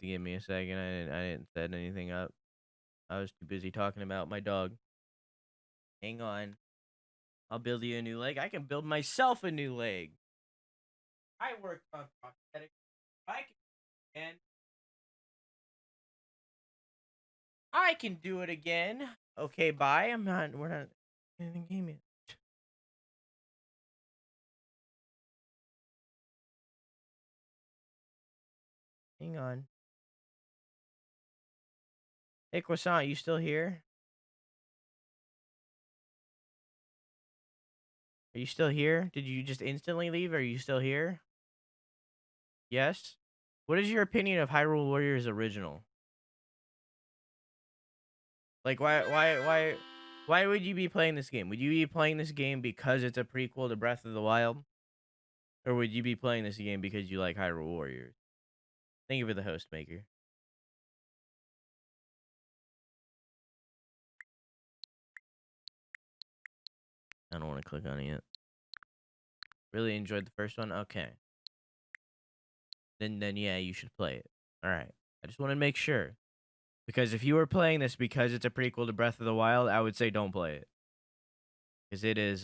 to give me a second. I didn't set anything up. I was too busy talking about my dog. Hang on. I'll build you a new leg. I can build myself a new leg. I worked on prosthetics. I can do it again. Okay, bye. We're not in the game yet. Hang on. Hey, Croissant, you still here? Are you still here? Did you just instantly leave? Are you still here? Yes? What is your opinion of Hyrule Warriors original? Like, why would you be playing this game? Would you be playing this game because it's a prequel to Breath of the Wild? Or would you be playing this game because you like Hyrule Warriors? Thank you for the host maker. I don't want to click on it yet. Really enjoyed the first one? Okay. Then yeah, you should play it. Alright. I just want to make sure. Because if you were playing this because it's a prequel to Breath of the Wild, I would say don't play it. Because it is,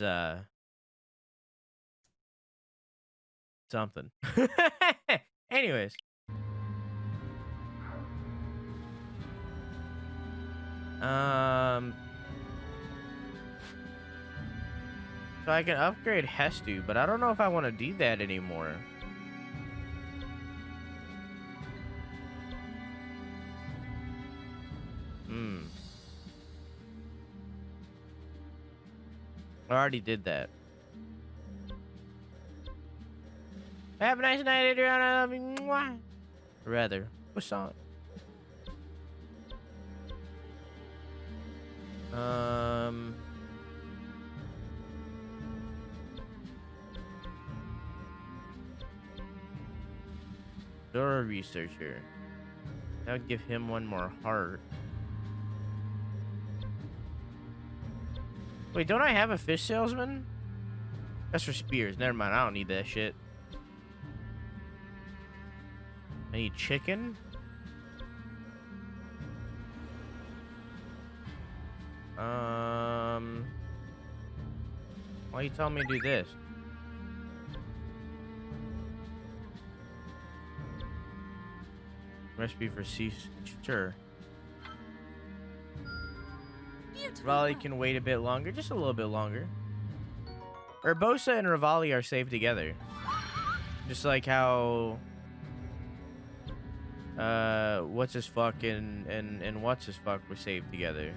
something. Anyways. So I can upgrade Hestu, but I don't know if I want to do that anymore. I already did that. Have a nice night, Adriana. I love you. Mwah. Rather, what's on? Zora researcher. That would give him one more heart. Wait, don't I have a fish salesman? That's for spears. Never mind. I don't need that shit. I need chicken. Why are you telling me to do this? Recipe for cease. Sure. Ravali can wait a bit longer, just a little bit longer. Urbosa and Ravali are saved together. Just like how what's his fuck and what's his fuck were saved together.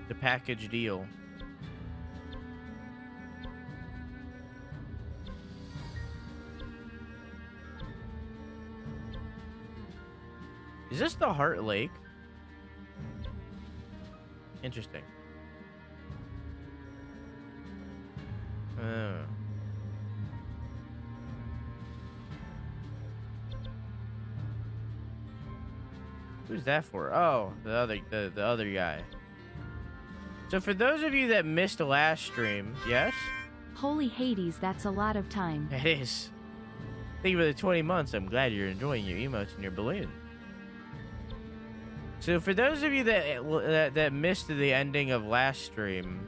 The package deal. Is this the Heart Lake? Interesting. Who's that for? Oh, the other guy. So for those of you that missed the last stream, yes? Holy Hades, that's a lot of time. It is. Thank you for the 20 months. I'm glad you're enjoying your emotes and your balloon. So for those of you that missed the ending of last stream,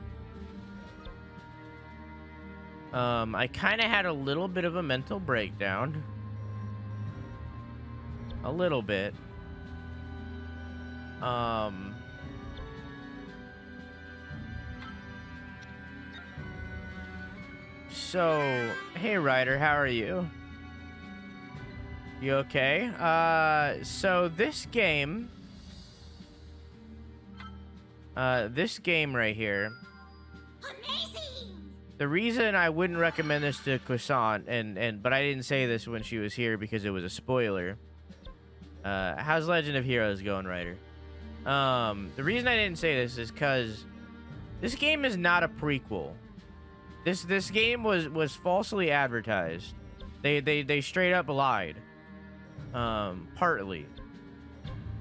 I kind of had a little bit of a mental breakdown. A little bit. So, hey Ryder, how are you? You okay? So this game right here. Amazing! The reason I wouldn't recommend this to Croissant, but I didn't say this when she was here because it was a spoiler. How's Legend of Heroes going, Ryder? The reason I didn't say this is because this game is not a prequel. This game was falsely advertised. They straight up lied. Partly.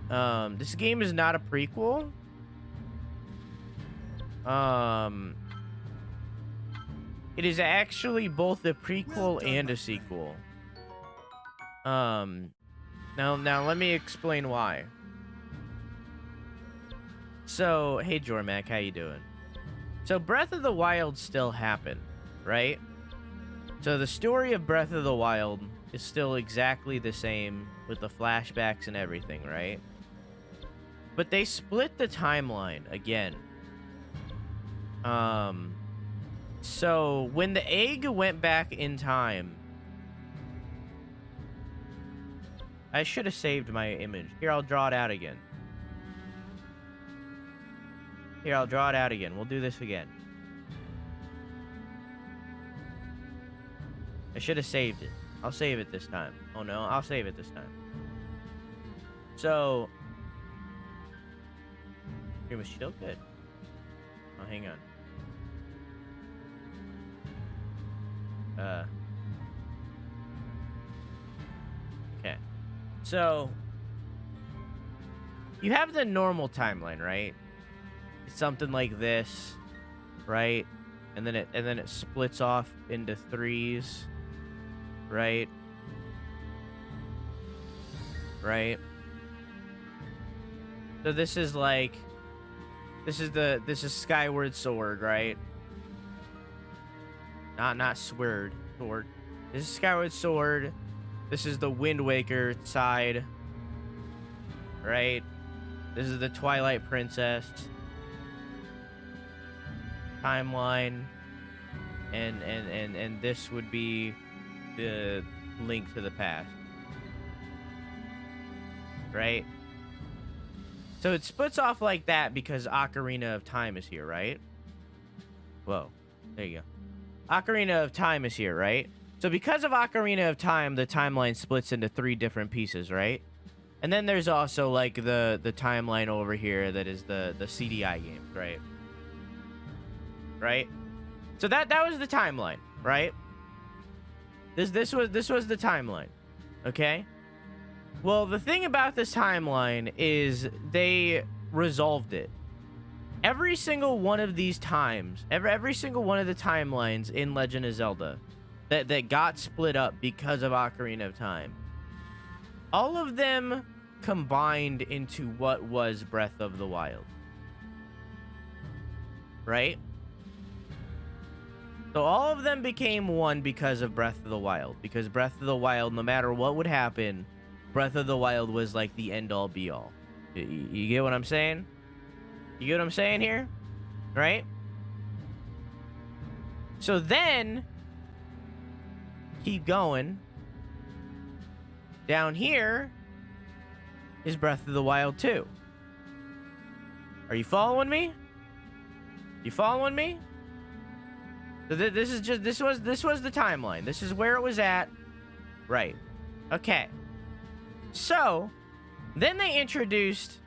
This game is not a prequel. It is actually both a prequel and a sequel. Now let me explain why. So, hey Jormac, how you doing? So Breath of the Wild still happened, right? So the story of Breath of the Wild is still exactly the same with the flashbacks and everything, right? But they split the timeline again. So when the egg went back in time, I should have saved my image. Here, I'll draw it out again. Here, I'll draw it out again. We'll do this again. I should have saved it. I'll save it this time. Oh no, I'll save it this time. So, it was still good. Oh, hang on. Okay. So, you have the normal timeline, right? It's something like this, right? And then it splits off into threes, right? Right? So this is like, this is Skyward Sword, right? Not sword. This is Skyward Sword. This is the Wind Waker side, right? This is the Twilight Princess timeline, and this would be the Link to the Past, right? So it splits off like that because Ocarina of Time is here, right? Whoa, there you go. Ocarina of Time is here, right? So because of Ocarina of Time, the timeline splits into 3 different pieces, right? And then there's also like the timeline over here that is the CDI games, right? Right? So that was the timeline, right? This was the timeline. Okay? Well, the thing about this timeline is they resolved it. Every single one of these times, every single one of the timelines in Legend of Zelda that got split up because of Ocarina of Time, all of them combined into what was Breath of the Wild. Right? So all of them became one because of Breath of the Wild. Because Breath of the Wild, no matter what would happen, Breath of the Wild was like the end-all be-all. You get what I'm saying? You get what I'm saying here? Right? So then, keep going. Down here is Breath of the Wild 2. Are you following me? You following me? So this was the timeline. This is where it was at. Right. Okay. So, then they introduced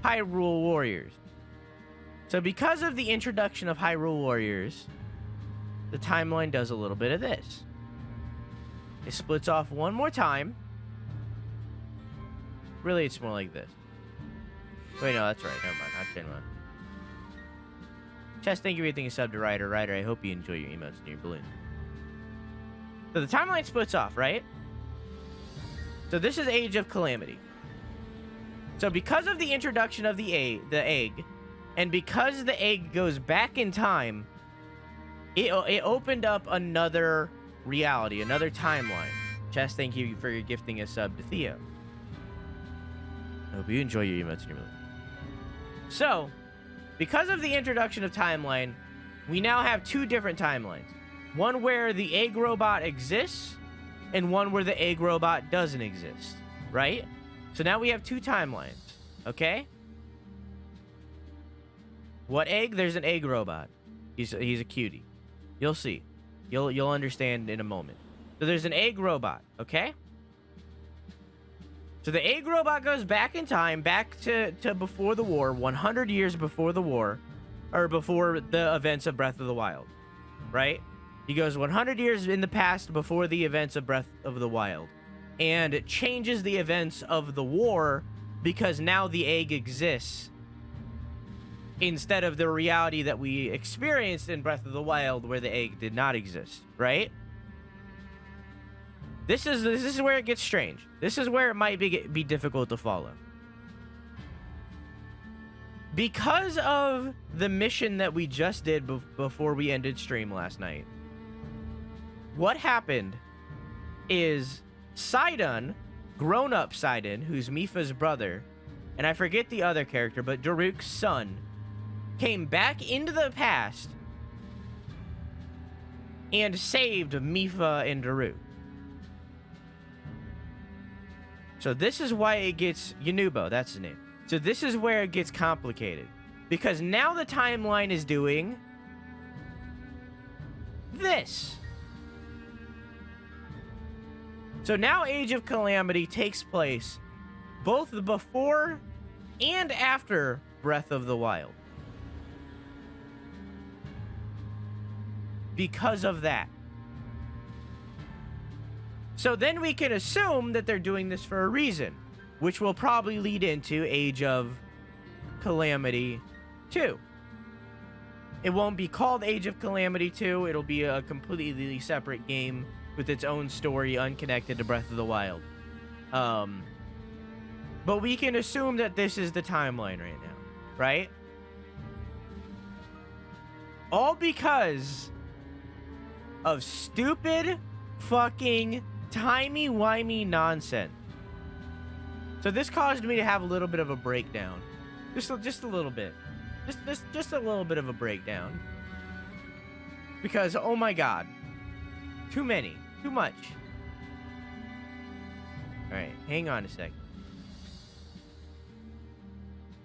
Hyrule Warriors. So because of the introduction of Hyrule Warriors, the timeline does a little bit of this. It splits off one more time. Really, it's more like this. Wait, no, that's right. Never mind. Not Shenmue. Chess, thank you for everything you subbed to Ryder. Ryder, I hope you enjoy your emotes and your balloons. So the timeline splits off, right? So this is Age of Calamity. So because of the introduction of the egg, and because the egg goes back in time, it opened up another reality, another timeline. Chess, thank you for your gifting a sub to Theo. I hope you enjoy your emotes and your balloons. So, because of the introduction of timeline, we now have 2 different timelines. One where the egg robot exists, and one where the egg robot doesn't exist, right? So now we have 2 timelines, okay? What egg? There's an egg robot. He's a cutie. You'll see. You'll understand in a moment. So there's an egg robot, okay? So the egg robot goes back in time, back to before the war, 100 years before the war, or before the events of Breath of the Wild, right? He goes 100 years in the past before the events of Breath of the Wild, and it changes the events of the war because now the egg exists instead of the reality that we experienced in Breath of the Wild where the egg did not exist, right? This is where it gets strange. This is where it might be difficult to follow. Because of the mission that we just did before we ended stream last night, what happened is Sidon, grown-up Sidon, who's Mipha's brother, and I forget the other character, but Daruk's son, came back into the past and saved Mipha and Daruk. So this is why it gets... Yanubo, that's his name. So this is where it gets complicated. Because now the timeline is doing... this. So now Age of Calamity takes place both before and after Breath of the Wild. Because of that. So then we can assume that they're doing this for a reason, which will probably lead into Age of Calamity 2. It won't be called Age of Calamity 2. It'll be a completely separate game with its own story, unconnected to Breath of the Wild. But we can assume that this is the timeline right now, right? All because of stupid fucking timey-wimey nonsense. So this caused me to have a little bit of a breakdown. Just a little bit. Just a little bit of a breakdown. Because, oh my god. Too many. Too much. Alright, hang on a second.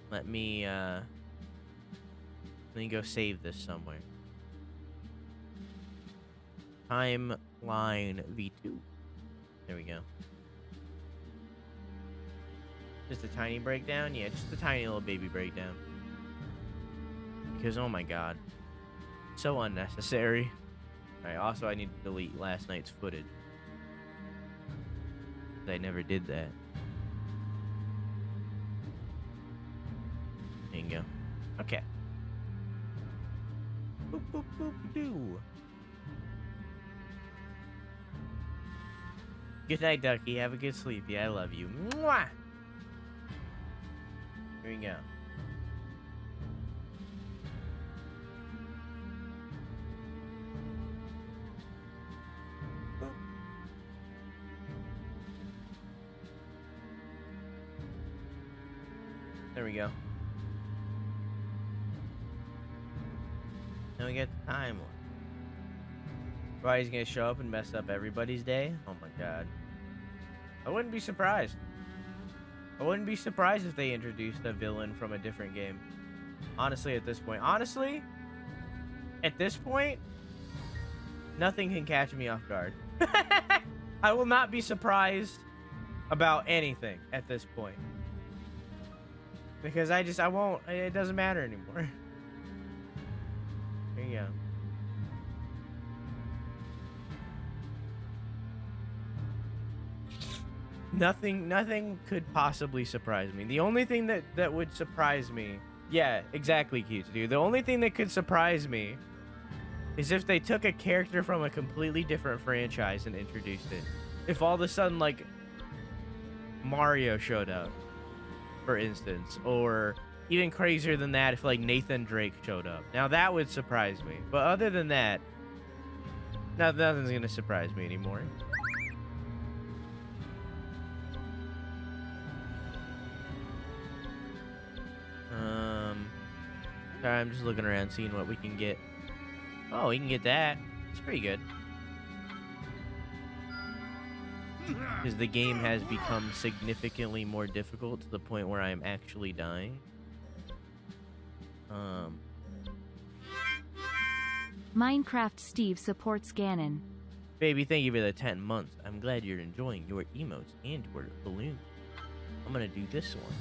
Let me go save this somewhere. Timeline V2. There we go. Just a tiny breakdown? Yeah, just a tiny little baby breakdown. Because, oh my god. So unnecessary. Alright, also I need to delete last night's footage. I never did that. There you go. Okay. Boop, boop, boop, doo. Good night, Ducky. Have a good sleep. Yeah, I love you. Mwah! Here we go. Boop. There we go. Now we get the timeline. Everybody's gonna show up and mess up everybody's day? Oh my god. I wouldn't be surprised. I wouldn't be surprised if they introduced a villain from a different game. Honestly, at this point. Honestly, at this point, nothing can catch me off guard. I will not be surprised about anything at this point. Because I won't, it doesn't matter anymore. There you go. Nothing could possibly surprise me. The only thing that would surprise me, yeah, exactly, cute dude. The only thing that could surprise me is if they took a character from a completely different franchise and introduced it. If all of a sudden, like, Mario showed up, for instance, or even crazier than that, if like Nathan Drake showed up. Now that would surprise me. But other than that, nothing's gonna surprise me anymore. Sorry, I'm just looking around seeing what we can get. Oh, we can get that. It's pretty good. Because the game has become significantly more difficult to the point where I am actually dying. Minecraft Steve supports Ganon. Baby, thank you for the 10 months. I'm glad you're enjoying your emotes and your balloon. I'm gonna do this one.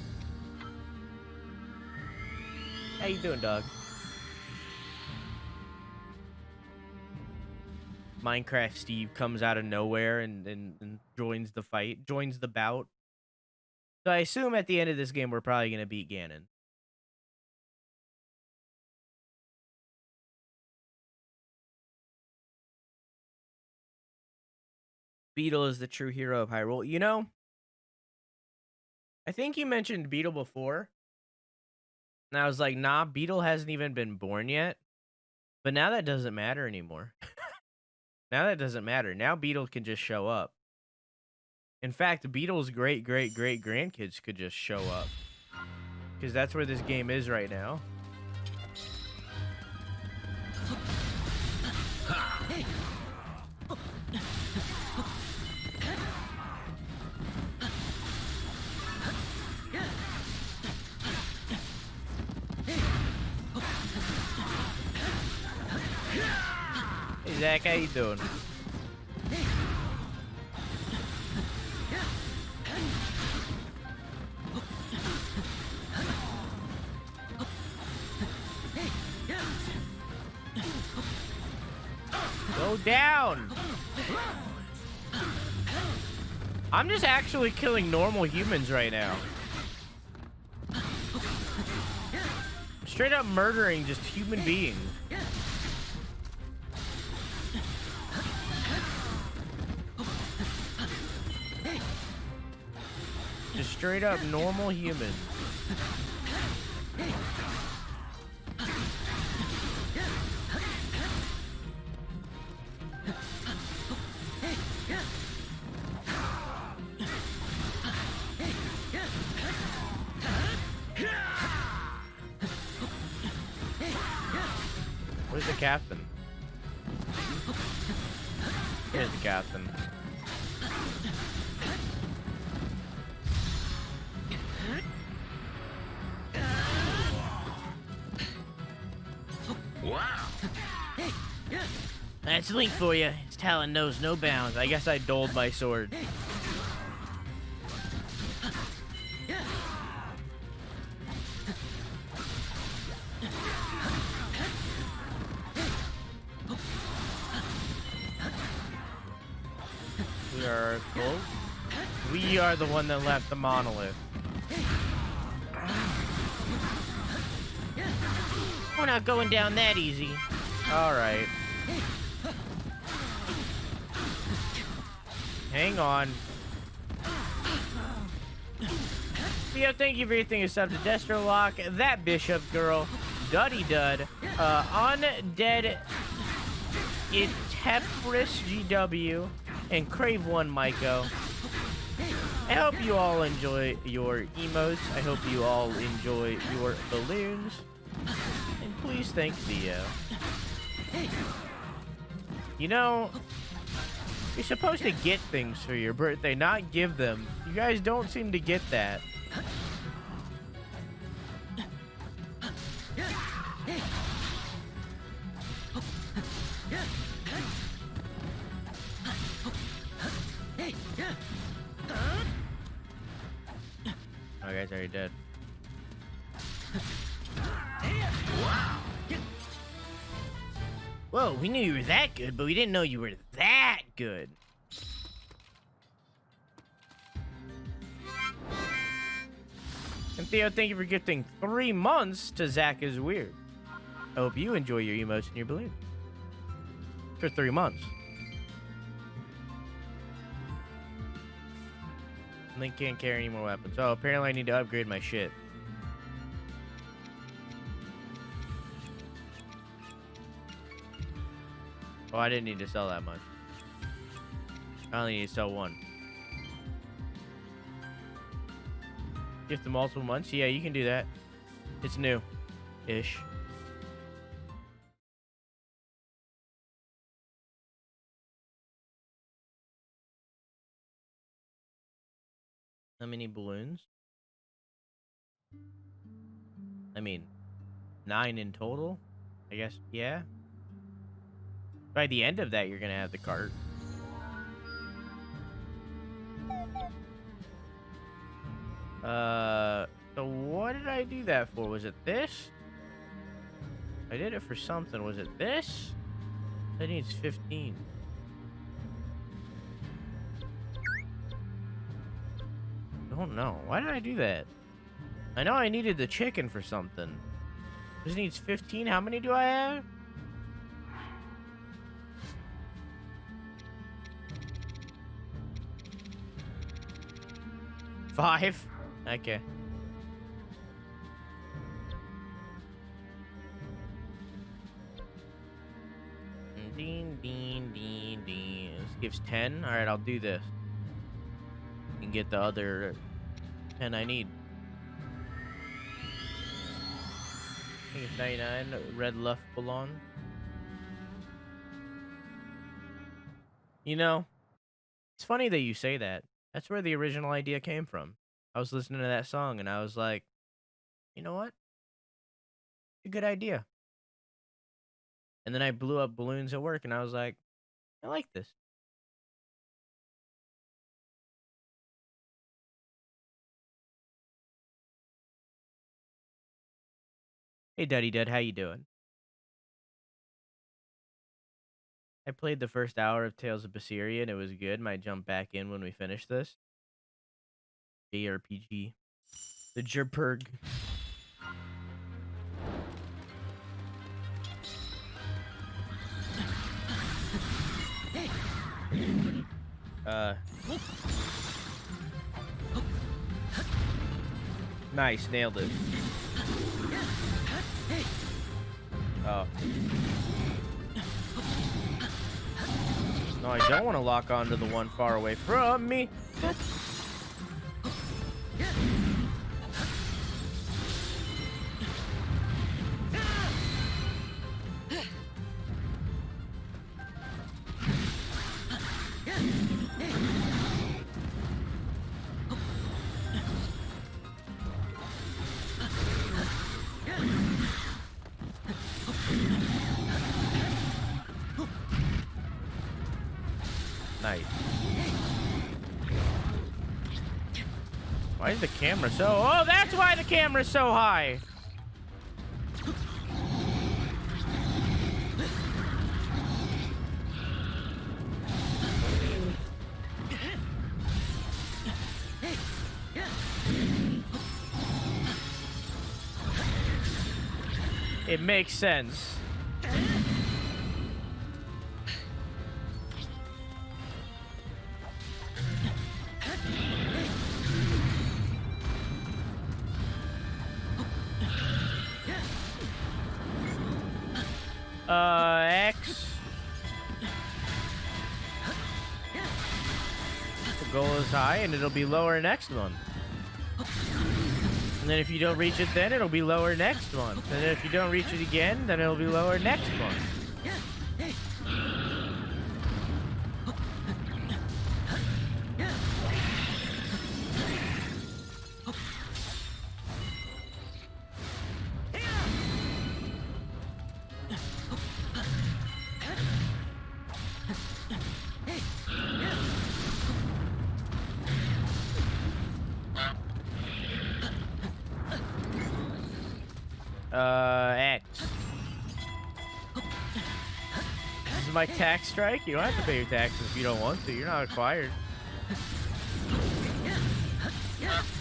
How you doing, dog? Minecraft Steve comes out of nowhere and joins the fight, joins the bout. So I assume at the end of this game, we're probably going to beat Ganon. Beetle is the true hero of Hyrule. You know, I think you mentioned Beetle before. And I was like, nah, Beetle hasn't even been born yet. But now that doesn't matter anymore. Now that doesn't matter. Now Beetle can just show up. In fact, Beetle's great-great-great-grandkids could just show up. Because that's where this game is right now. Hey Zach, how you doing? Go down! I'm just actually killing normal humans right now. Straight up murdering just human beings. Just straight up normal humans. Where's the captain? Here's the captain. Wow. That's Link for you. His talent knows no bounds. I guess I doled my sword. We are cold. We are the one that left the monolith. We're not going down that easy. All right. Hang on. Theo, thank you for everything except the Destro Lock, that Bishop girl, Duddy Dud, Undead Itepris GW, and Crave One Myko. I hope you all enjoy your emotes. I hope you all enjoy your balloons. And please thank Theo. You know, you're supposed to get things for your birthday, not give them. You guys don't seem to get that. Oh, guy's already dead. Whoa, we knew you were that good, but we didn't know you were that good. And Theo, thank you for gifting 3 months to Zach is Weird. I hope you enjoy your emotes and your balloon. For 3 months. Link can't carry any more weapons. Oh, apparently I need to upgrade my shit. Oh, I didn't need to sell that much. I only need to sell 1. Gift the multiple months? Yeah, you can do that. It's new-ish. How many balloons? I mean, 9 in total? I guess, yeah. By the end of that, you're gonna have the cart. So what did I do that for? Was it this? I did it for something. Was it this? That needs 15. I don't know. Why did I do that? I know I needed the chicken for something. This needs 15. How many do I have? 5? Okay. Ding, ding, ding, ding. This gives 10. All right, I'll do this. And get the other 10 I need. I think it's 99. Red left belong. You know, it's funny that you say that. That's where the original idea came from. I was listening to that song and I was like, you know what? It's a good idea. And then I blew up balloons at work and I was like, I like this. Hey, Duddy Dud, how you doing? I played the first hour of Tales of Berseria and it was good. Might jump back in when we finish this. JRPG. The Jerperg. Nice, nailed it. Oh. No, I don't want to lock onto the one far away from me. Nice. Why is the camera so... Oh, that's why the camera's so high. It makes sense. X. The goal is high and it'll be lower next month. And then if you don't reach it then, it'll be lower next month. And then if you don't reach it again, then it'll be lower next month. X. This is my tax strike. You don't have to pay your taxes if you don't want to. You're not required.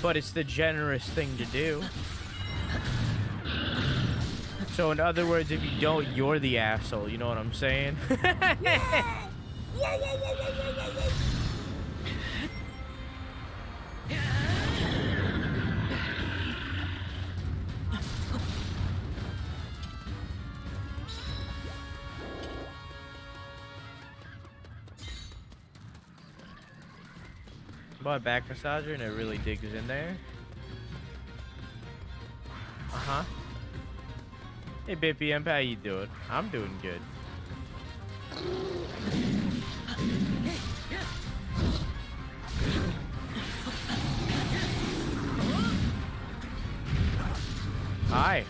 But it's the generous thing to do. So in other words, if you don't, you're the asshole. You know what I'm saying? Bought a back massager and it really digs in there. Uh-huh. Hey Bippy Impa, how you doing? I'm doing good. Hi.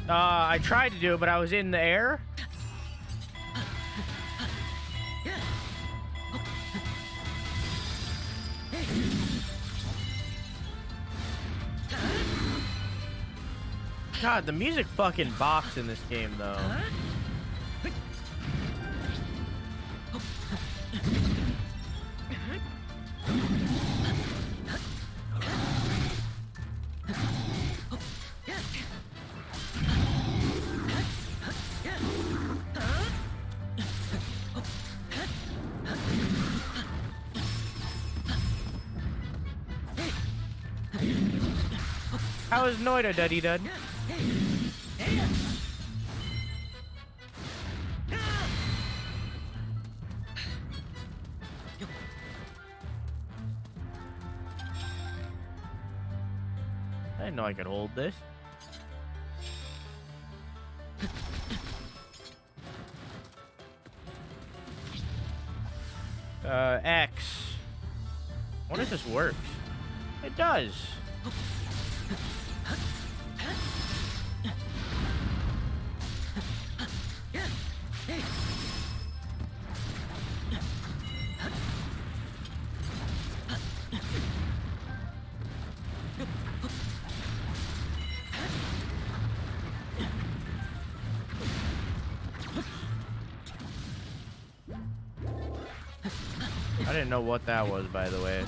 I tried to do it, but I was in the air. God, the music fucking bops in this game, though. How is Noida, Duddy Dud? I didn't know I could hold this. X. I wonder if this works. It does. I didn't know what that was, by the way.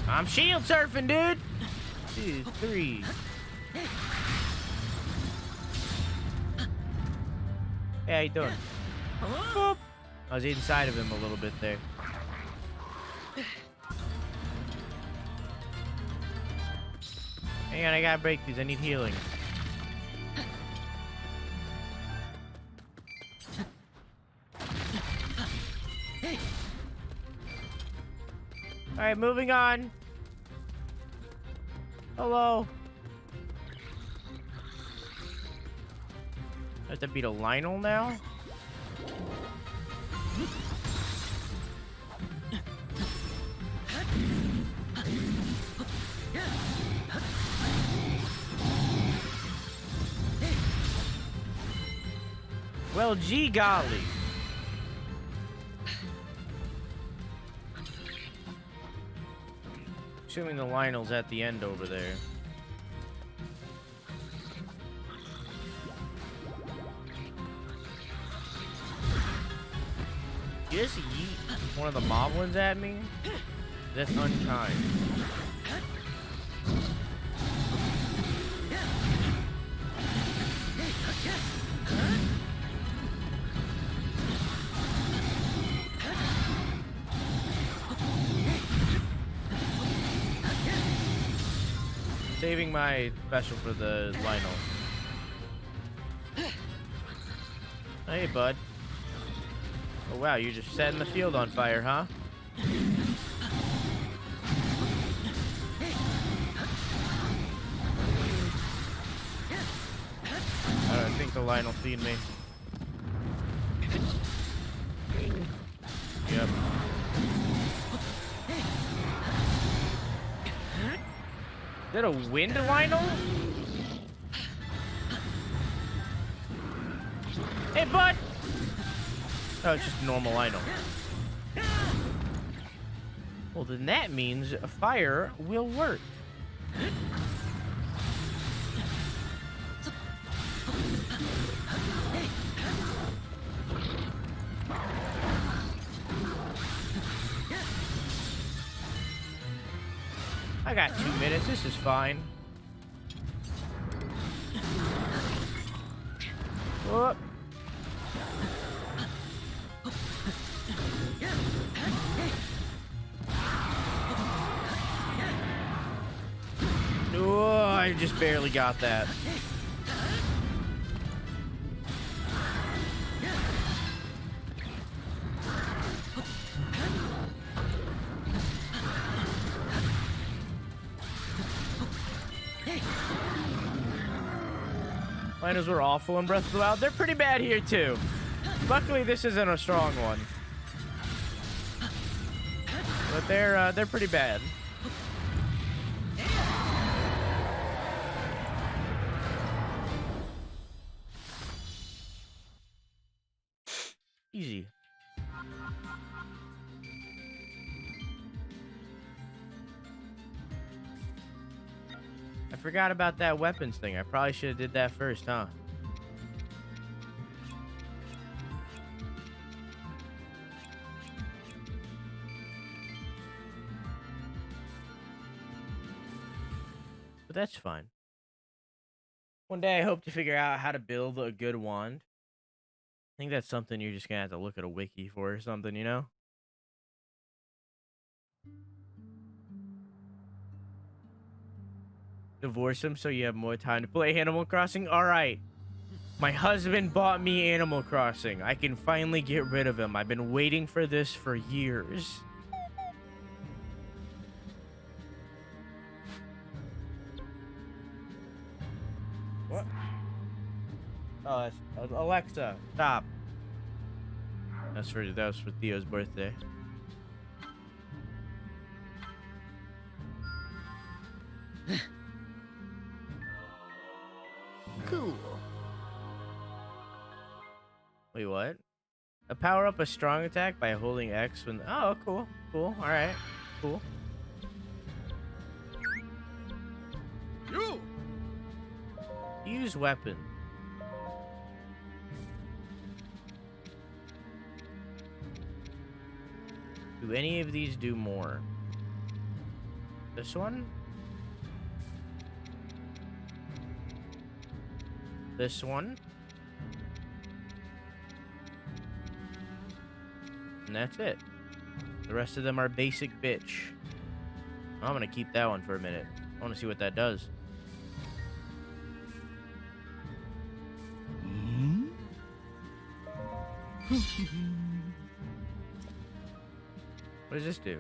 I'm shield surfing, dude. 2, 3. Hey, how you doing? Boop. I was inside of him a little bit there. Hang on, I gotta break these. I need healing. Alright, moving on. Hello. I have to beat a Lionel now? Well, gee golly. Assuming the Lionel's at the end over there. You just yeet one of the Moblins at me? That's unkind. Saving my special for the Lionel. Hey, bud. Oh, wow, you're just setting the field on fire, huh? I think the Lionel feed me. Yep. Is that a wind Lionel? Hey, bud! Oh, it's just a normal Lionel. Well, then that means a fire will work. I got 2 minutes. This is fine. Whoop. Oh, I just barely got that. Lionels were awful in Breath of the Wild. They're pretty bad here too. Luckily, this isn't a strong one. But they're pretty bad. Easy. I forgot about that weapons thing. I probably should have did that first, huh? But that's fine. One day I hope to figure out how to build a good wand. I think that's something you're just gonna have to look at a wiki for or something, you know? Divorce him so you have more time to play Animal Crossing? Alright. My husband bought me Animal Crossing. I can finally get rid of him. I've been waiting for this for years. What? Oh, that's Alexa, stop. That was for Theo's birthday. Cool. Wait, what? Power up a strong attack by holding X when... Oh, cool. Cool. Alright. Cool. Use weapon. Do any of these do more? This one? This one? And that's it. The rest of them are basic bitch. I'm gonna keep that one for a minute. I wanna see what that does. What does this do?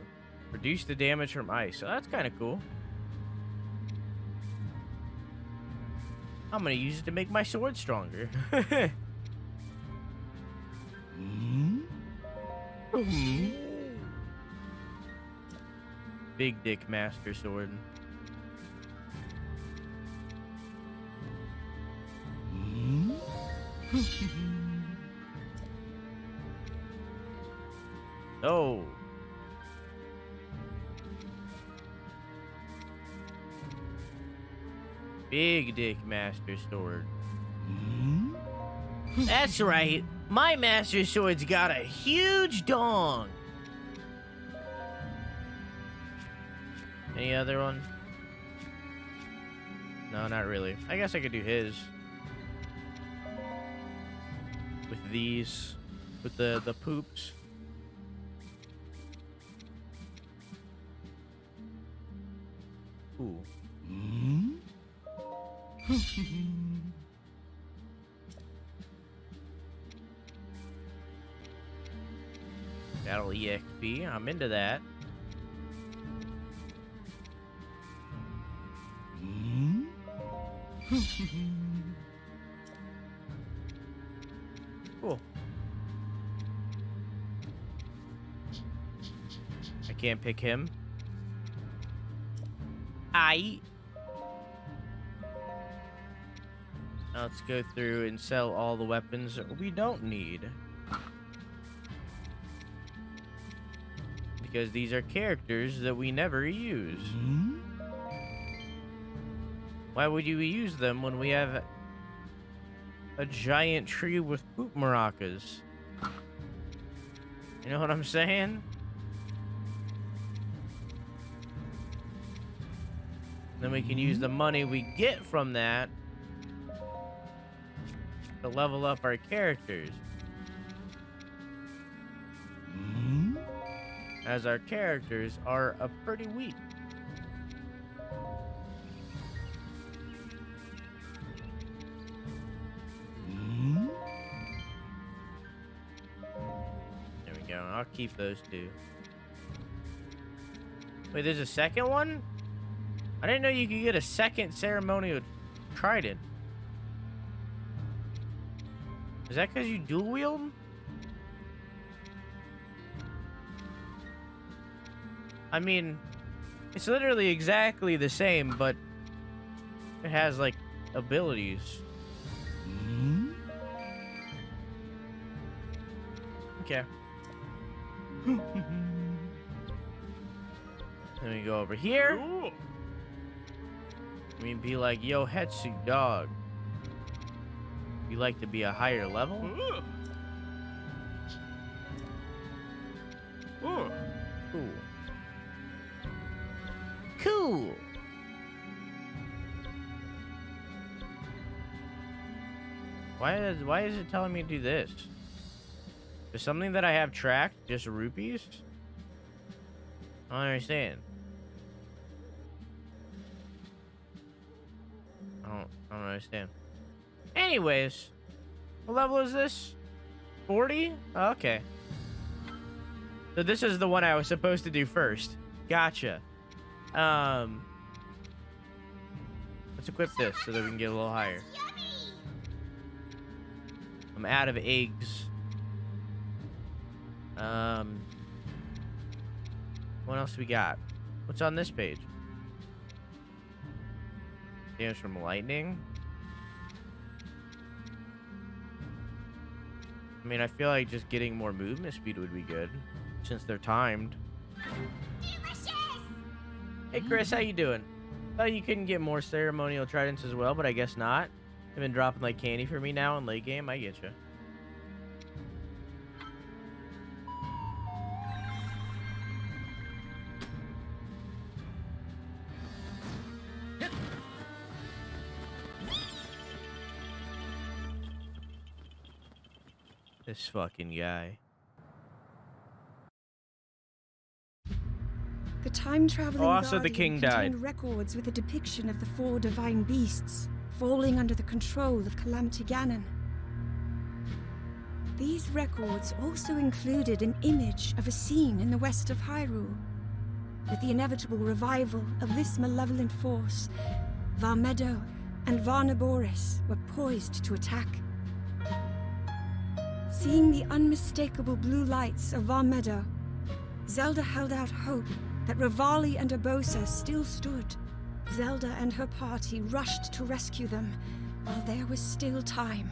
Reduce the damage from ice. So that's kind of cool. I'm gonna use it to make my sword stronger. Big dick master sword. Oh. Big dick master sword. That's right. My master sword's got a huge dong. Any other one? No, not really. I guess I could do his. With these. With the poops. Ooh. That'll EXP. I'm into that. Cool. I can't pick him. Now let's go through and sell all the weapons we don't need. Because these are characters that we never use. Why would you use them when we have a giant tree with poop maracas? You know what I'm saying? Then we can use the money we get from that to level up our characters. As our characters are pretty weak. There we go. I'll keep those two. Wait, there's a second one? I didn't know you could get a second ceremonial trident. Is that because you dual wield? I mean, it's literally exactly the same, but it has, like, abilities. Okay. Let me go over here. I mean, be like, yo, Hetsu, dog. You like to be a higher level? Cool. Cool. Why is it telling me to do this? Is something that I have tracked just rupees? I don't understand. I don't understand. Anyways, what level is this? 40? Okay. So this is the one I was supposed to do first. Gotcha. Let's equip this so that we can get a little higher. I'm out of eggs. What else we got? What's on this page? Damage from lightning. I mean, I feel like just getting more movement speed would be good, since they're timed. Hey Chris, how you doing? Thought you couldn't get more ceremonial tridents as well, but I guess not. They've been dropping like candy for me now in late game. I get you. This fucking guy. The time-traveling also, the Guardian king contained died. records with a depiction of the 4 divine beasts falling under the control of Calamity Ganon. These records also included an image of a scene in the west of Hyrule, with the inevitable revival of this malevolent force. Vah Medoh and Vah Naboris were poised to attack. Seeing the unmistakable blue lights of Vah Medoh, Zelda held out hope that Ravali and Urbosa still stood. Zelda and her party rushed to rescue them while there was still time.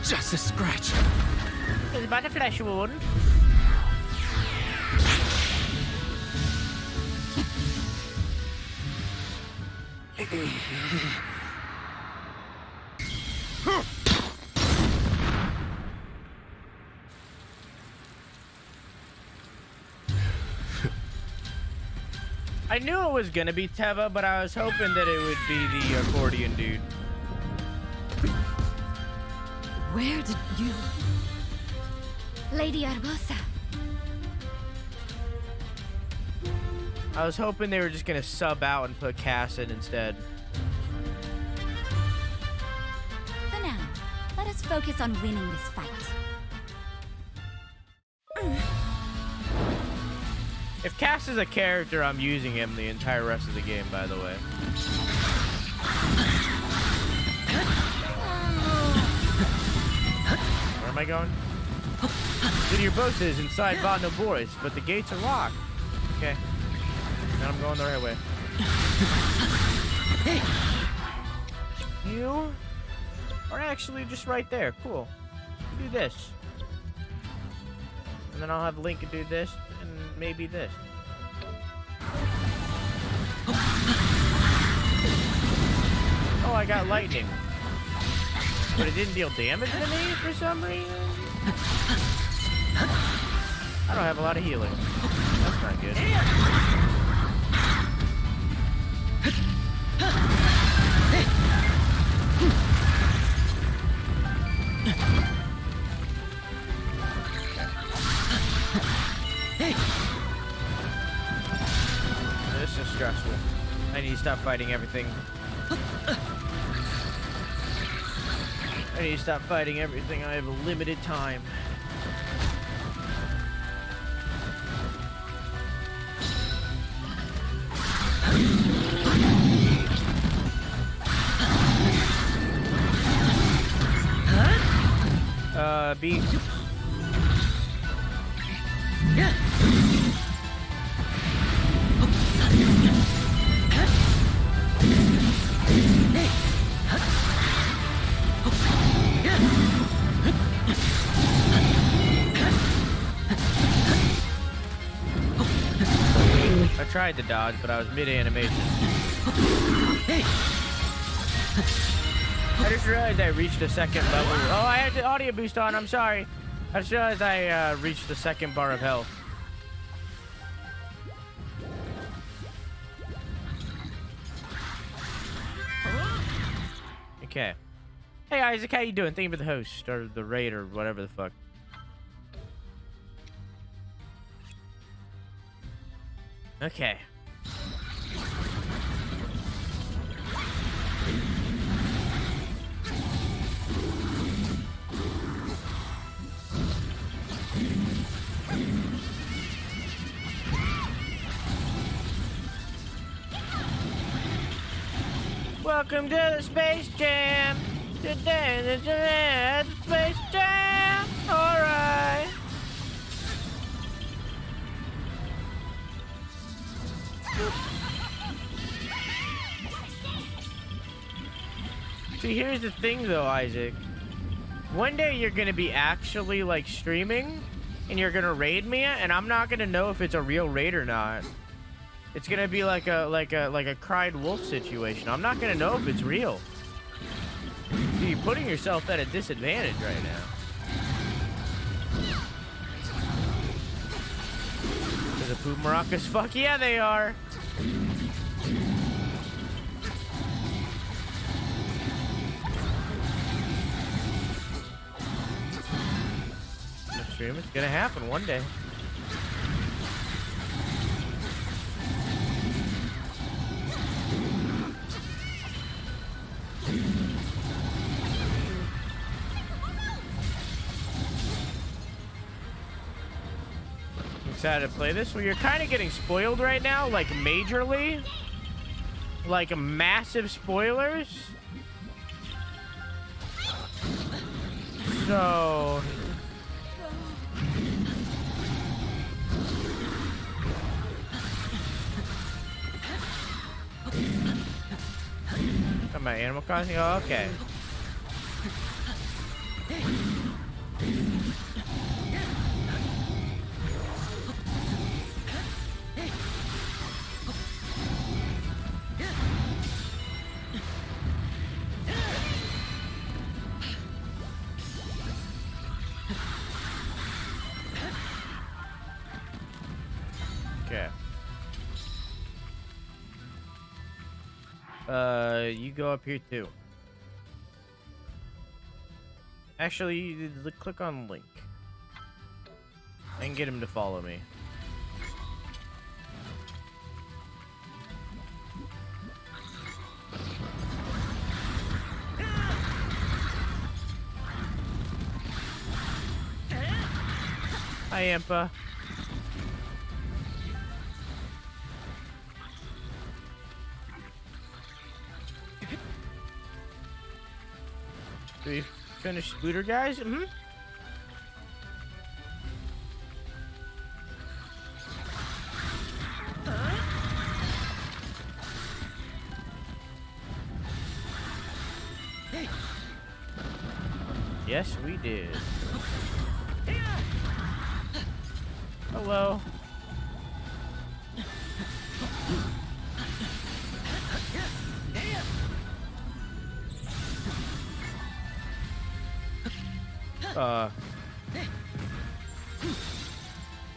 Just a scratch. It's about a flesh wound. I knew it was gonna be Teva, but I was hoping that it would be the accordion dude. Where did you... Lady Urbosa. I was hoping they were just gonna sub out and put Cass in instead. For now, let us focus on winning this fight. If Cass is a character, I'm using him the entire rest of the game, by the way. Where am I going? Urbosa is inside Vah Naboris, but the gates are locked. Okay. Now I'm going the right way. You are actually just right there. Cool. You do this. And then I'll have Link do this, and maybe this. Oh, I got lightning. But it didn't deal damage to me for some reason? I don't have a lot of healing. That's not good. This is stressful. I need to stop fighting everything. I need to stop fighting everything. I have a limited time. be. I tried to dodge, but I was mid-animation. I just realized I reached the second level. Oh, I had the audio boost on. I'm sorry. I just realized I reached the second bar of health. Okay. Hey, Isaac, how you doing? Thank you for the host, or the raid, or whatever the fuck. Okay. Welcome to the Space Jam. Today, the Space Jam. All right. See, here's the thing though, Isaac. One day you're gonna be actually like streaming and you're gonna raid me, and I'm not gonna know if it's a real raid or not. It's gonna be like a cried wolf situation. I'm not gonna know if it's real. See, you're putting yourself at a disadvantage right now. Is the poop maracas? Fuck yeah, they are. Stream, it's gonna happen one day. Excited to play this? Well, you're kind of getting spoiled right now, like majorly, like massive spoilers. So my Animal Crossing? Oh, okay. You go up here too. Actually, you click on link and get him to follow me. Hi, Impa. Do we finish Spooter, guys? Mm-hmm. Yes, we did. Hello. I'm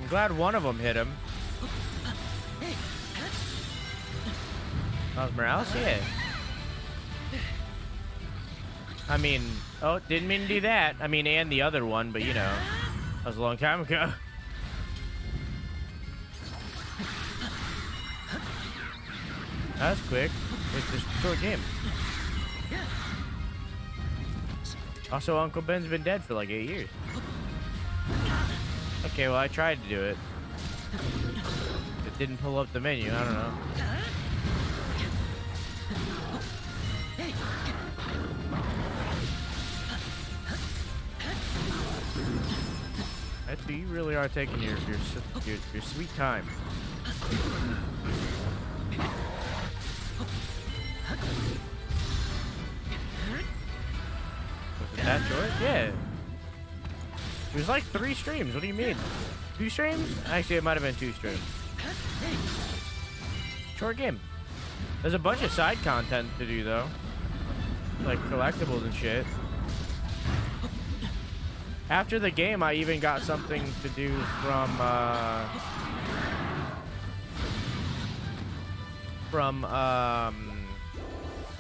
glad one of them hit him. Oh, Morales? Yeah. I mean, oh, didn't mean to do that. I mean, and the other one, but you know, that was a long time ago. That was quick. It's just a short game. Also, Uncle Ben's been dead for like 8 years. Okay, well, I tried to do it. It didn't pull up the menu. I don't know. Actually, you really are taking your sweet time. Was it that short? Yeah. It was like 3 streams. What do you mean? 2 streams? Actually, it might have been 2 streams. Short game. There's a bunch of side content to do, though. Like collectibles and shit. After the game, I even got something to do from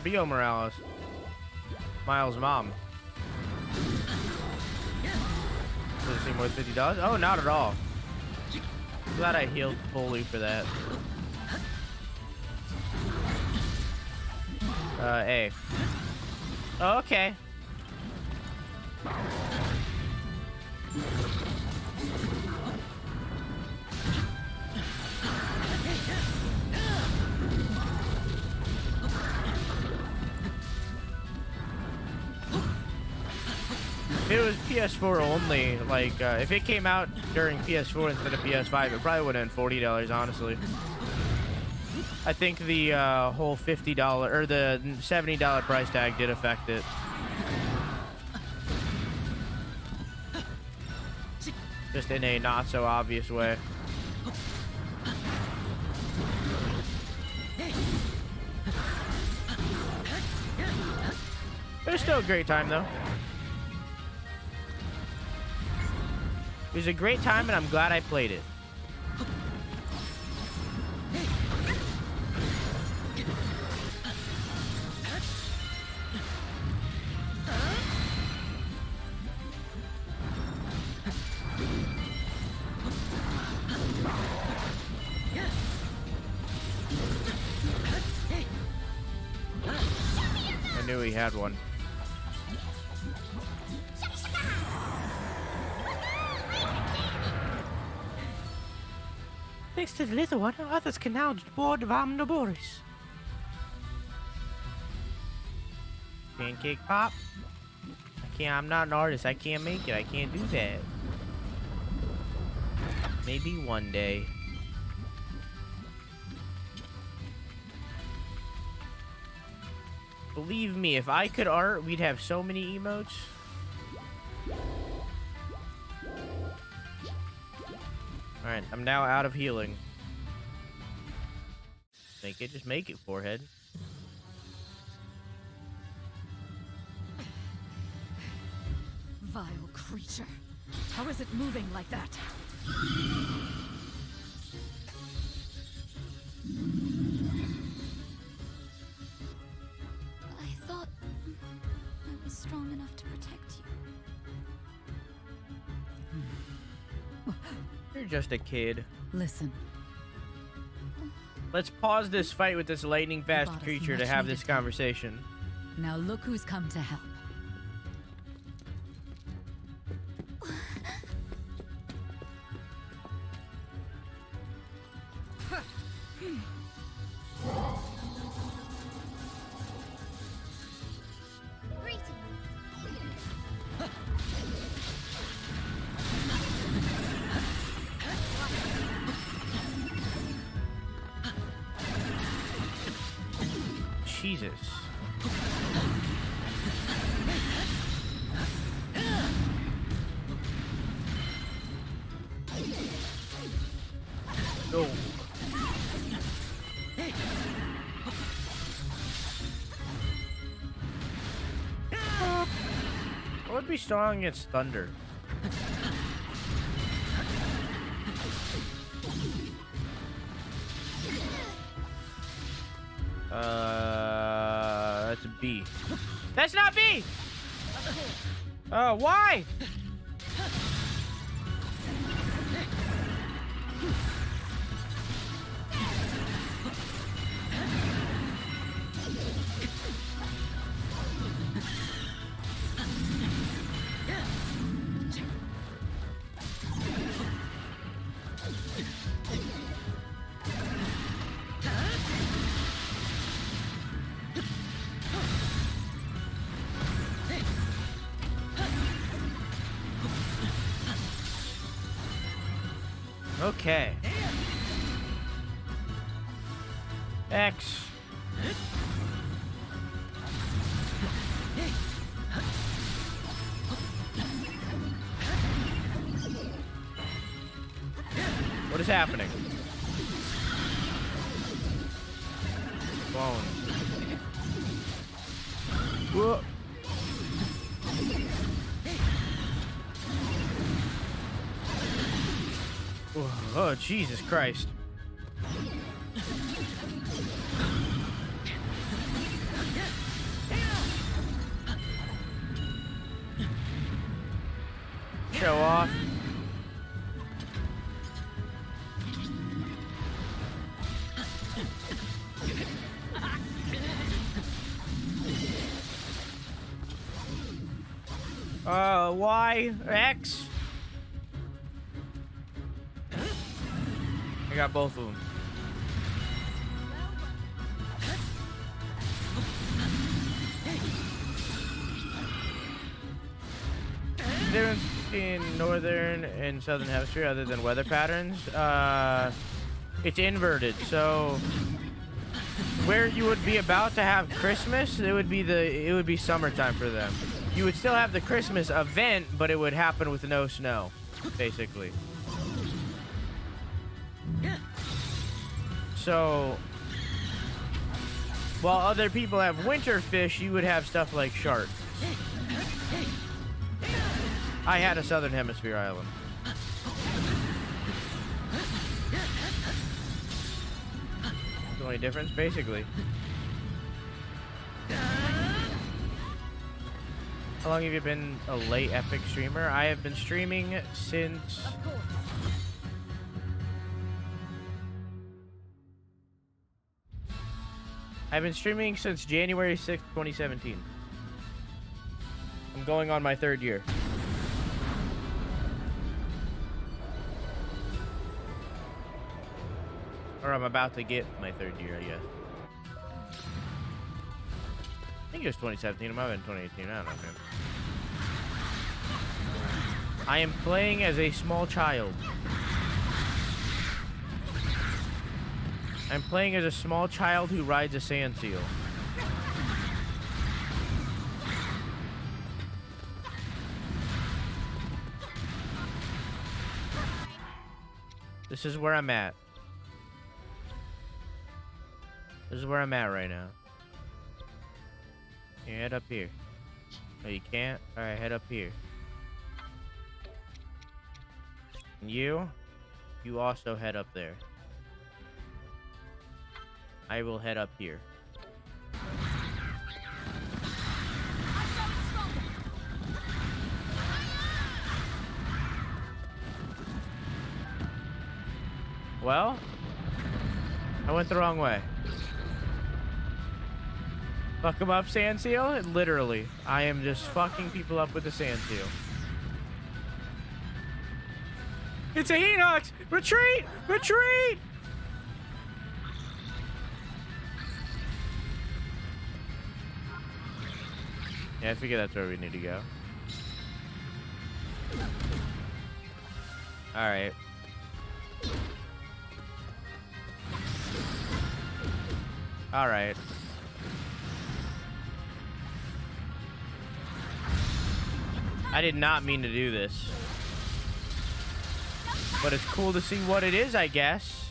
Bio Morales, Miles' mom. Does it seem worth $50? Oh, not at all. Glad I healed fully for that. A. Oh, okay. If it was PS4 only, like, if it came out during PS4 instead of PS5, it probably would have been $40, honestly. I think the whole $50 or the $70 price tag did affect it. Just in a not so obvious way. It was still a great time, though. It was a great time, and I'm glad I played it. I knew he had one. Thanks to the little one, others can now board Vah Naboris. Pancake pop? I can't, I'm not an artist. I can't make it. I can't do that. Maybe one day. Believe me, if I could art, we'd have so many emotes. Alright, I'm now out of healing. Make it, just make it, forehead. Vile creature. How is it moving like that? I thought I was strong enough to protect you. You're just a kid. Listen. Let's pause this fight with this lightning fast bought us creature to much have needed this time. conversation. Now look who's come to help. Jesus. No. I would be strong against thunder. That's a B. That's not B! Why? Okay. X. What is happening? Bone. Whoa. Oh, Jesus Christ. Show off. Y, X. I got both of them. The difference between northern and southern hemisphere other than weather patterns, it's inverted. So where you would be about to have Christmas, it would be summertime for them. You would still have the Christmas event, but it would happen with no snow, basically. So while other people have winter fish, you would have stuff like sharks. I had a southern hemisphere island. The only difference, basically. How long have you been a late epic streamer? I have been streaming since... I've been streaming since January 6th, 2017. I'm going on my 3rd year. Or I'm about to get my 3rd year, I guess. I think it was 2017. It might have been 2018. I don't know, man. I am playing as a small child. I'm playing as a small child who rides a sand seal. This is where I'm at. This is where I'm at right now. You head up here. No, you can't? Alright, head up here. And you also head up there. I will head up here. Well, I went the wrong way. Fuck him up, sand seal? Literally. I am just fucking people up with the sand seal. It's a Hinox! Retreat! Retreat! Yeah, I figure that's where we need to go. Alright. Alright. I did not mean to do this. But it's cool to see what it is, I guess.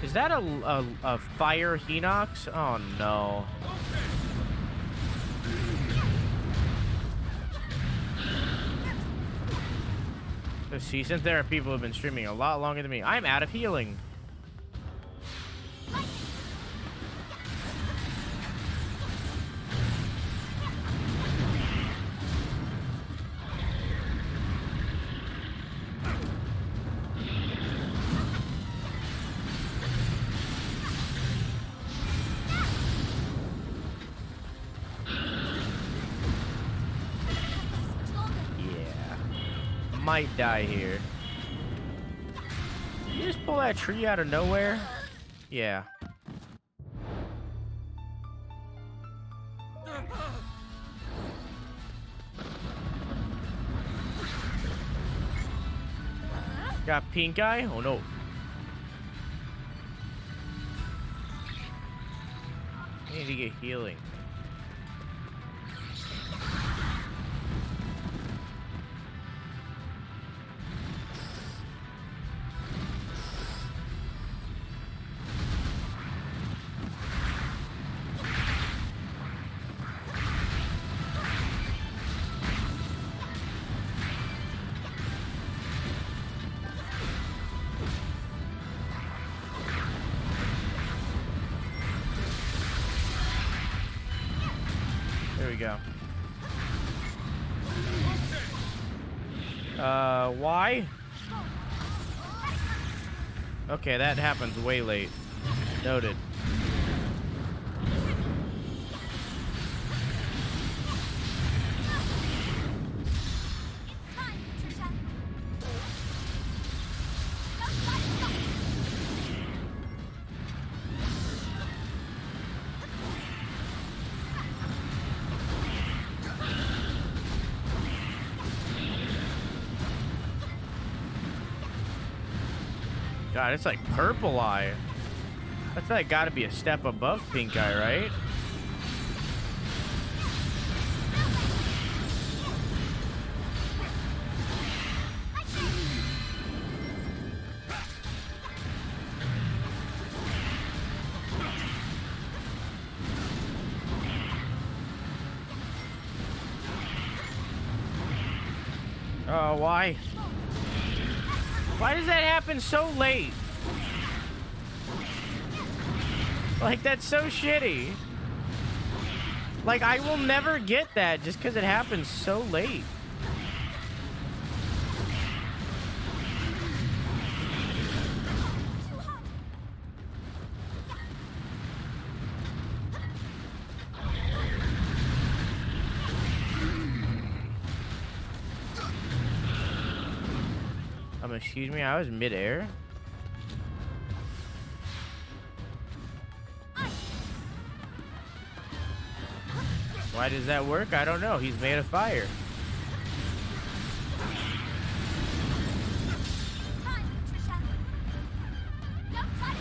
Is that a fire Hinox? Oh no. See, since there are people who have been streaming a lot longer than me, I'm out of healing. Might die here. Did you just pull that tree out of nowhere? Yeah. Got pink eye? Oh no. I need to get healing. Go. Why? Okay, that happens way late. Noted. God, it's like purple eye. That's like gotta be a step above pink eye, right? Oh, why? Why does that happen so late? Like, that's so shitty. Like, I will never get that just because it happens so late. Excuse me, I was mid-air. Why does that work? I don't know. He's made of fire. Come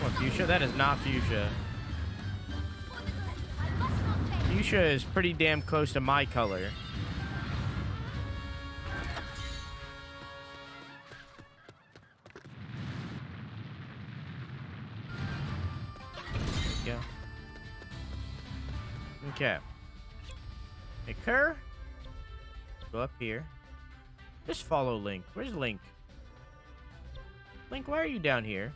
on, fuchsia? That is not fuchsia. Fuchsia is pretty damn close to my color. Okay. Make her go up here. Just follow Link. Where's Link? Link, why are you down here?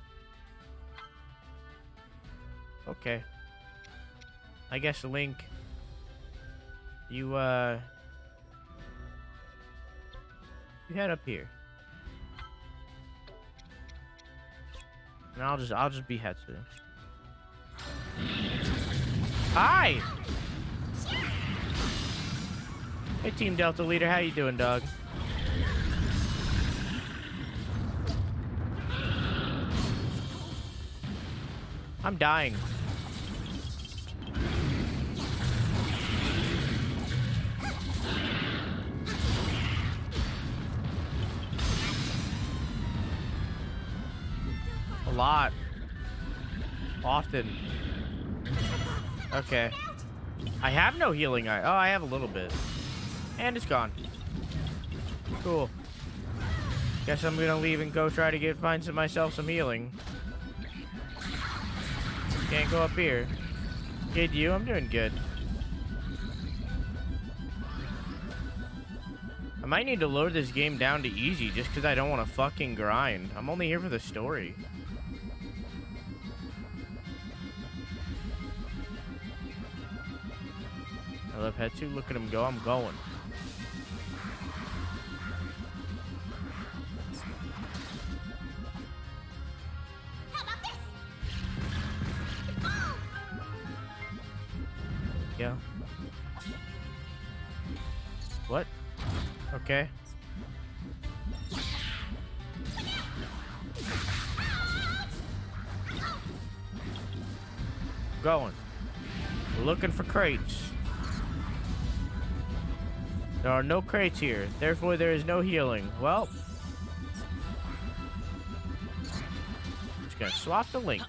Okay. I guess Link, you head up here. And I'll just be Hetsu. Hi! Hey, Team Delta Leader, how you doing, dog? I'm dying. A lot. Often. Okay. I have no healing eye. Oh, I have a little bit. And it's gone. Cool. Guess I'm gonna leave and go try to find myself some healing. Can't go up here. Kid, you? I'm doing good. I might need to load this game down to easy just because I don't want to fucking grind. I'm only here for the story. I love Hetsu. Look at him go. I'm going. Yeah. What? Okay. Going. Looking for crates. There are no crates here, therefore there is no healing. Well, just gonna swap the link.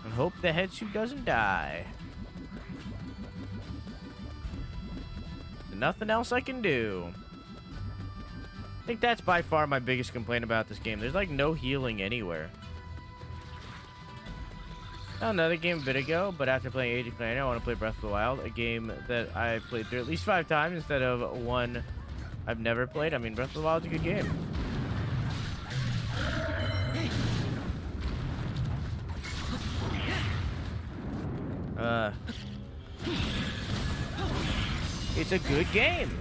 And hope the Hetsu doesn't die. There's nothing else I can do. I think that's by far my biggest complaint about this game. There's like no healing anywhere. Another game a bit ago, but after playing Age of Calamity, I want to play Breath of the Wild, a game that I played through at least 5 times instead of one I've never played. I mean, Breath of the Wild is a good game. It's a good game.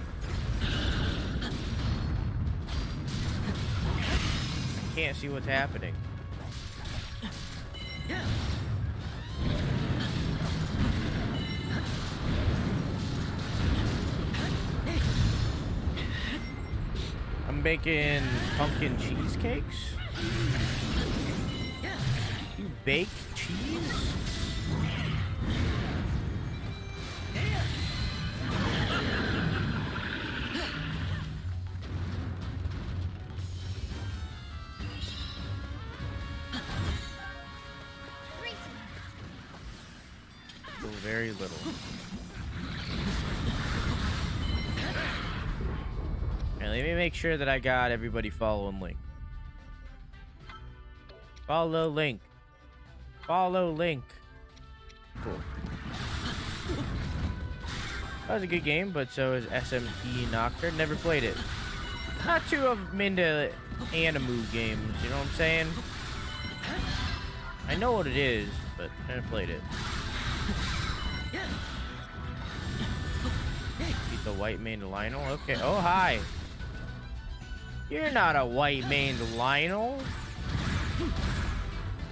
I can't see what's happening. I'm making pumpkin cheesecakes. You bake cheese? Very little. And let me make sure that I got everybody following Link. Follow Link. Follow Link. Cool. That was a good game, but so is SMT Nocturne. Never played it. Not too into anime games, you know what I'm saying? I know what it is, but I never played it. Beat the white-maned Lionel? Okay. Oh, hi. You're not a white-maned Lionel.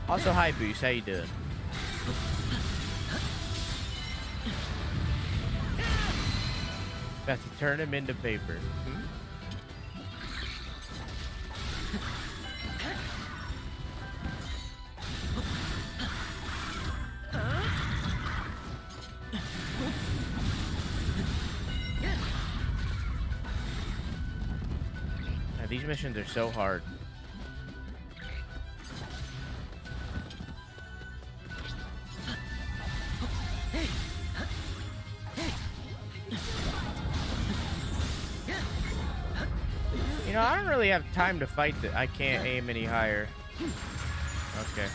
Also, hi, Boost. How you doing? Got to turn him into paper. These missions are so hard. You know, I don't really have time to fight that. I can't aim any higher. Okay.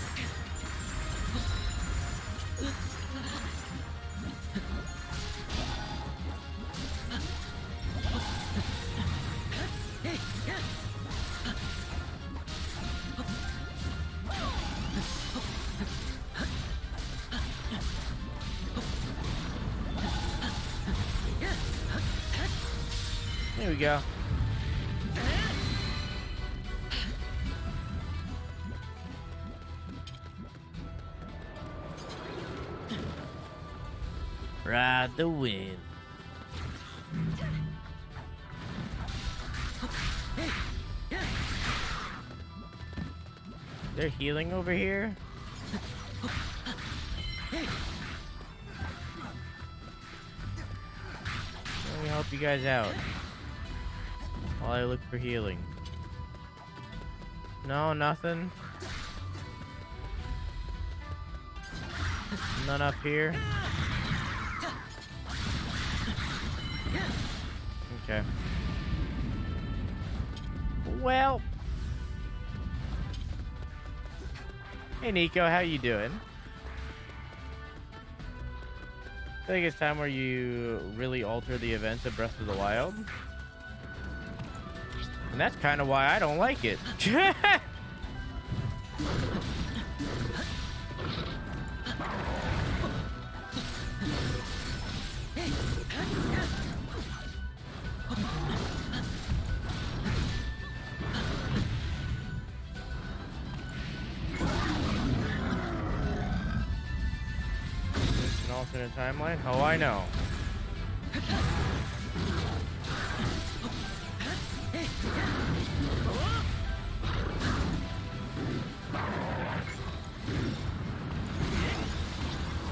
There we go. Ride the wind. They're healing over here. Let me help you guys out while I look for healing. No, nothing. None up here. Okay. Well. Hey Nico, how you doing? I think it's time where you really alter the events of Breath of the Wild. And that's kind of why I don't like it. An alternate timeline? Oh, I know.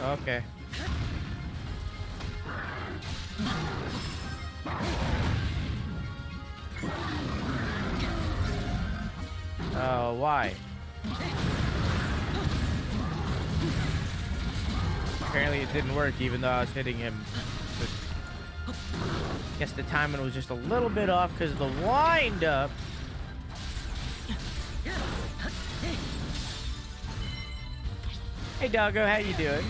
Okay. Oh, why? Apparently it didn't work even though I was hitting him. But I guess the timing was just a little bit off because of the wind up. Hey doggo, how you doing?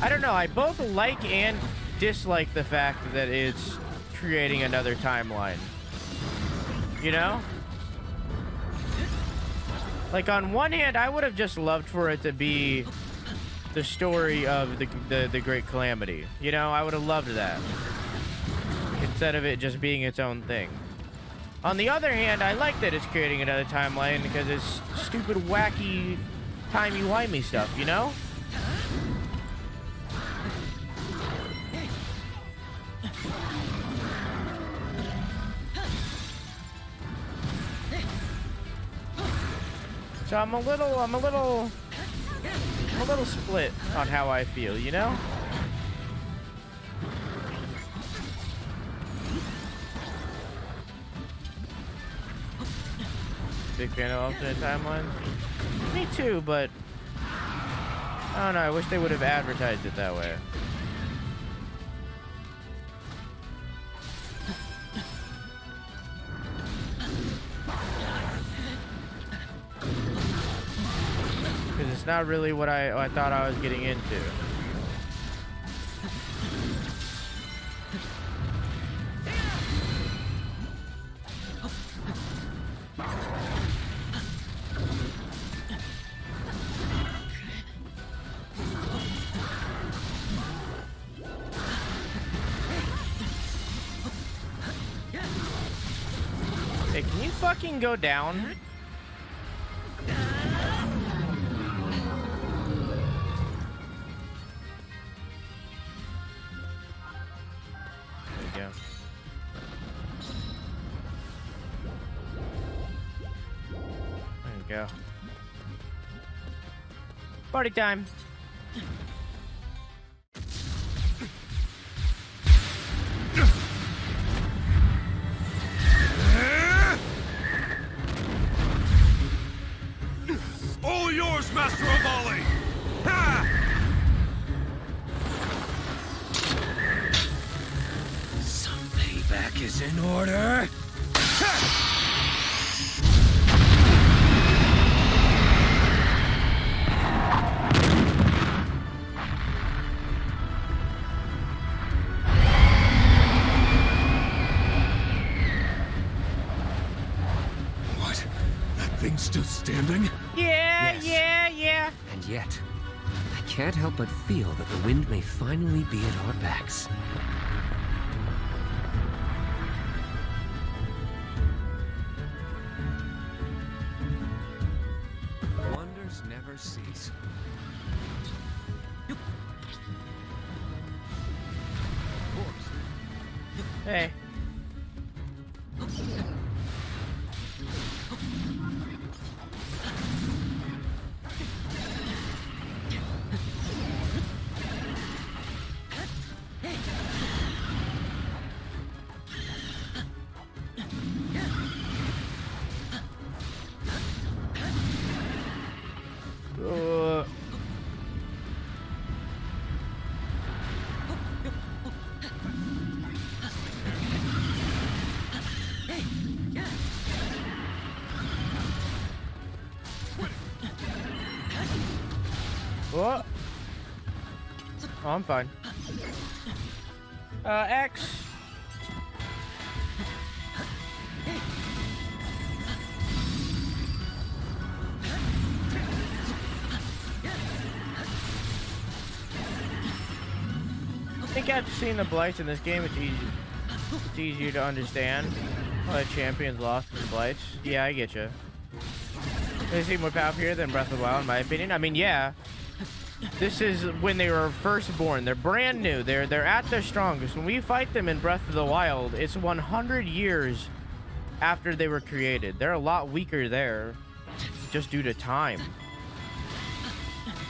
I don't know, I both like and dislike the fact that it's creating another timeline. You know? Like, on one hand, I would have just loved for it to be the story of the Great Calamity. You know, I would have loved that. Instead of it just being its own thing. On the other hand, I like that it's creating another timeline because it's stupid, wacky, timey-wimey stuff, you know? So I'm a little split on how I feel, you know? Big fan of alternate timelines. Me too, but I don't know, I wish they would have advertised it that way. Because it's not really what I thought I was getting into. Hey, can you fucking go down? Go. Party time. All yours, Master Ravali! Ha! Some payback is in order. Ha! Still standing? Yeah, Yes. yeah. And yet, I can't help but feel that the wind may finally be at our backs. Wonders never cease. Hey. What? Oh, I'm fine. X. I think after seeing the blights in this game, it's easier to understand why the champions lost to the blights. Yeah, I get you. They seem more powerful here than Breath of the Wild, in my opinion. I mean, yeah. This is when they were first born. They're brand new. They're at their strongest. When we fight them in Breath of the Wild, it's 100 years after they were created. They're a lot weaker there, just due to time.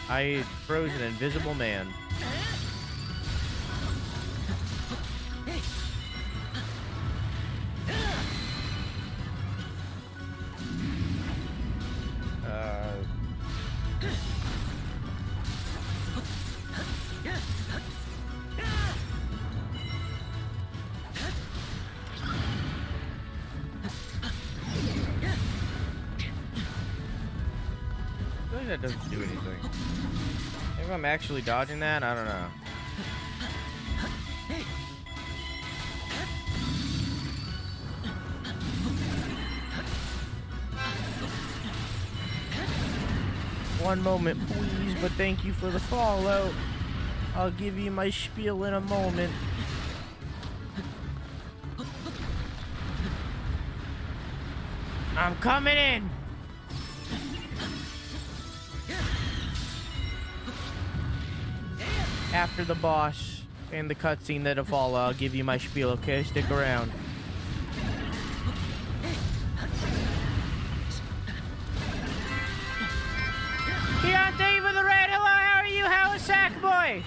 I froze an invisible man. feel like that doesn't do anything. Maybe I'm actually dodging that? I don't know. One moment, please, but thank you for the follow. I'll give you my spiel in a moment. I'm coming in. After the boss and the cutscene that'll follow, I'll give you my spiel, okay? Stick around. Keon, thank you for the raid. Hello, how are you? How is Sackboy?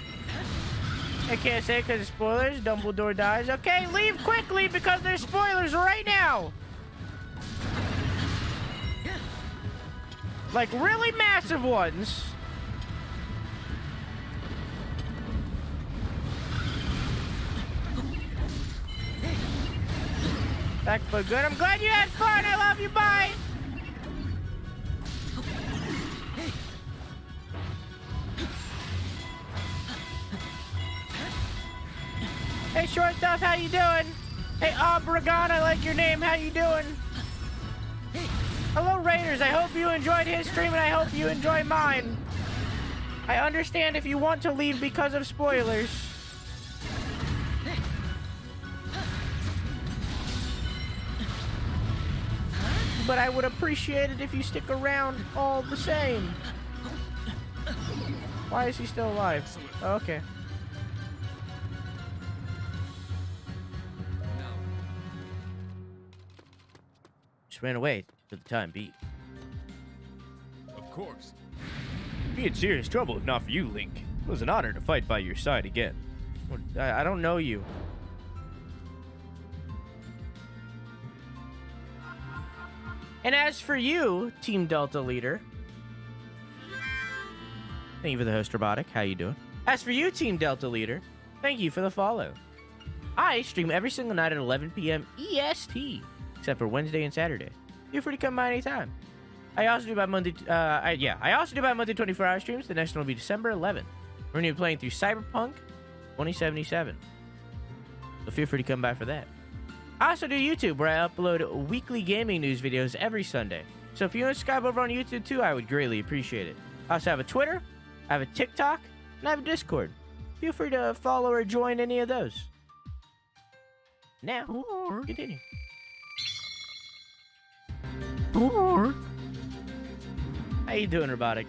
I can't say because of spoilers. Dumbledore dies. Okay, leave quickly because there's spoilers right now. Like really massive ones. Back but good. I'm glad you had fun. I love you. Bye. Hey, short stuff. How you doing? Hey, Obregon. I like your name. How you doing? Hello, Raiders. I hope you enjoyed his stream, and I hope you enjoy mine. I understand if you want to leave because of spoilers. But I would appreciate it if you stick around all the same. Why is he still alive? Oh, okay. Just ran away for the time being. Of course. Be in serious trouble if not for you, Link. It was an honor to fight by your side again. I don't know you. And as for you, Team Delta leader. Thank you for the host, Robotic. How you doing? As for you, Team Delta leader, thank you for the follow. I stream every single night at 11 p.m. EST, except for Wednesday and Saturday. Feel free to come by anytime. I also do about Monday. I also do about Monday 24-hour streams. The next one will be December 11th. We're going to be playing through Cyberpunk 2077. So feel free to come by for that. I also do YouTube, where I upload weekly gaming news videos every Sunday. So if you want to subscribe over on YouTube too, I would greatly appreciate it. I also have a Twitter, I have a TikTok, and I have a Discord. Feel free to follow or join any of those. Now, continue. How you doing, Robotic?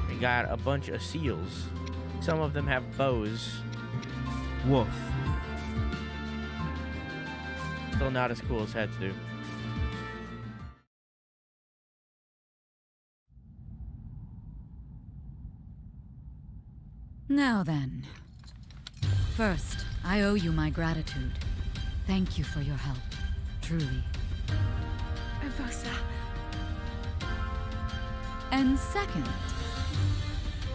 We got a bunch of seals. Some of them have bows. Woof. Still not as cool as heads do. Now then. First, I owe you my gratitude. Thank you for your help. Truly. Urbosa. And second,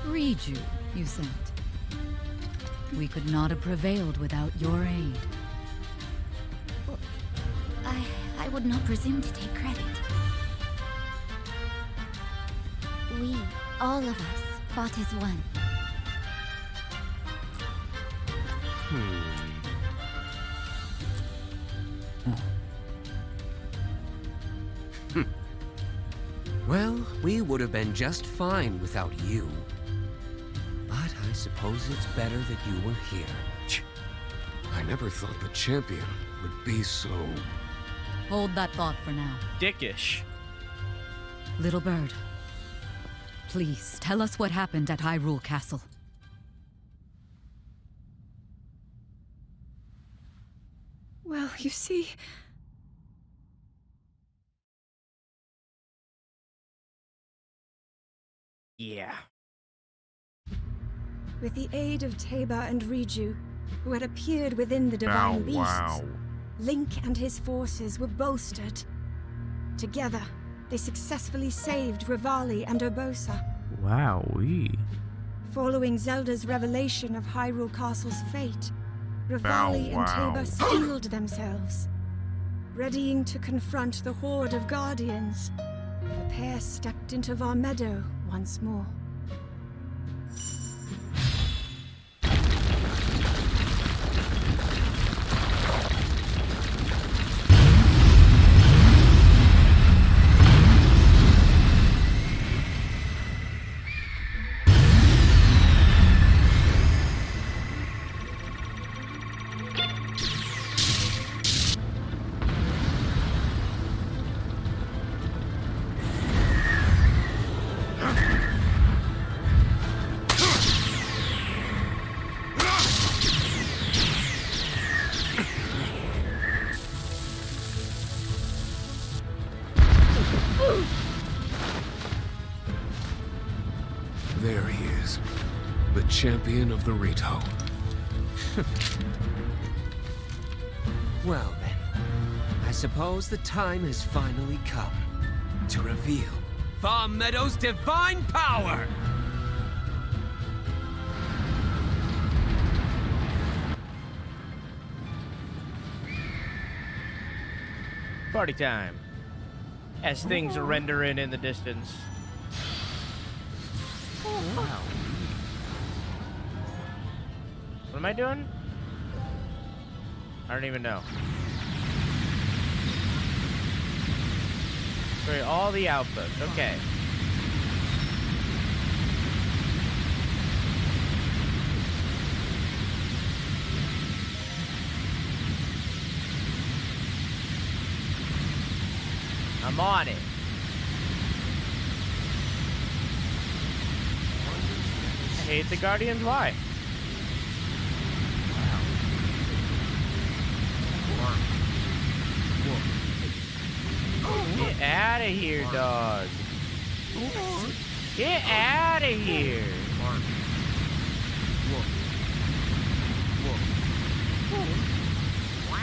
Riju, you sent. We could not have prevailed without your aid. Well, I would not presume to take credit. We, all of us, fought as one. Well, we would have been just fine without you. But I suppose it's better that you were here. I never thought the champion would be so... Hold that thought for now. Dickish. Little bird, please tell us what happened at Hyrule Castle. Well, you see... Yeah. With the aid of Teba and Riju, who had appeared within the Divine Beasts, Link and his forces were bolstered. Together, they successfully saved Ravali and Urbosa. Wowee. Following Zelda's revelation of Hyrule Castle's fate, Ravali and Teba steeled themselves. readying to confront the horde of guardians, the pair stepped into Vah Medoh once more. There he is. The champion of the Rito. Well then, I suppose the time has finally come to reveal Vah Medoh's divine power! Party time. As things are rendering in the distance. Wow. What am I doing? I don't even know. Sorry, all the outposts. Okay. I'm on it. I hate the Guardians. Why? Get out of here, dog. Get out of here.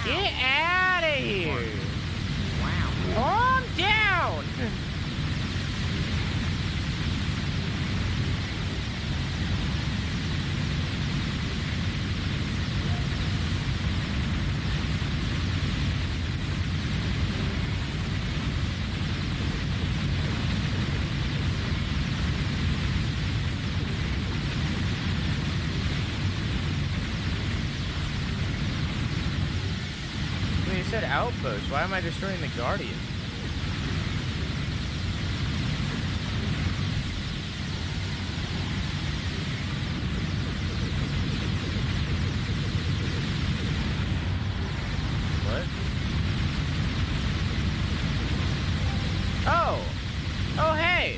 Get out of here. Calm down. You said outpost. Why am I destroying the Guardian? What? Oh! Oh, hey!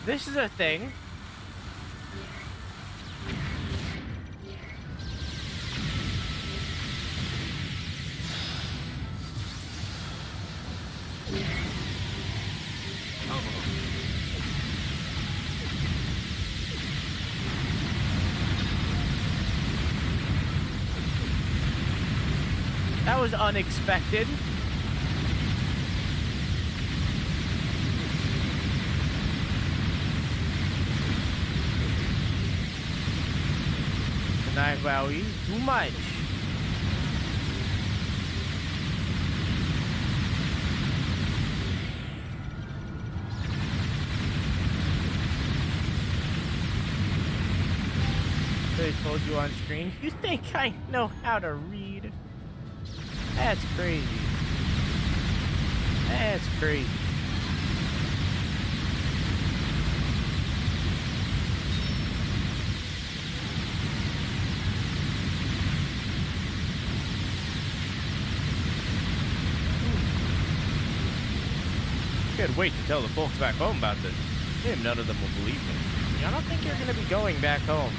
This is a thing. That was unexpected. Night Wowie, too much. They told you on screen. You think I know how to read? That's crazy. That's crazy. Can't wait to tell the folks back home about this. Maybe none of them will believe me. I don't think you're going to be going back home.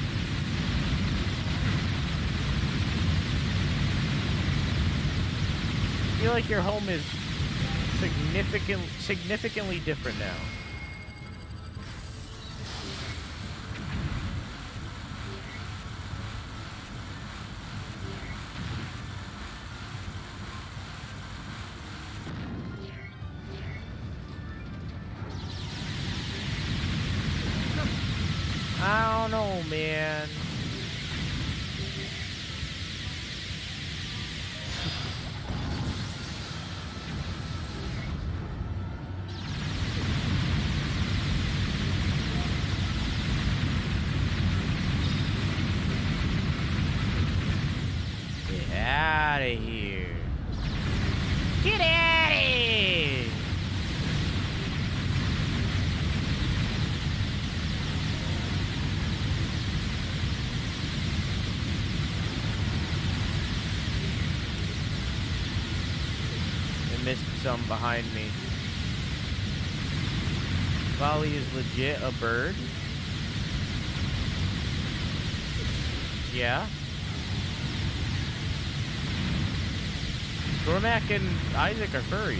I feel like your home is significantly different now. don't know, man. Get out of here. Get out of here. I missed some behind me. Ravali is legit a bird? Yeah. Cormac and Isaac are furry.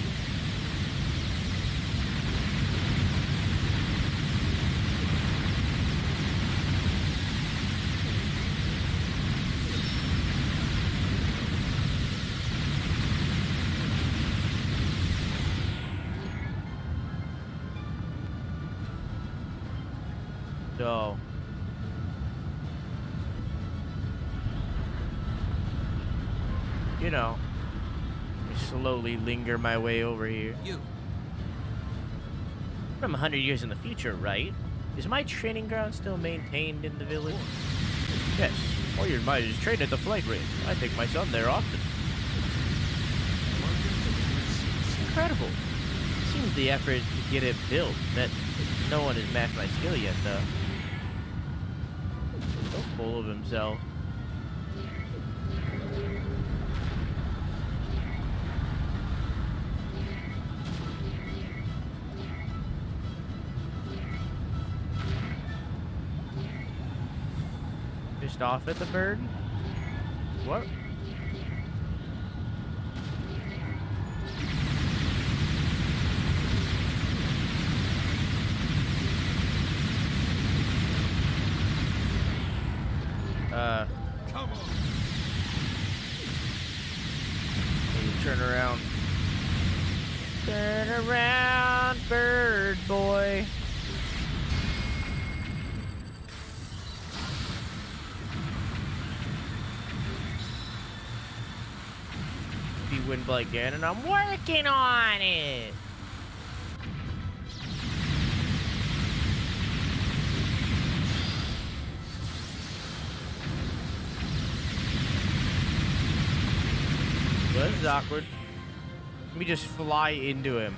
So, you know, slowly linger my way over here. You. I'm 100 years in the future, right? Is my training ground still maintained in the village? Yes. All your might is trained at the flight range. I take my son there often. It's incredible. Seems the effort to get it built, that no one has matched my skill yet, though. So full of himself. Just off at the bird? What? Come on. Maybe turn around. Turn around, bird boy. Be Windblight Ganon, I'm working on it. Well, this is awkward. Let me just fly into him.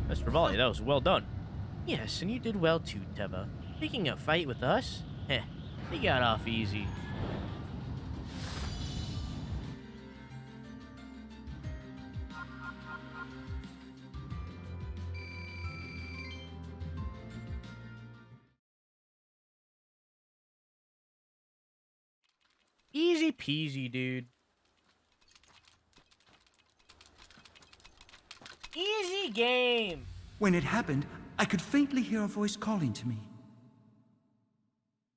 That's Ravali, that was well done. Yes, and you did well too, Teva. Picking a fight with us? Heh, we got off easy. Easy peasy, dude. Easy game. When it happened, I could faintly hear a voice calling to me.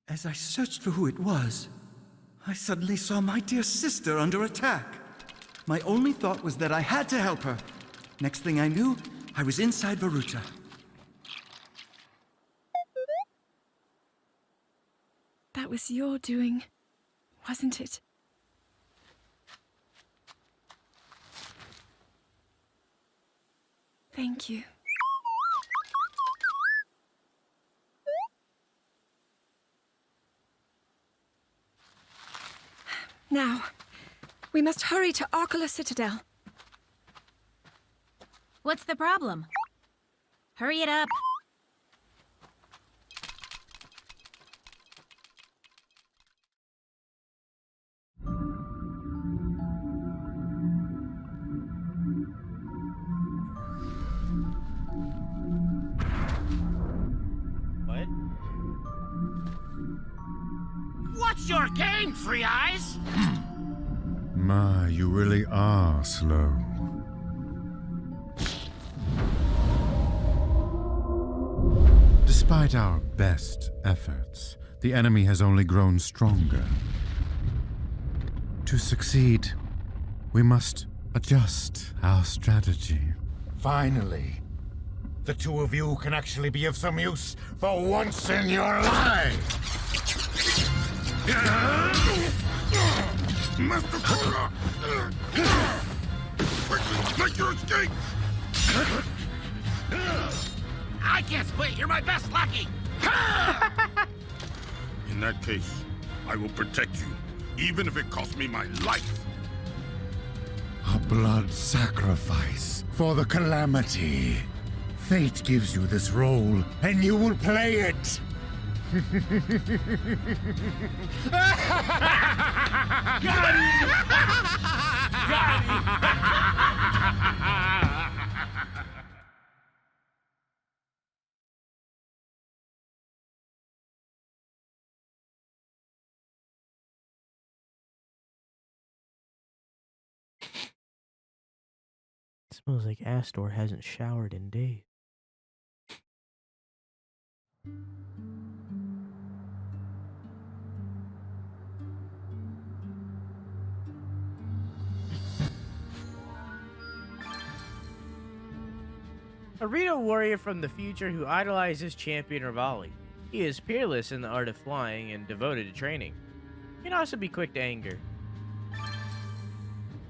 As I searched for who it was, I suddenly saw my dear sister under attack. My only thought was that I had to help her. Next thing I knew, I was inside Vah Ruta. That was your doing, wasn't it? Thank you. Now, we must hurry to Arkala Citadel. What's the problem? Hurry it up. What? What's your game, Three Eyes? My, you really are slow. Despite our best efforts, the enemy has only grown stronger. To succeed, we must adjust our strategy. Finally. The two of you can actually be of some use for once in your life! Master Zora! Quickly, make your escape! I can't split. You're my best lackey. In that case, I will protect you, even if it costs me my life. A blood sacrifice for the Calamity. Fate gives you this role, and you will play it! Smells like Astor hasn't showered in days. A Hyrule warrior from the future who idolizes champion Ravali. He is peerless in the art of flying and devoted to training. He can also be quick to anger.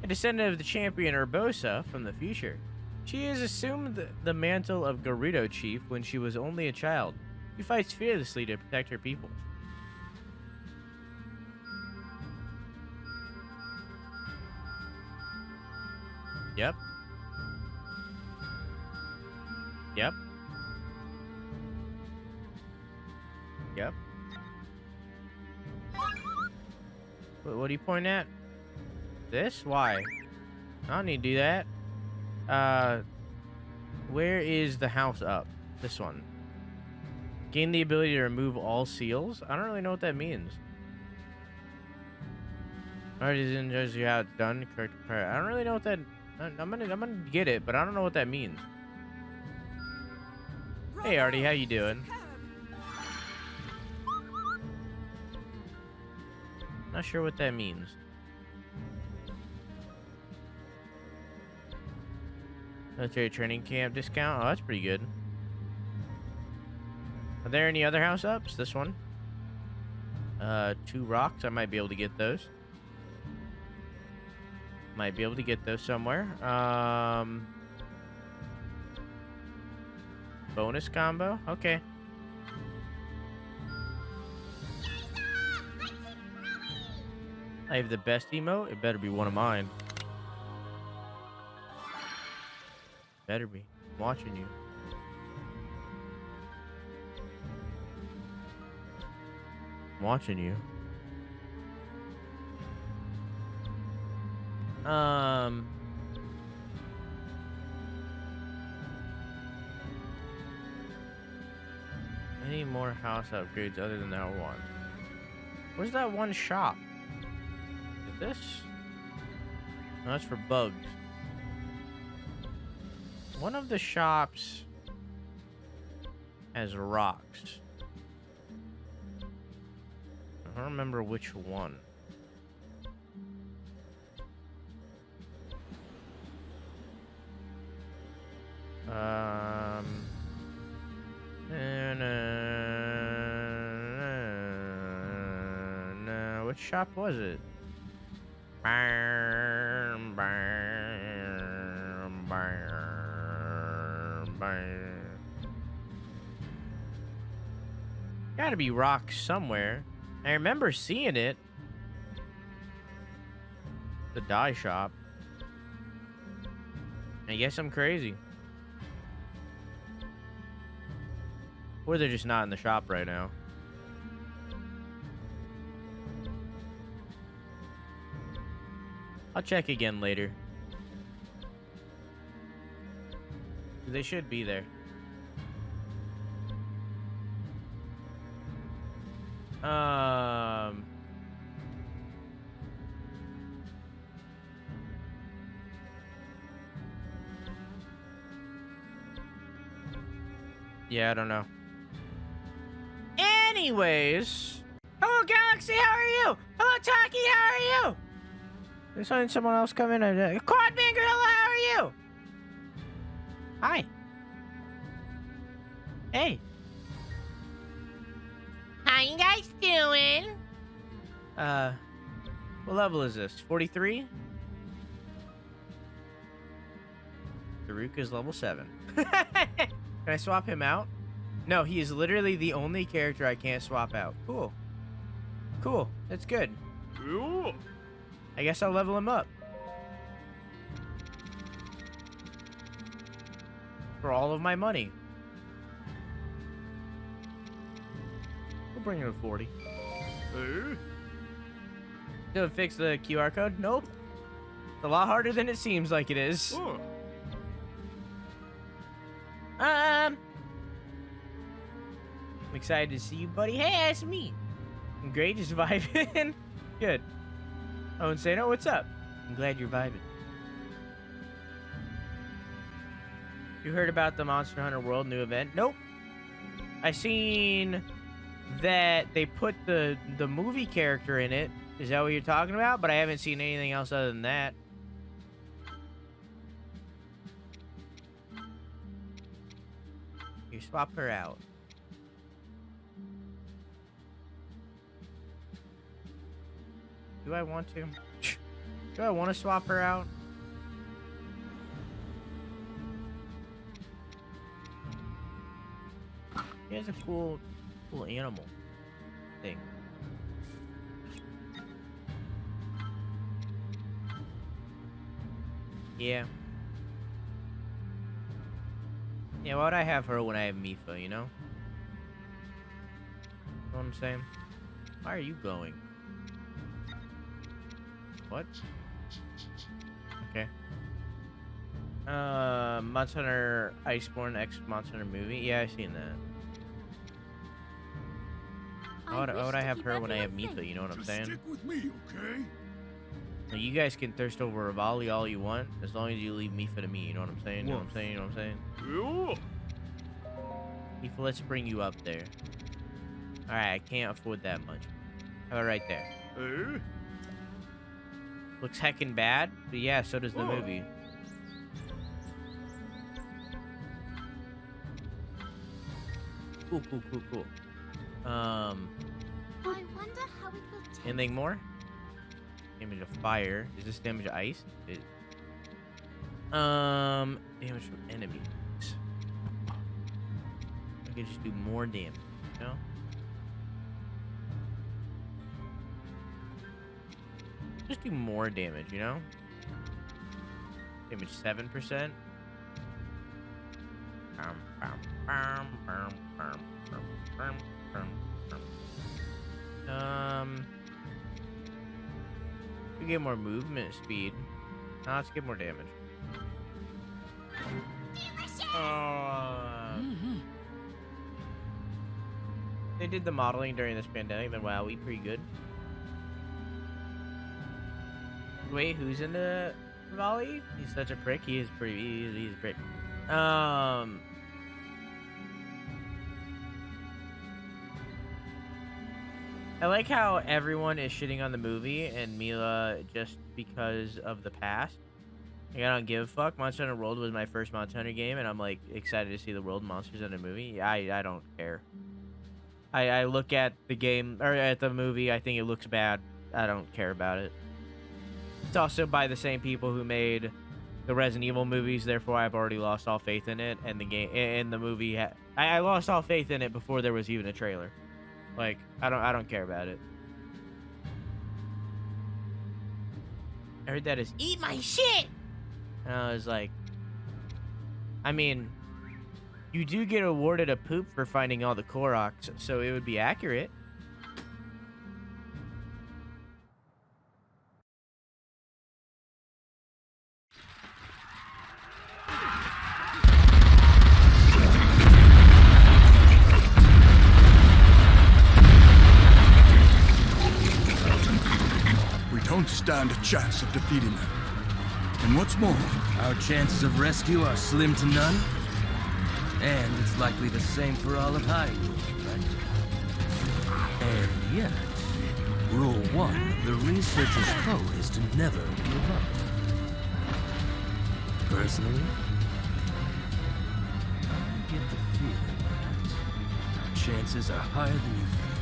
A descendant of the champion Urbosa from the future. She has assumed the mantle of Gerudo chief when she was only a child. She fights fearlessly to protect her people. Yep. Yep. Yep. What are you pointing at? This? Why? I don't need to do that. Where is the house up? This one. Gain the ability to remove all seals? I don't really know what that means. Artisan judge you how it's done. Correct. I don't really know what that. I'm gonna get it, but I don't know what that means. Hey, Artie, how you doing? Not sure what that means. Military training camp discount. Oh, that's pretty good. Are there any other house ups? This one. 2 rocks. I might be able to get those. Might be able to get those somewhere. Bonus combo. Okay. I have the best emote. It better be one of mine. Better be. I'm watching you. I'm watching you. Any more house upgrades other than that one? Where's that one shop? Is this? No, that's for bugs. One of the shops has rocks. I don't remember which one. No, which shop was it? Gotta be rocks somewhere. I remember seeing it. The dye shop. I guess I'm crazy. Or they're just not in the shop right now. I'll check again later. They should be there. Yeah, I don't know. Anyways. Hello, Galaxy, how are you? Hello, Taki, how are you? There's someone else coming in. Quadman Gorilla, how are you? Hi. Hey. How you guys doing? What level is this? 43? Daruk is level 7. Can I swap him out? No, he is literally the only character I can't swap out. Cool. Cool. That's good. Cool. I guess I'll level him up. For all of my money. We'll bring him to 40. Did it fix the QR code? Nope. It's a lot harder than it seems like it is. I'm excited to see you, buddy. Hey, that's me. I'm great, just vibing. Good. Oh, and say no, what's up? I'm glad you're vibing. You heard about the Monster Hunter World new event? Nope. I seen that they put the movie character in it. Is that what you're talking about? But I haven't seen anything else other than that. You swap her out. Do I want to? Do I want to swap her out? He has a cool animal thing. Yeah. Yeah, why would I have her when I have Mipha, you know? Know what I'm saying? Why are you going? What? Okay. Monster Hunter Iceborne X Monster Hunter movie? Yeah, I've seen that. Why would I have her when I have Mipha, you know what I'm saying? Stick with me, okay? Now, you guys can thirst over Ravali all you want, as long as you leave Mipha to me, you know what I'm saying? You know what I'm saying? You know what I'm saying? Mipha, let's bring you up there. Alright, I can't afford that much. How about right there? Looks heckin' bad, but yeah, so does the movie. Cool. I wonder how it will taste. Anything more? Damage of fire. Is this damage of ice? Damage from enemies. I could just do more damage, you know? Just do more damage, you know? Damage 7%. We get more movement speed. Now let's get more damage. They did the modeling during this pandemic, then wow, we pretty good. Wait, who's into Ravali? He's such a prick. He is pretty. He's a prick. I like how everyone is shitting on the movie and Mila just because of the past. Like, I don't give a fuck. Monster Hunter World was my first Monster Hunter game, and I'm like excited to see the world monsters in a movie. I don't care. I look at the game or at the movie. I think it looks bad. I don't care about it. It's also by the same people who made the Resident Evil movies. Therefore, I've already lost all faith in it. And the game and the movie. I lost all faith in it before there was even a trailer. Like, I don't care about it. I heard that is eat my shit. And I was like, I mean, you do get awarded a poop for finding all the Koroks, so it would be accurate. Don't stand a chance of defeating them. And what's more, our chances of rescue are slim to none. And it's likely the same for all of Hyrule, right? And yet, Rule 1 of the Researcher's Code is to never give up. Personally, I get the feeling that chances are higher than you think.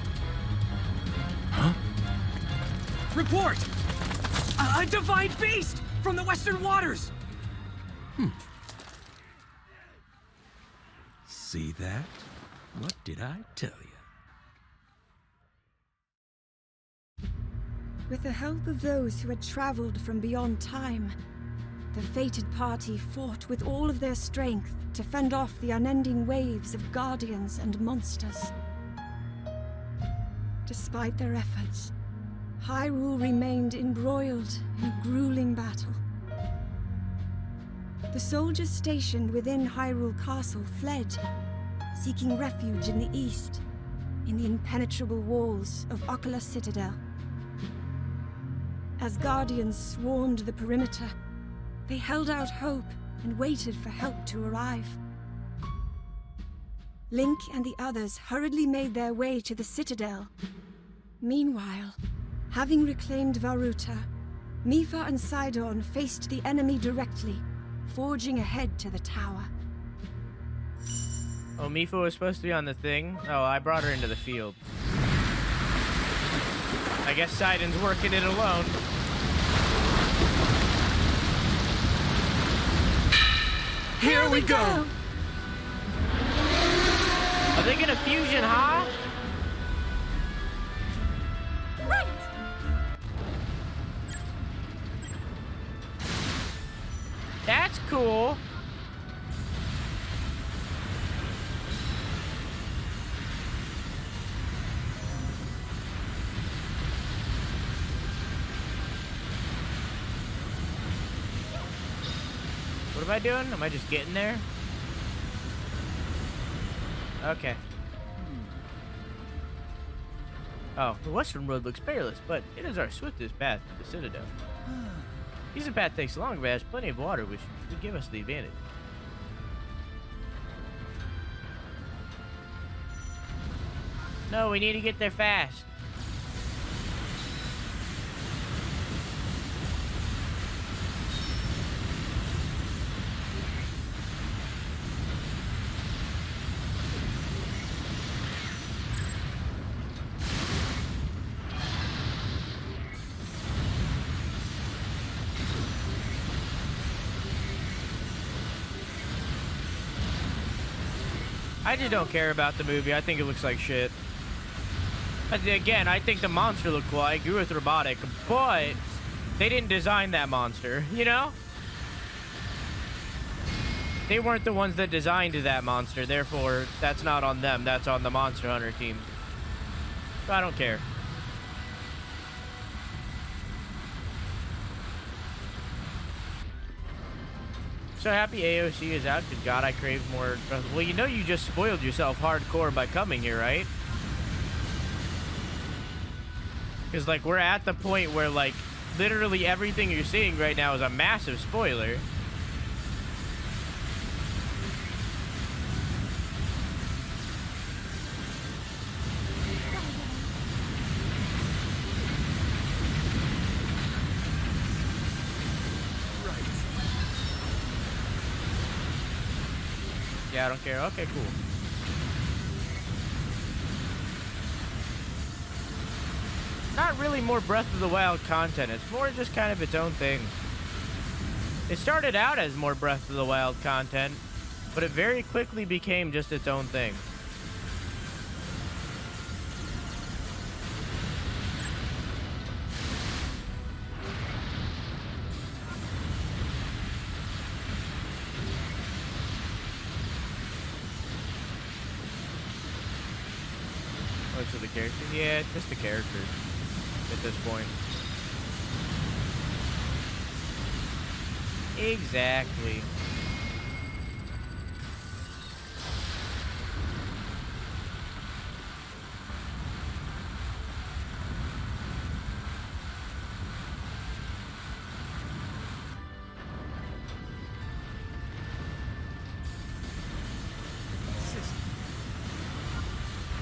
Huh? Report! A divine beast from the Western Waters! See that? What did I tell you? With the help of those who had traveled from beyond time, the fated party fought with all of their strength to fend off the unending waves of guardians and monsters. Despite their efforts, Hyrule remained embroiled in a grueling battle. The soldiers stationed within Hyrule Castle fled, seeking refuge in the east, in the impenetrable walls of Oculus Citadel. As guardians swarmed the perimeter, they held out hope and waited for help to arrive. Link and the others hurriedly made their way to the Citadel. Meanwhile, having reclaimed Vah Ruta, Mipha and Sidon faced the enemy directly, forging ahead to the tower. Oh, Mipha was supposed to be on the thing? Oh, I brought her into the field. I guess Sidon's working it alone. Here we go! Are they gonna fusion, huh? Right! That's cool. What am I doing? Am I just getting there? Okay. Oh, the western road looks perilous, but it is our swiftest path to the Citadel. Eastern path takes longer, but has plenty of water, which would give us the advantage. No, we need to get there fast. I just don't care about the movie. I think it looks like shit. Again, I think the monster looked cool. I agree with robotic, but they didn't design that monster, you know? They weren't the ones that designed that monster, therefore, that's not on them. That's on the Monster Hunter team. So I don't care. So happy AOC is out. Good God, I crave more. Well, you know you just spoiled yourself hardcore by coming here, right? Because, like, we're at the point where, like, literally everything you're seeing right now is a massive spoiler. Yeah, I don't care. Okay, cool. Not really more Breath of the Wild content. It's more just kind of its own thing. It started out as more Breath of the Wild content, but it very quickly became just its own thing. Most of the characters? Yeah, it's just the characters at this point. Exactly.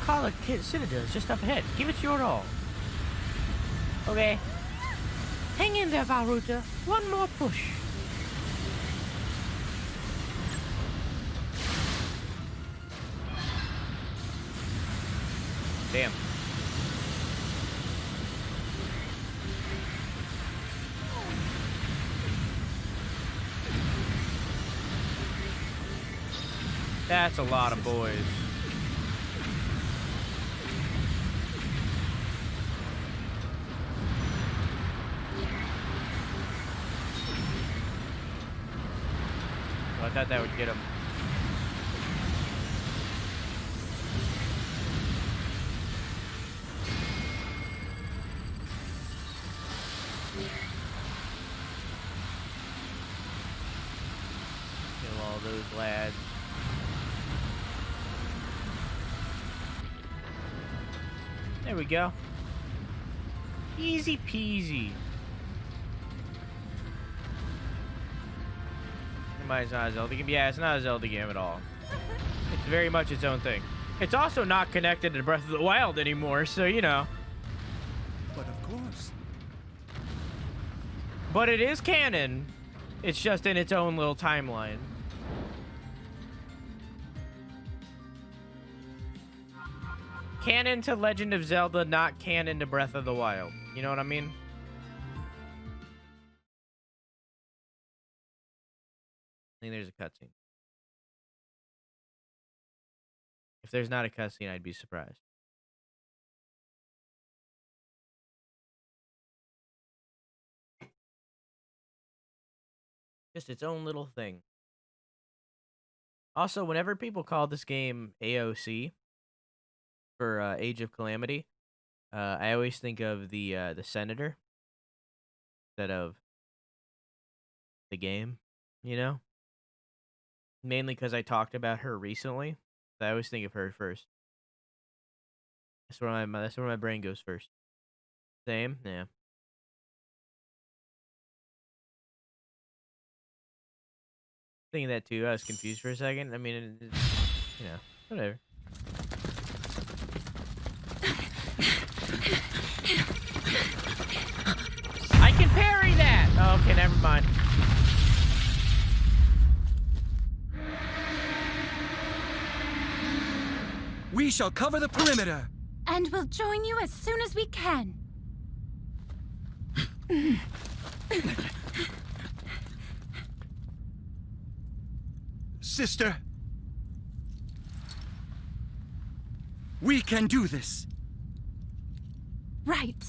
Call Citadel is just up ahead. Give it your all. Okay. Hang in there, Vah Ruta. One more push. Damn. That's a lot of boys. Oh, I thought that would get him. Kill all those lads. There we go. Easy peasy. It's not a Zelda game. Yeah, it's not a Zelda game at all. It's very much its own thing. It's also not connected to Breath of the Wild anymore, so you know. But of course. But it is canon. It's just in its own little timeline. Canon to Legend of Zelda, not canon to Breath of the Wild. You know what I mean? I think there's a cutscene. If there's not a cutscene, I'd be surprised. Just its own little thing. Also, whenever people call this game AOC for Age of Calamity, I always think of the senator instead of the game, you know? Mainly because I talked about her recently. So I always think of her first. That's where my brain goes first. Same? Yeah. Thinking that too. I was confused for a second. I mean, you know, whatever. I can parry that! Oh, okay, never mind. We shall cover the perimeter. And we'll join you as soon as we can. Sister. We can do this. Right.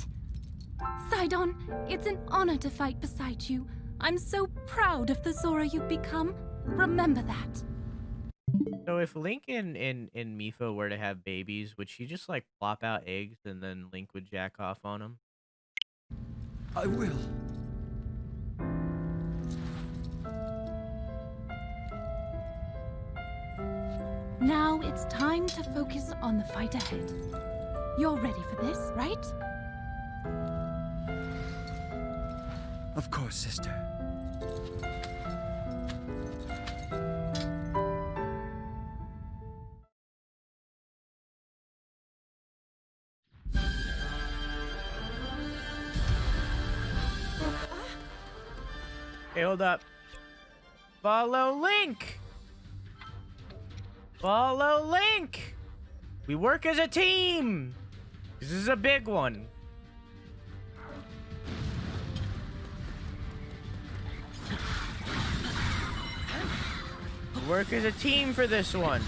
Sidon, it's an honor to fight beside you. I'm so proud of the Zora you've become. Remember that. So if Link and Mipha were to have babies, would she just like plop out eggs and then Link would jack off on them? I will. Now it's time to focus on the fight ahead. You're ready for this, right? Of course, sister. Hey, hold up. Follow Link! Follow Link! We work as a team! This is a big one. We work as a team for this one.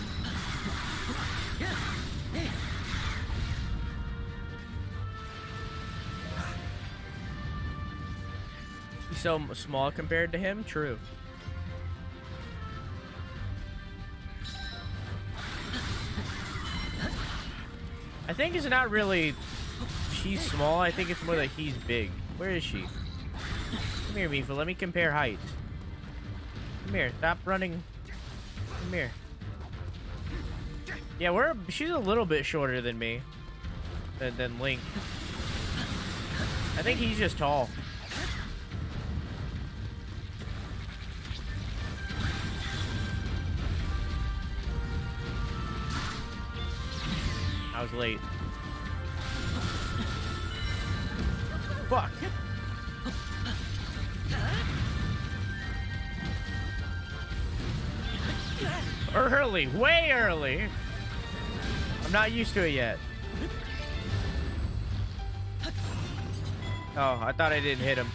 He's so small compared to him? True. I think it's not really she's small. I think it's more that he's big. Where is she? Come here, Mipha. Let me compare heights. Come here. Stop running. Come here. Yeah, she's a little bit shorter than me. Than Link. I think he's just tall. I was late. Fuck. Early, way early. I'm not used to it yet. Oh, I thought I didn't hit him.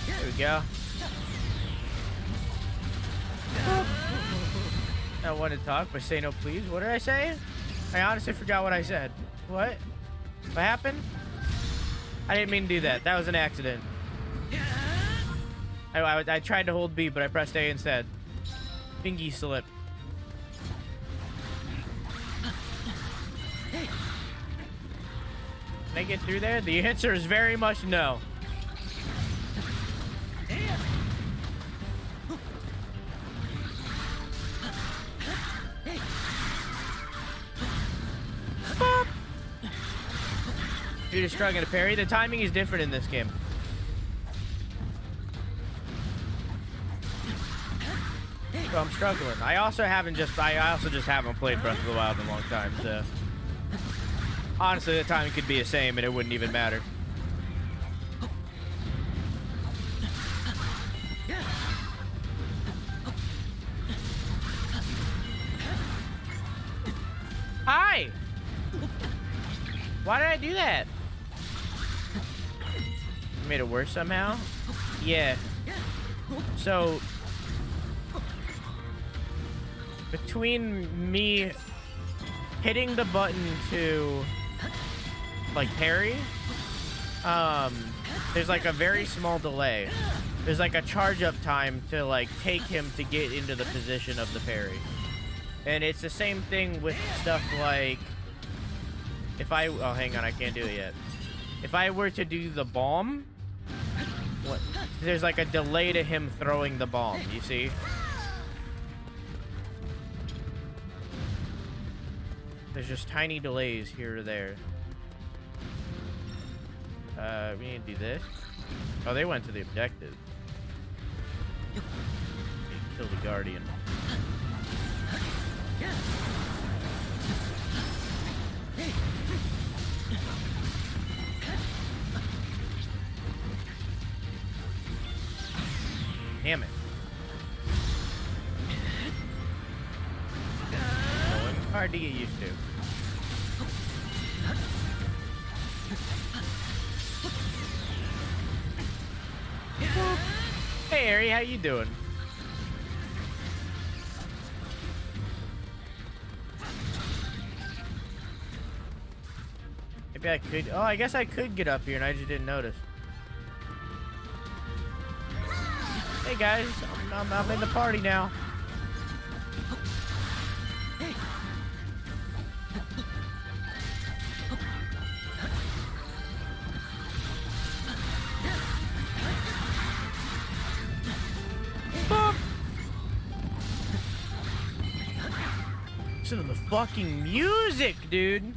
There we go. I want to talk, but say no, please. What did I say? I honestly forgot what I said. What? What happened? I didn't mean to do that. That was an accident. I tried to hold B, but I pressed A instead. Pinky slip. Can I get through there? The answer is very much no. You're just struggling to parry. The timing is different in this game. So I'm struggling. I also just haven't played Breath of the Wild in a long time, so honestly the timing could be the same and it wouldn't even matter. Hi! Why did I do that? Made it worse somehow? Yeah. So between me hitting the button to like parry, there's like a very small delay. There's like a charge up time to like take him to get into the position of the parry. And it's the same thing with stuff like oh hang on, I can't do it yet. If I were to do the bomb, there's like a delay to him throwing the bomb, you see? There's just tiny delays here or there. We need to do this. Oh, they went to the objective. Kill the Guardian. Damn it. Hard to get used to. Hey, Ari, how you doing? Maybe I could. Oh, I guess I could get up here and I just didn't notice. Hey guys, I'm in the party now. Listen to the fucking music, dude.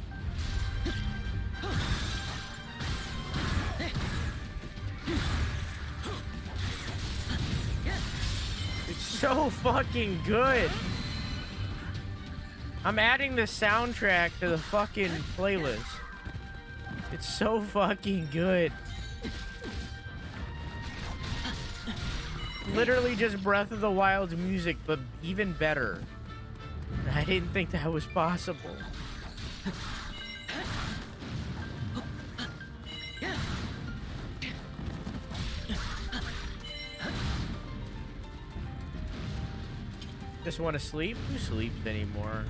So fucking good. I'm adding the soundtrack to the fucking playlist. It's so fucking good. Literally just Breath of the Wild's music, but even better. I didn't think that was possible. Just want to sleep? Who sleeps anymore?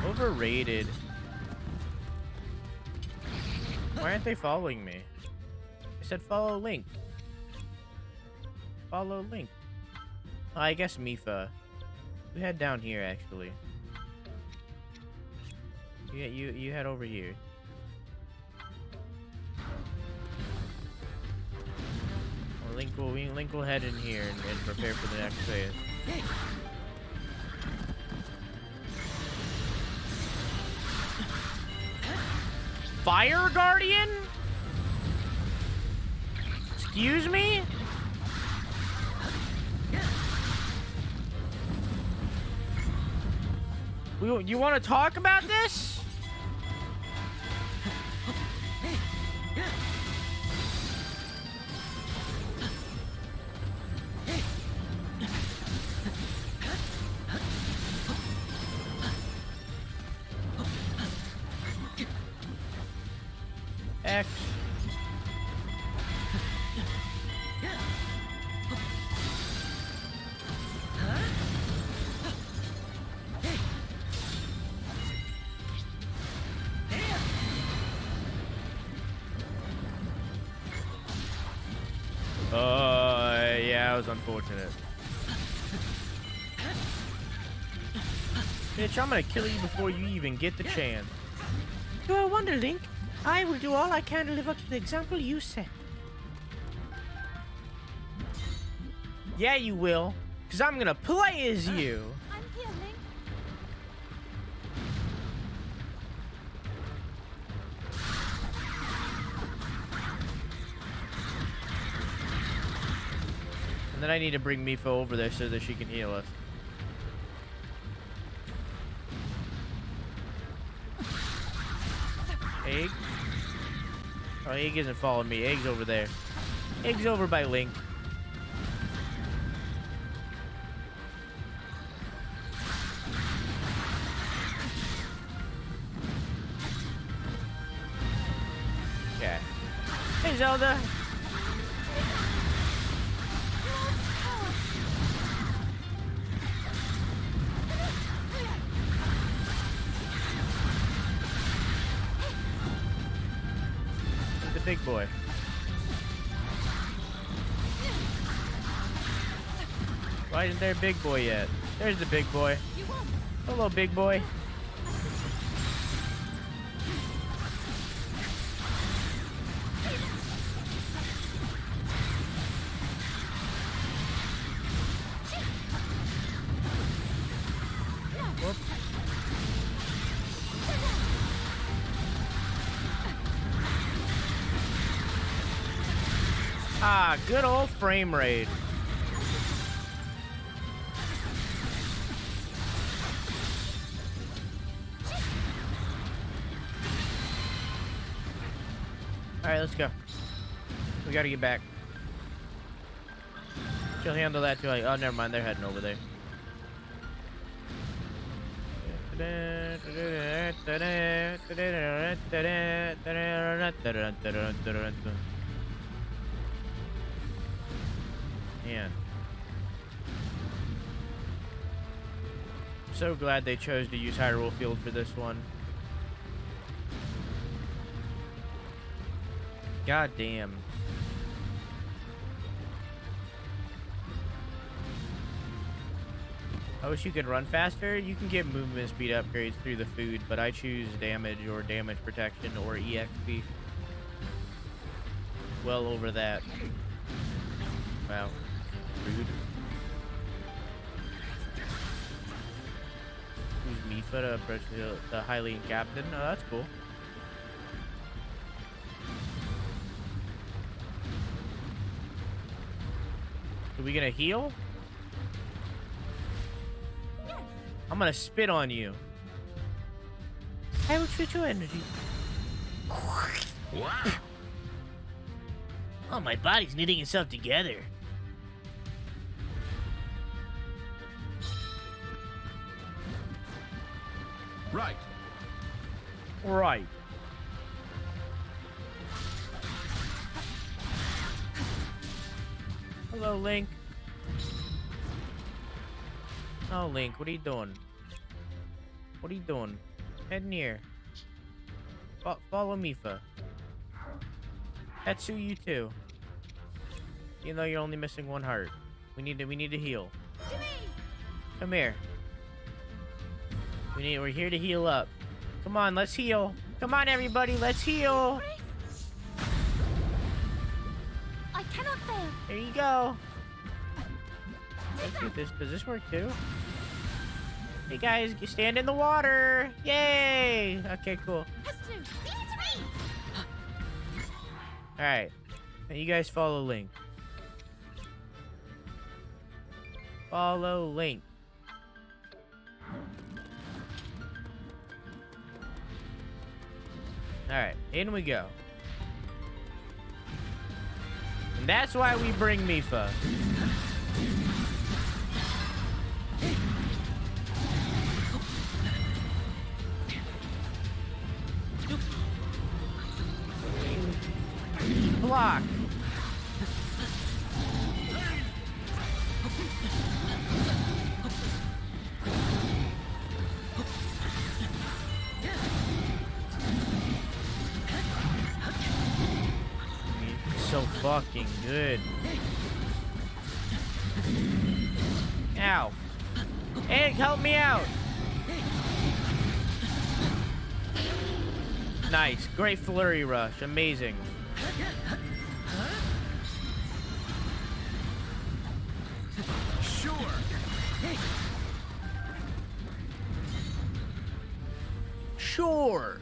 Overrated. Why aren't they following me? I said follow Link. Follow Link. Oh, I guess Mipha. We head down here actually. You head over here. Link will head in here and prepare for the next phase. Fire Guardian? Excuse me? You want to talk about this? X. Yeah, it was unfortunate. Bitch, I'm gonna kill you before you even get the chance. Do I wonder, Link? I will do all I can to live up to the example you set. Yeah, you will. Because I'm gonna play as you. I'm here, Link. And then I need to bring Mipha over there so that she can heal us. Egg? Oh, Egg isn't following me. Egg's over there. Egg's over by Link. Okay. Hey, Zelda. Big boy. Why isn't there a big boy yet? There's the big boy. Hello, big boy. Whoop. Ah, good old frame rate. Alright, let's go. We gotta get back. She'll handle that too. Oh, never mind. They're heading over there. Man. I'm so glad they chose to use Hyrule Field for this one. God damn. I wish you could run faster. You can get movement speed upgrades through the food, but I choose damage or damage protection or EXP. Well over that. Wow. Rude. Who's Mipha to approach the Hylian captain? Oh, that's cool. Are we gonna heal? Yes. I'm gonna spit on you. I will shoot your energy. Wow. Oh, my body's knitting itself together. Right. Right. Hello, Link. Oh, Link, what are you doing? What are you doing? Head in here. Follow Mipha. That's you too. You know you're only missing one heart. We need to heal. Come here. We're here to heal up. Come on, let's heal. Come on, everybody, let's heal. I cannot fail. There you go. Let's do this. Does this work too? Hey guys, stand in the water. Yay! Okay, cool. All right. And you guys follow Link. Follow Link. Alright, in we go. And that's why we bring Mipha. Block. So fucking good. Ow. Egg, help me out. Nice. Great flurry rush. Amazing. Sure. Sure.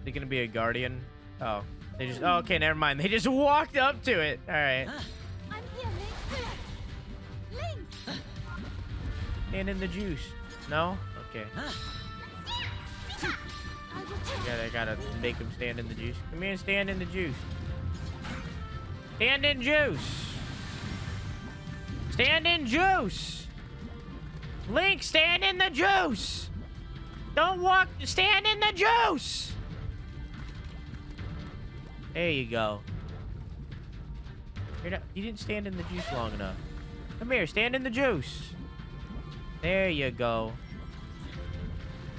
They gonna be a guardian? Oh, they just. Oh, okay, never mind. They just walked up to it. All right. I'm here, Link. Link. And in the juice. No? Okay. I gotta make him stand in the juice. Come here and stand in the juice. Stand in juice. Stand in juice. Link, stand in the juice. Don't walk. Stand in the juice. There you go. You didn't stand in the juice long enough. Come here, stand in the juice. There you go.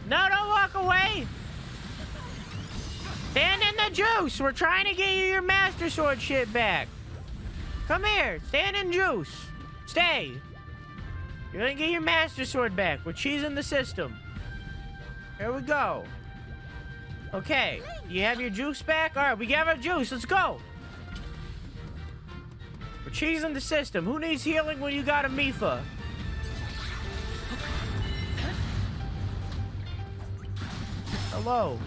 No, don't walk away. Stand in the juice. We're trying to get you your Master Sword shit back. Come here, stand in juice. Stay. You're gonna get your Master Sword back. We're cheesing the system. Here we go. Okay, you have your juice back? All right, we have our juice. Let's go. We're cheesing the system. Who needs healing when you got a Mipha? Hello.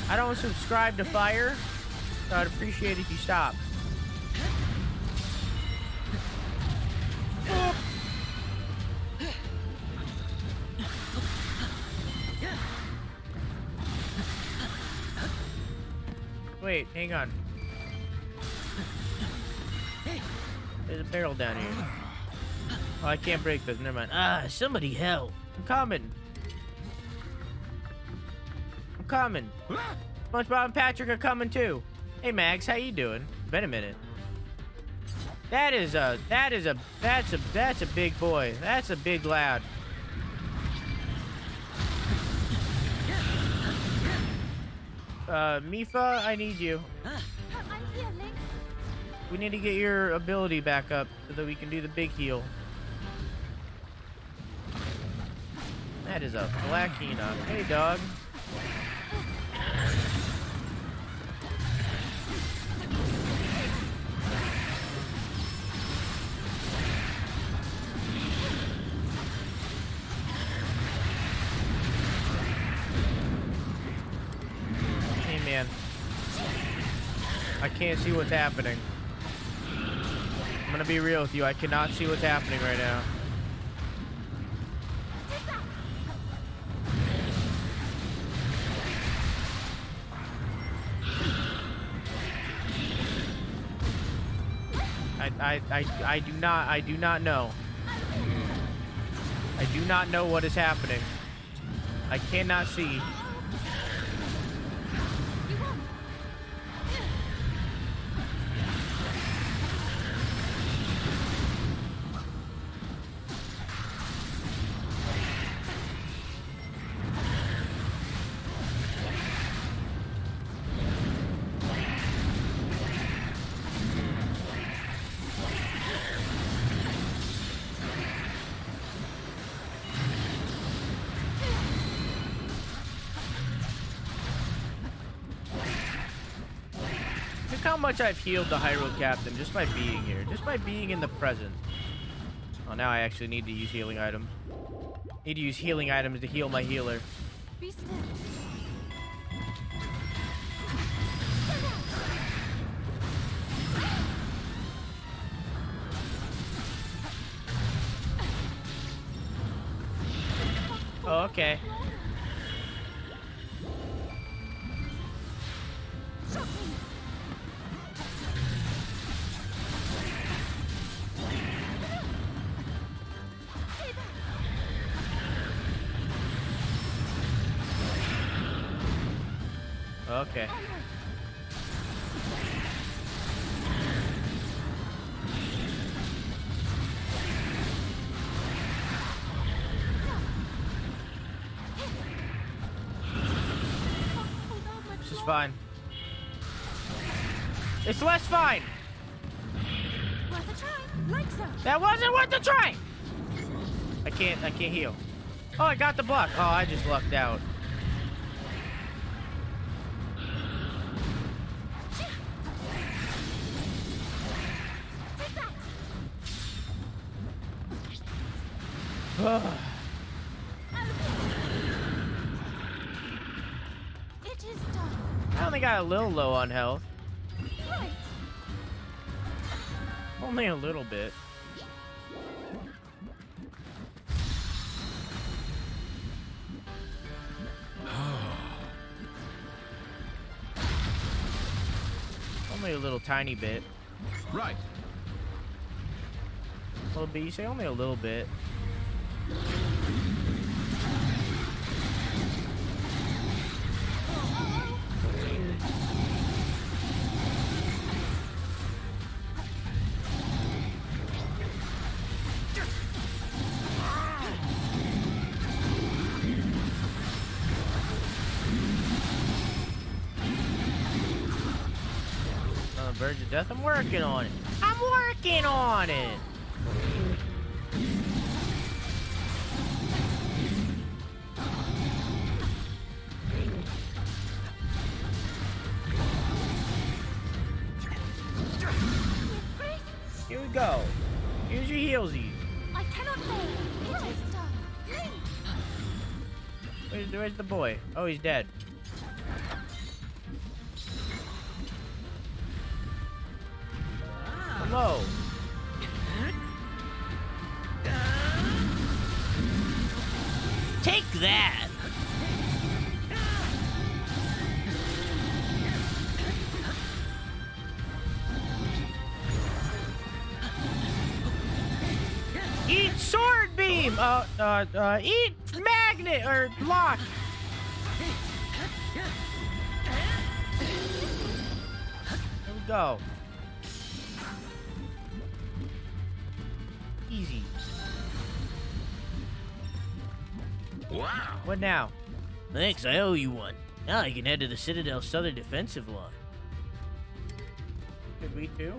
I don't subscribe to fire, so I'd appreciate if you stop. Wait, hang on. There's a barrel down here. Oh, I can't break this. Never mind. Ah, somebody help. I'm coming. I'm coming. SpongeBob and Patrick are coming too. Hey Max, how you doing? Been a minute. That's a big boy. That's a big lad. Mipha, I need you. I'm here, Link. We need to get your ability back up so that we can do the big heal. That is a black Enoch. Hey, dog. Hey, man. I can't see what's happening. I'm gonna be real with you. I cannot see what's happening right now. I do not know. I do not know what is happening. I cannot see. How much I've healed the Hyrule Captain just by being here, just by being in the present. Oh, now I actually need to use healing items. Need to use healing items to heal my healer. Be still. Oh, okay. Okay. This is fine. It's less fine. Worth a try. Like so. That wasn't worth the try. I can't heal. Oh, I got the block. Oh, I just lucked out. It is done. I only got a little low on health. Right. Only a little bit. Only a little tiny bit. Right. A little bit. You say only a little bit. Verge of death. I'm working on it. I'm working on it. Here we go. Here's your healsies. I cannot fail. It is done. Where's the boy? Oh, he's dead. Hello. Take that. Eat sword beam. Eat magnet or block. Here we go. Easy. Wow. What now? Thanks, I owe you one. Now I can head to the Citadel's southern defensive line. Did we too?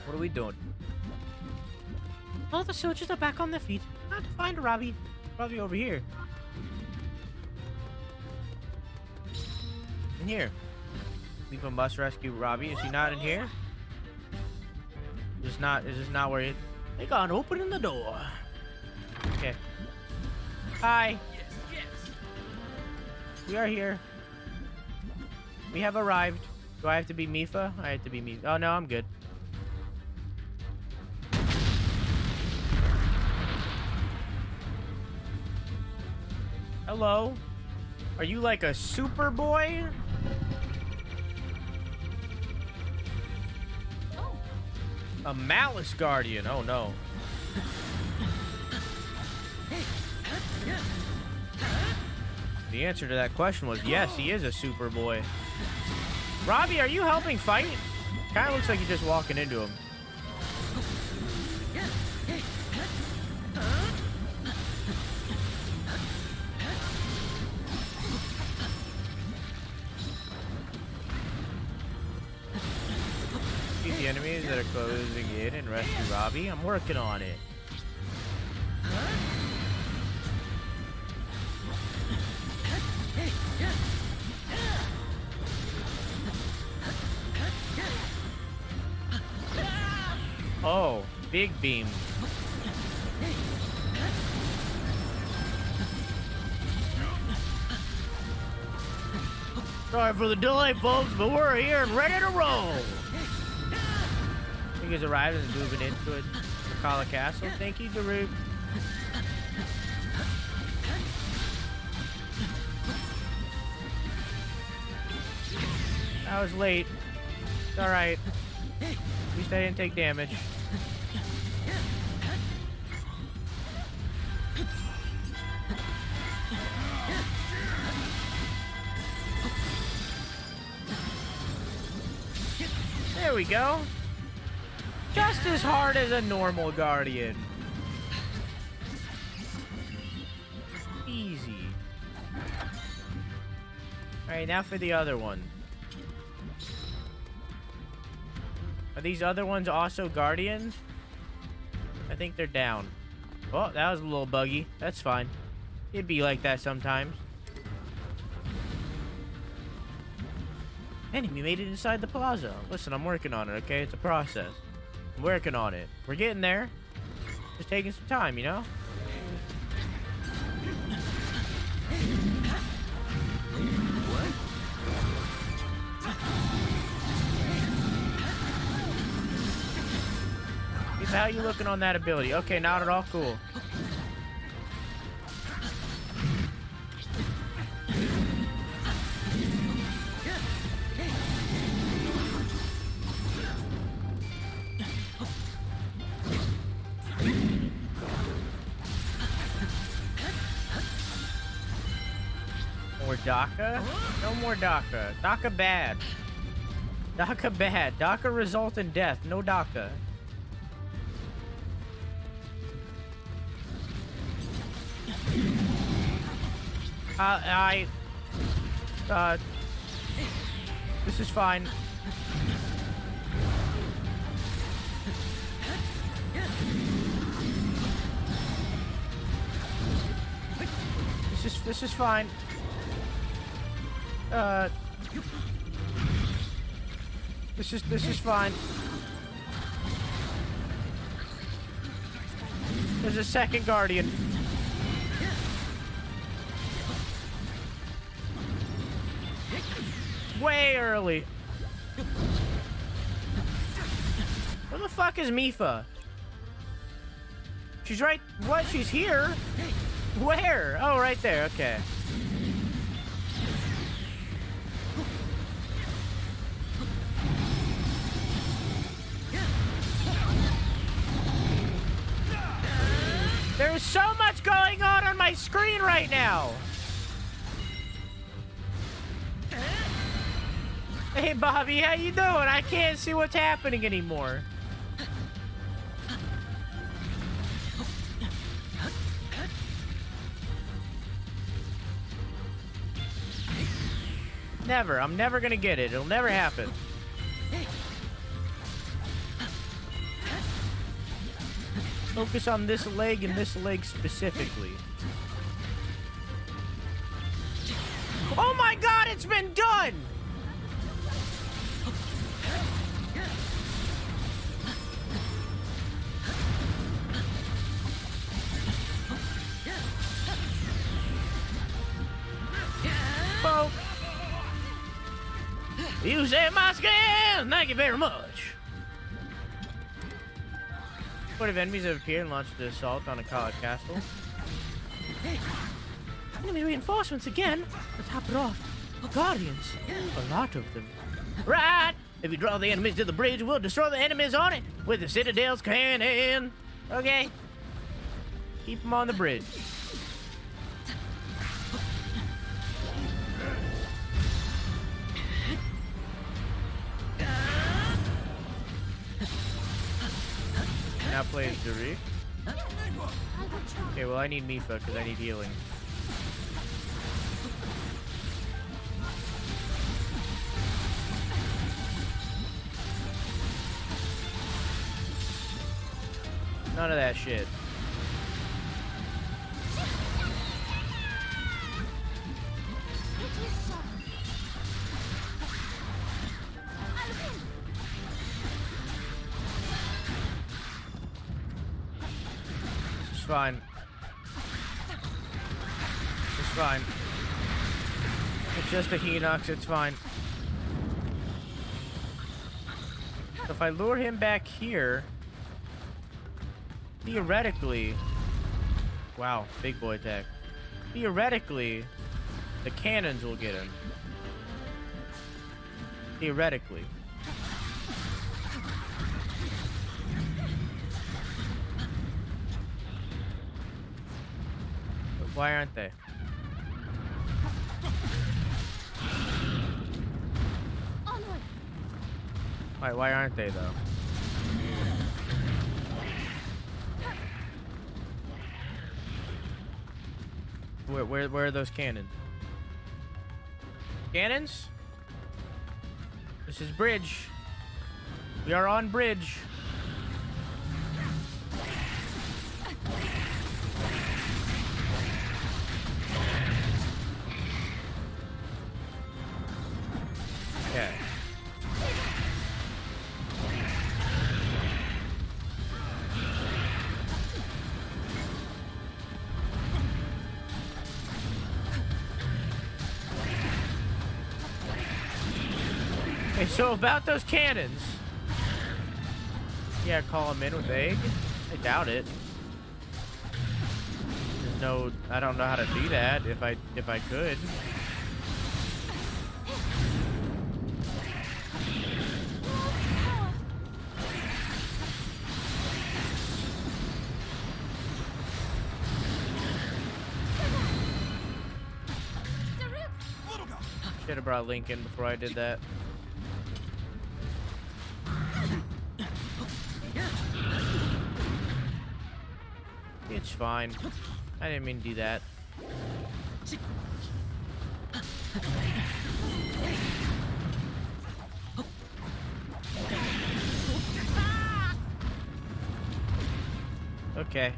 What are we doing? All the soldiers are back on their feet. Not to find Robbie. Probably over here. In here. We must rescue Robbie. Is he not in here? Is this not where he... They got opening the door. Okay. Hi. Yes, yes. We are here. We have arrived. Do I have to be Mipha? I have to be Mipha. Oh, no, I'm good. Hello? Are you like a super boy? A malice guardian. Oh no. The answer to that question was yes, he is a super boy. Robbie, are you helping fight? Kind of looks like you're just walking into him. The enemies that are closing in and rescue Robbie. I'm working on it. Oh, big beam. Sorry for the delay, folks, but we're here and ready to roll. I think he's arrived and is moving into it. Makala Castle. Thank you, Daruk. I was late. It's alright. At least I didn't take damage. There we go. Just as hard as a normal guardian. Easy. Alright, now for the other one. Are these other ones also guardians? I think they're down. Oh, that was a little buggy. That's fine. It'd be like that sometimes. Enemy made it inside the plaza. Listen, I'm working on it, okay? It's a process. I'm working on it. We're getting there. Just taking some time, you know? How you looking on that ability? Okay, not at all cool. More Daka? No more Daka. Daka bad. Daka bad. Daka result in death. No Daka. This is fine. This is fine. This is fine. There's a second guardian. Way early. Where the fuck is Mipha? She's right. What? She's here? Where? Oh, right there. Okay. There's so much going on my screen right now. Hey, Bobby, how you doing? I can't see what's happening anymore. Never. I'm never gonna get it. It'll never happen. Focus on this leg and this leg specifically. Oh my god, it's been done! Poke. You saved my skin! Thank you very much. What if enemies have appeared and launched an assault on a college castle? Enemy reinforcements again? To top it off, guardians. A lot of them. Right! If you draw the enemies to the bridge, we'll destroy the enemies on it with the citadel's cannon. Okay? Keep them on the bridge. Now play as Daruk. Okay, well I need Mipha because I need healing. None of that shit. fine. It's fine. It's just a Hinox, it's fine. So if I lure him back here, theoretically... Wow, big boy attack. Theoretically, the cannons will get him. Theoretically. But why aren't they? Why aren't they though? Where are those cannons? Cannons? This is bridge. We are on bridge. Okay. Okay, so about those cannons. Yeah, call them in with egg. I doubt it. There's no, I don't know how to do that if I could. Should have brought Link in before I did that. It's fine. I didn't mean to do that. Okay.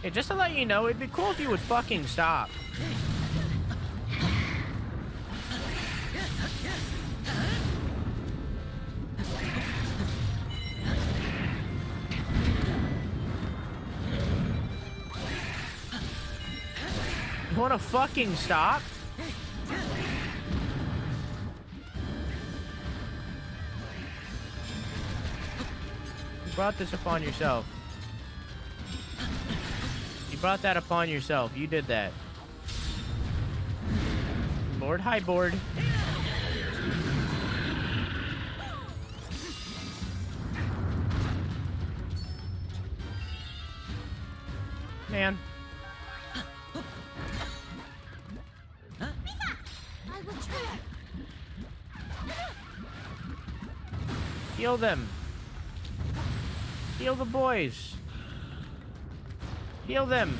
Hey, just to let you know, it'd be cool if you would fucking stop. You wanna fucking stop? You brought this upon yourself. You brought that upon yourself. You did that. Board, hi board. Man. Heal them. Heal the boys. Heal them.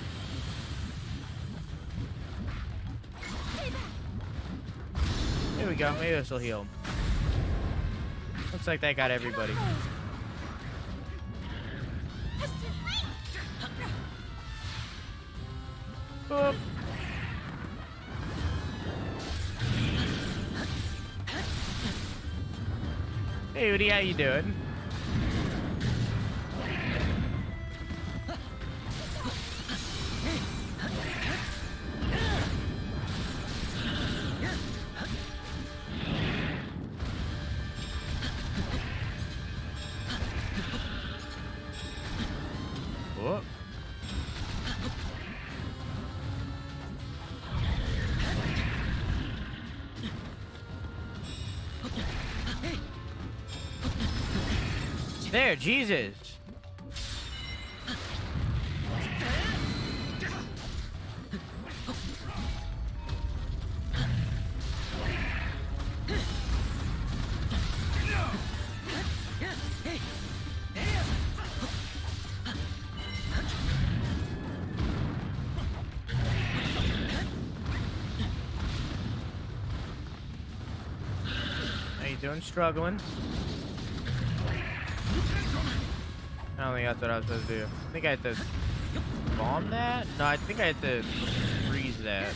There we go. Maybe this will heal them. Looks like that got everybody. Boop. Hey, Udi, how you doing? Whoa. There, Jesus. How you doing? Struggling. I don't think that's what I was supposed to do. I think I had to bomb that? No, I think I had to freeze that.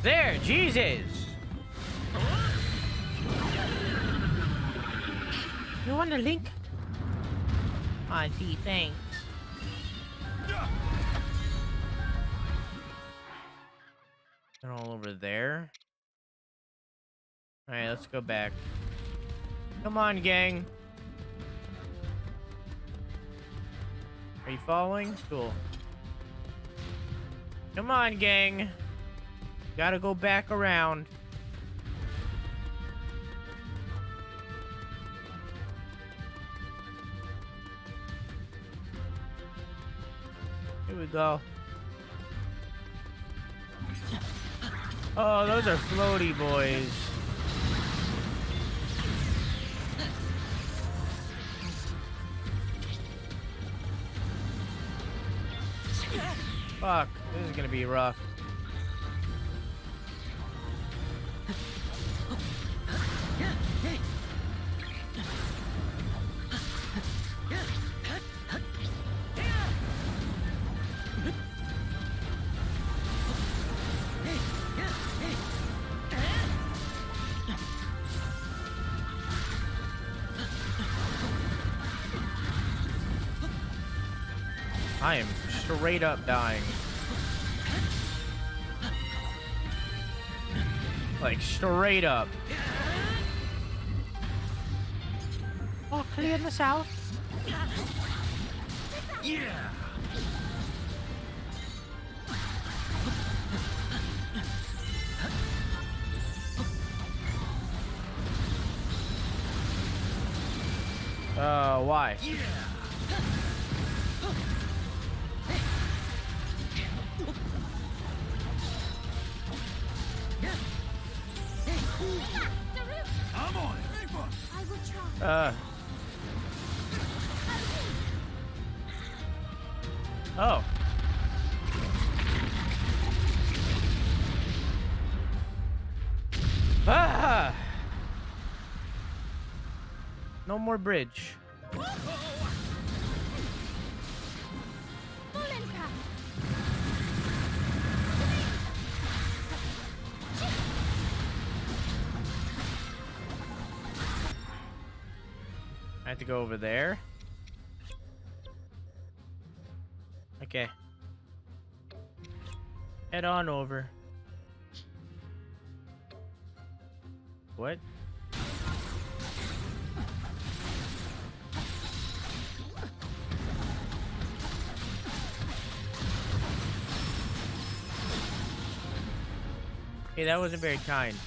There, Jesus! You want a link? I see, thanks. They're all over there. Alright, let's go back. Come on, gang. Are you following? Cool. Come on, gang. Gotta go back around. Here we go. Oh, those are floaty boys. Fuck, this is gonna be rough. I am straight up dying. Like, straight up. Oh, clear in the south. Yeah. Why? Yeah. I'm on it. I will try. Oh. Ah! No more bridge. I have to go over there. Okay. Head on over. What? Hey, that wasn't very kind.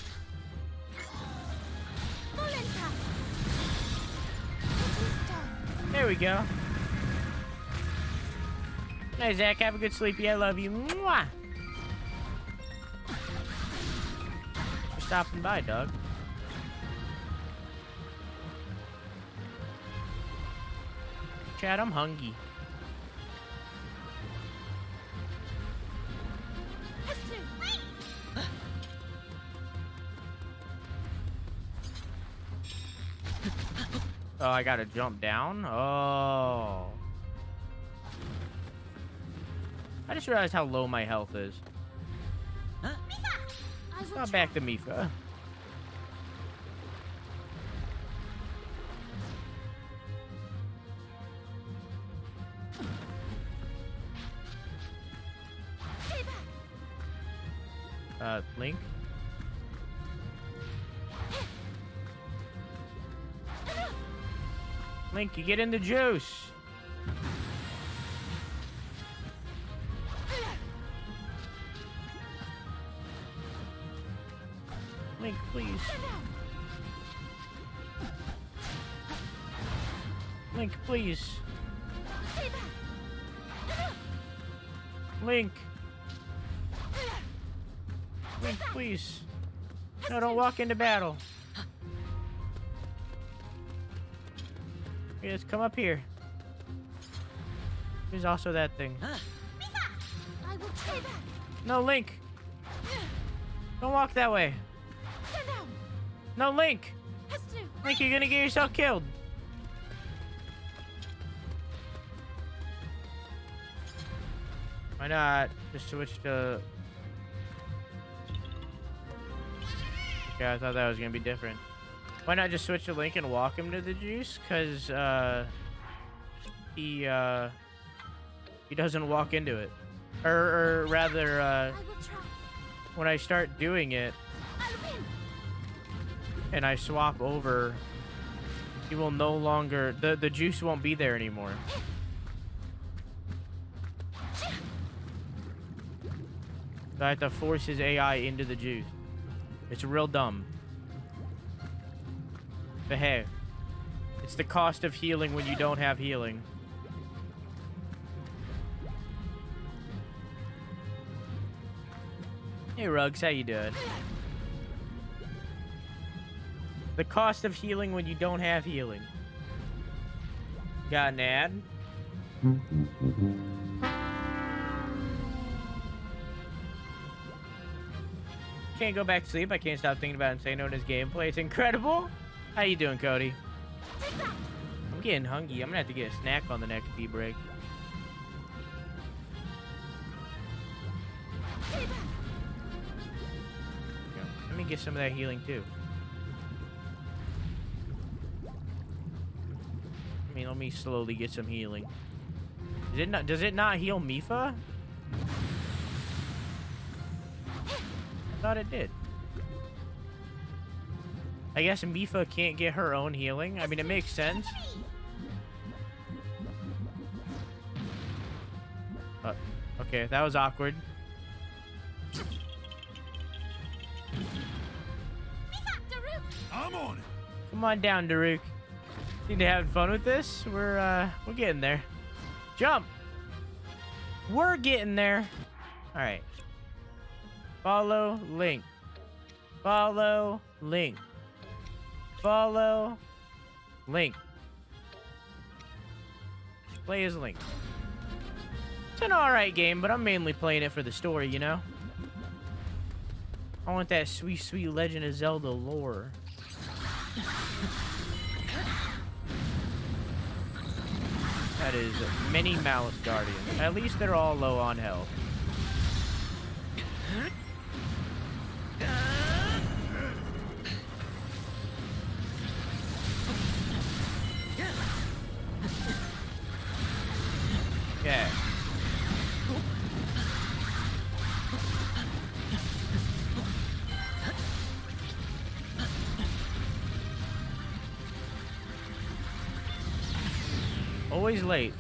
There we go. Hey, Zach, have a good sleepy. I love you. Mwah! For stopping by, dog. Chad, I'm hungry. Oh, I gotta jump down? Oh. I just realized how low my health is. Huh? Let's go back to Mipha. Link? Link, you get in the juice. Link, please. Link, please. Link. Link, please. No, don't walk into battle. Okay, let's come up here. There's also that thing. I will stay back. No, Link. Don't walk that way. Stand down. No, Link. Hester. Link, you're gonna get yourself killed. Why not just switch to... Yeah, I thought that was gonna be different. Why not just switch to Link and walk him to the juice? Cause he doesn't walk into it, or rather, when I start doing it and I swap over, he will no longer, the juice won't be there anymore. So I have to force his AI into the juice. It's real dumb. But hey, it's the cost of healing when you don't have healing. Hey Rugs, how you doing? The cost of healing when you don't have healing. Got an ad? Can't go back to sleep. I can't stop thinking about Insano and his gameplay. It's incredible. How you doing, Cody? I'm getting hungry. I'm gonna have to get a snack on the next tea break. Let me get some of that healing too. I mean, let me slowly get some healing. Does it not heal Mipha? I thought it did. I guess Mipha can't get her own healing. I mean, it makes sense. Okay, that was awkward. I'm on it. Come on down, Daruk. Seem to have fun with this. We're getting there. Jump. We're getting there. All right. Follow Link. Follow Link. Follow Link. Play as Link. It's an alright game, but I'm mainly playing it for the story, you know? I want that sweet, sweet Legend of Zelda lore. That is many Malice Guardians. At least they're all low on health. Okay. Always late.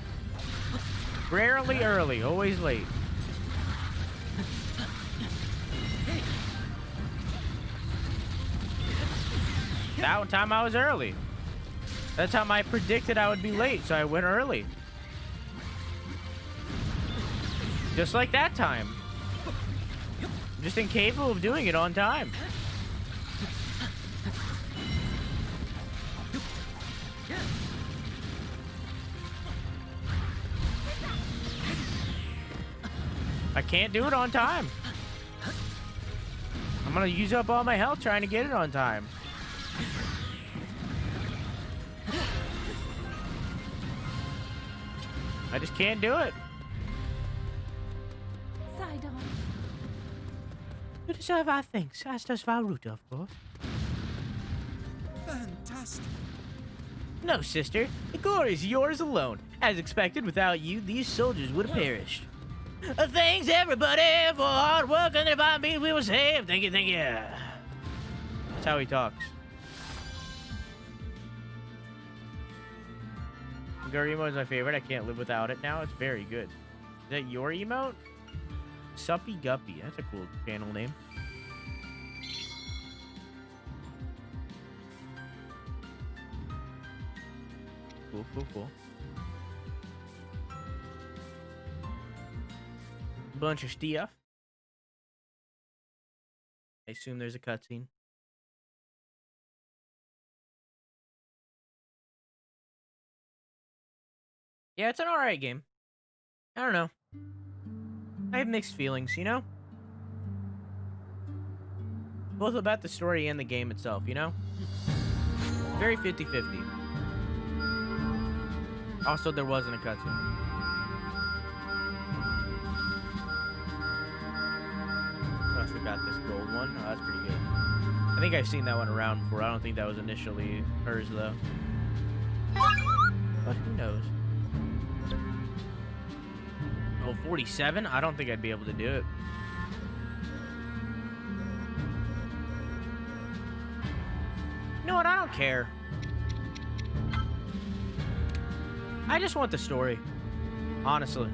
Rarely early, always late. That time I was early. That time I predicted I would be late, so I went early. Just like that time. I'm just incapable of doing it on time. I can't do it on time. I'm gonna use up all my health trying to get it on time. I just can't do it. You deserve our thanks, as does Vah Ruta, of course. Fantastic. No, sister. The glory is yours alone. As expected, without you, these soldiers would have perished. Thanks, everybody, for hard work and the Divine Beast we will save. Thank you, thank you. That's how he talks. Garimo is my favorite. I can't live without it now. It's very good. Is that your emote? Suppy Guppy. That's a cool channel name. Cool, cool, cool. Bunch of stuff. I assume there's a cutscene. Yeah, it's an alright game. I don't know. I have mixed feelings, you know? Both about the story and the game itself, you know? Very 50-50. Also, there wasn't a cutscene. I also got this gold one. Oh, that's pretty good. I think I've seen that one around before. I don't think that was initially hers, though. But who knows? Oh, 47? I don't think I'd be able to do it. You know what? I don't care. I just want the story. Honestly.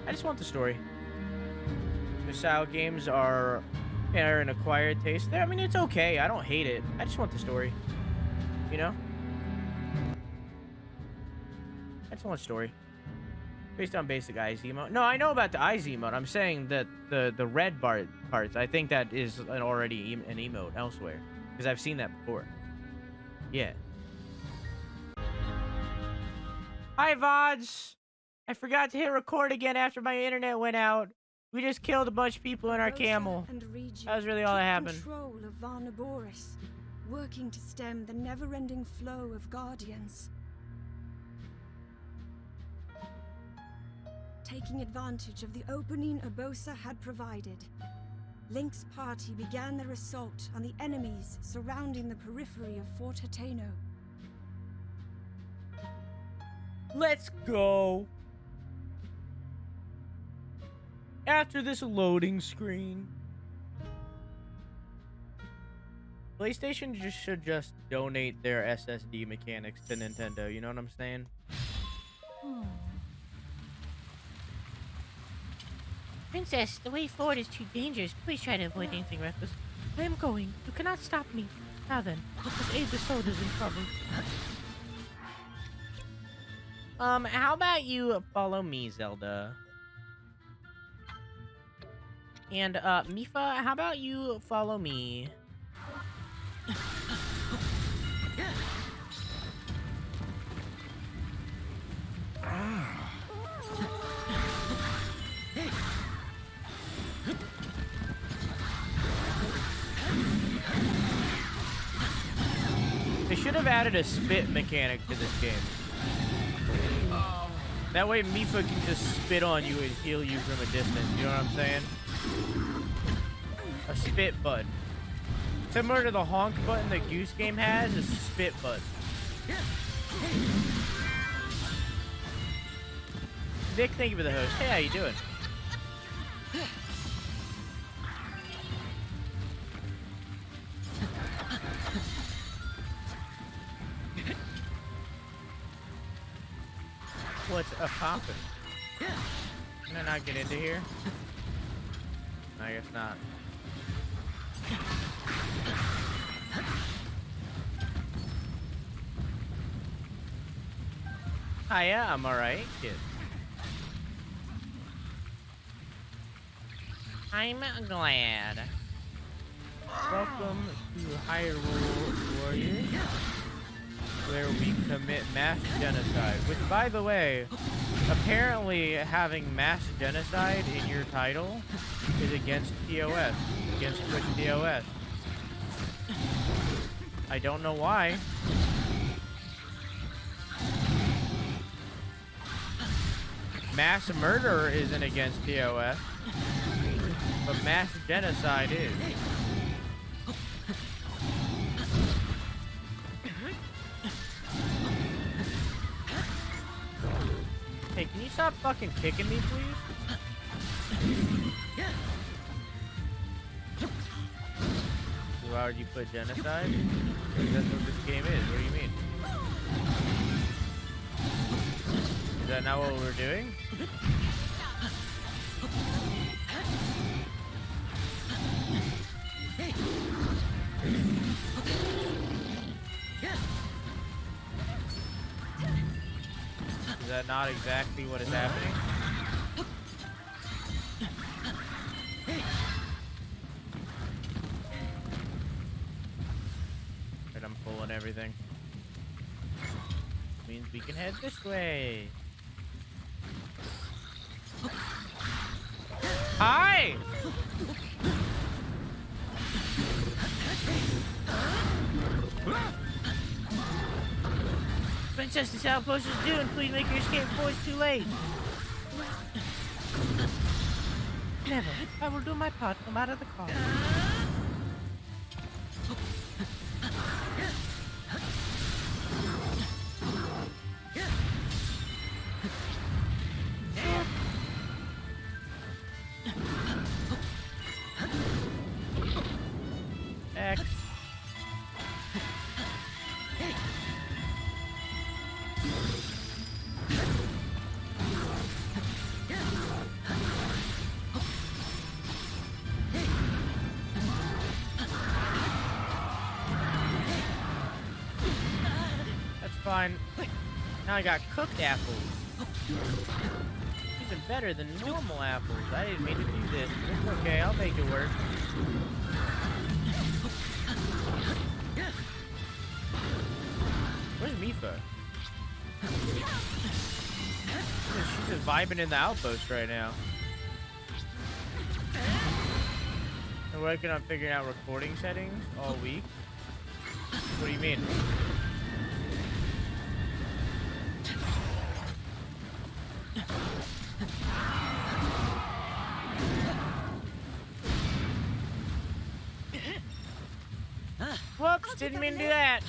I just want the story. The style games are an acquired taste. I mean, it's okay. I don't hate it. I just want the story. You know? I just want a story. Based on basic IZ emote. No, I know about the IZ emote. I'm saying that the red parts, I think that is already an emote elsewhere. Because I've seen that before. Yeah. Hi, VODs! I forgot to hit record again after my internet went out. We just killed a bunch of people in our camel. That was really all that happened. Control of Vah Naboris, working to stem the never-ending flow of guardians. Taking advantage of the opening Urbosa had provided, Link's party began their assault on the enemies surrounding the periphery of Fort Hateno. Let's go. After this loading screen. PlayStation should just donate their SSD mechanics to Nintendo, you know what I'm saying? Princess, the way forward is too dangerous. Please try to avoid anything reckless. I am going. You cannot stop me. Now then, let us aid the soldiers in trouble. How about you follow me, Zelda? And, Mipha, how about you follow me? They should have added a spit mechanic to this game. That way Mipha can just spit on you and heal you from a distance, you know what I'm saying? A spit button. Similar to the honk button the Goose game has, a spit button. Vic, thank you for the host. Hey, how you doing? What's a poppin'? Can I not get into here? I guess not. Hiya, I'm alright, kid. I'm glad. Welcome to Hyrule Warriors, where we commit mass genocide. Which, by the way, apparently having mass genocide in your title is against TOS, against Twitch TOS. I don't know why. Mass murder isn't against TOS, but mass genocide is. Hey, can you stop fucking kicking me, please? Why would you put genocide? That's what this game is. What do you mean? Is that not what we're doing? Is that not exactly what is happening? But I'm pulling everything. Means we can head this way. Hi! Princess, this outpost is due, and please make your escape before it's too late. Never. I will do my part no matter the cost. X. That's fine. Now I got cooked apples. Even better than normal apples. I didn't mean to do this. It's okay, I'll make it work. Where's Mipha? She's just vibing in the outpost right now. I'm working on figuring out recording settings all week. What do you mean? Whoops, didn't mean to do that.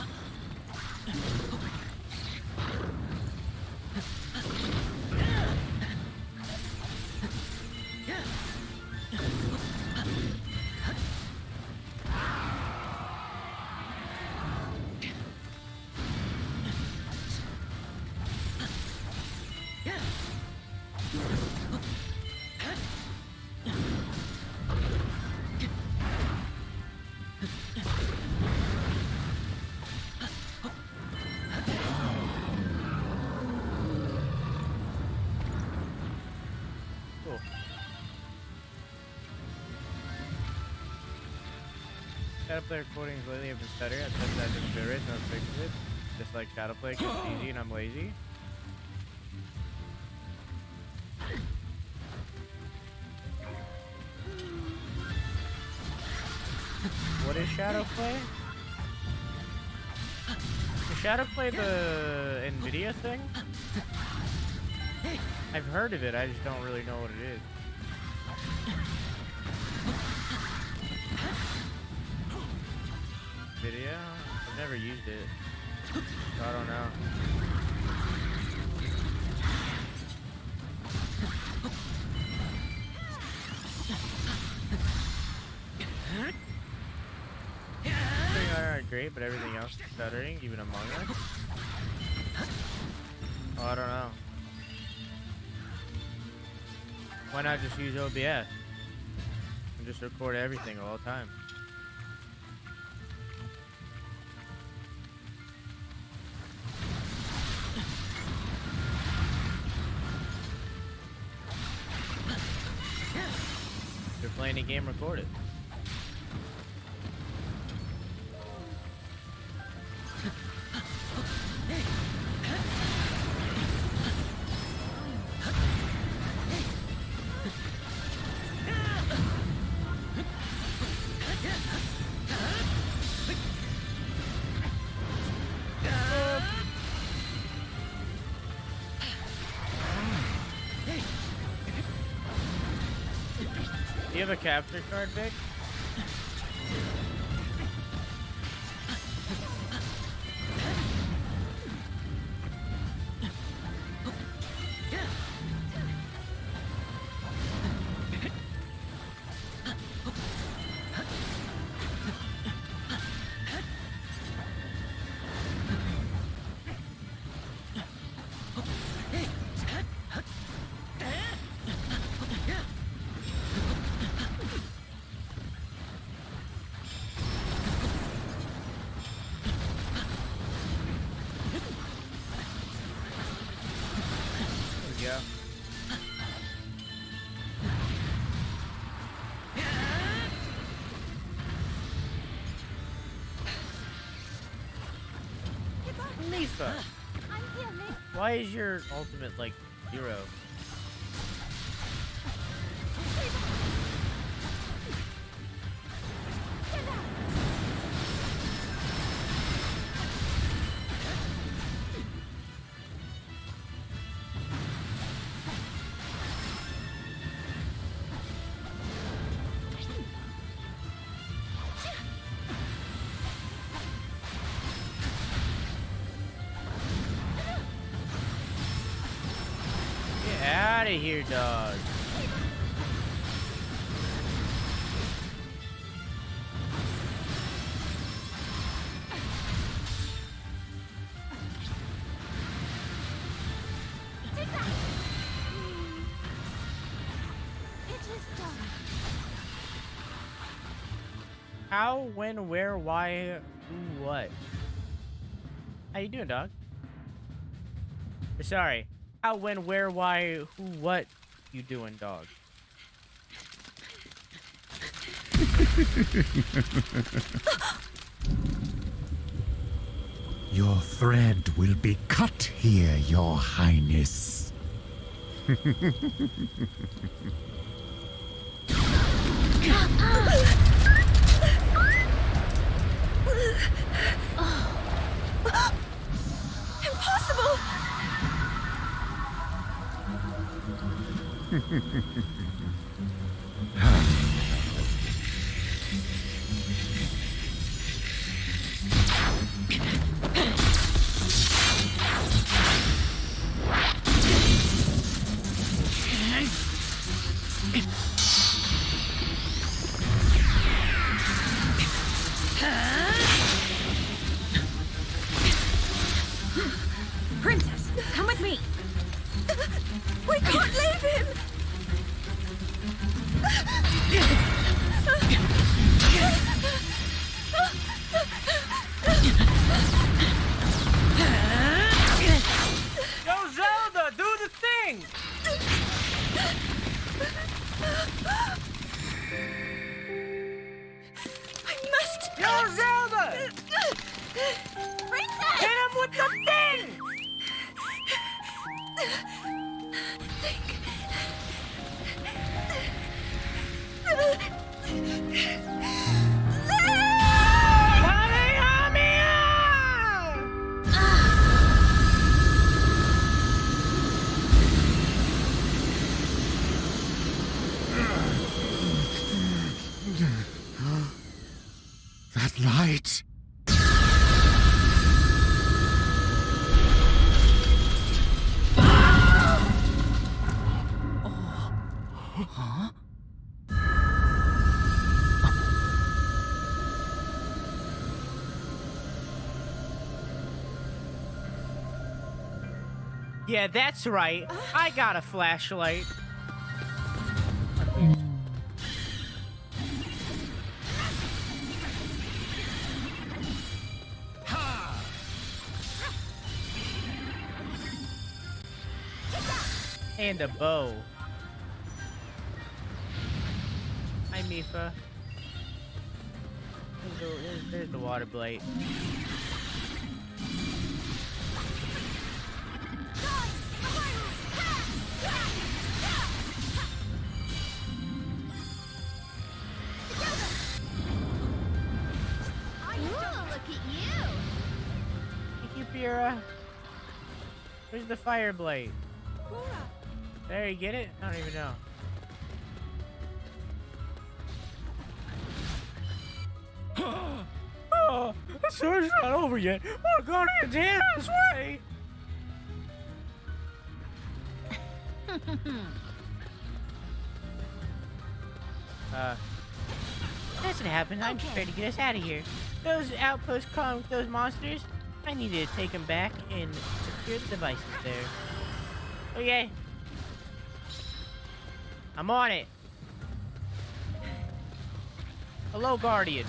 Shadowplay recordings lately have been better. I've tested that in bill rate, no fixed it. Just like Shadowplay, it's easy and I'm lazy. What is Shadowplay? Is Shadowplay the Nvidia thing? I've heard of it, I just don't really know what it is. Video? I've never used it, so I don't know. Everything alright, great, but everything else is stuttering, even Among Us. Oh, I don't know. Why not just use OBS and just record everything all the time? If you're playing a game, record it. Do you have a capture card, Vic? Yeah. Mipha, why is your ultimate like 0? out of here, dog. How, when, where, why, who, what? How you doing, dog? Sorry. How, when, where, why, who, what you doing, dog? Your thread will be cut here, Your Highness. Impossible! Princess, come with me. We can't leave him! Yo, Zelda, do the thing! I must... Yo, Zelda! Princess! Hit him with the thing! That light! Huh? Yeah, that's right. I got a flashlight. And a bow. Hi, Mipha. There's the water blade. Thank you, Pyrrha. Where's the fire blade? There, you get it? I don't even know. Oh, the story's not over yet. Oh, Guardian's here this way. That's what happened. I'm just ready to get us out of here. Those outposts crawling with those monsters, I need to take them back and secure the devices there. Okay. I'm on it. Hello, Guardian.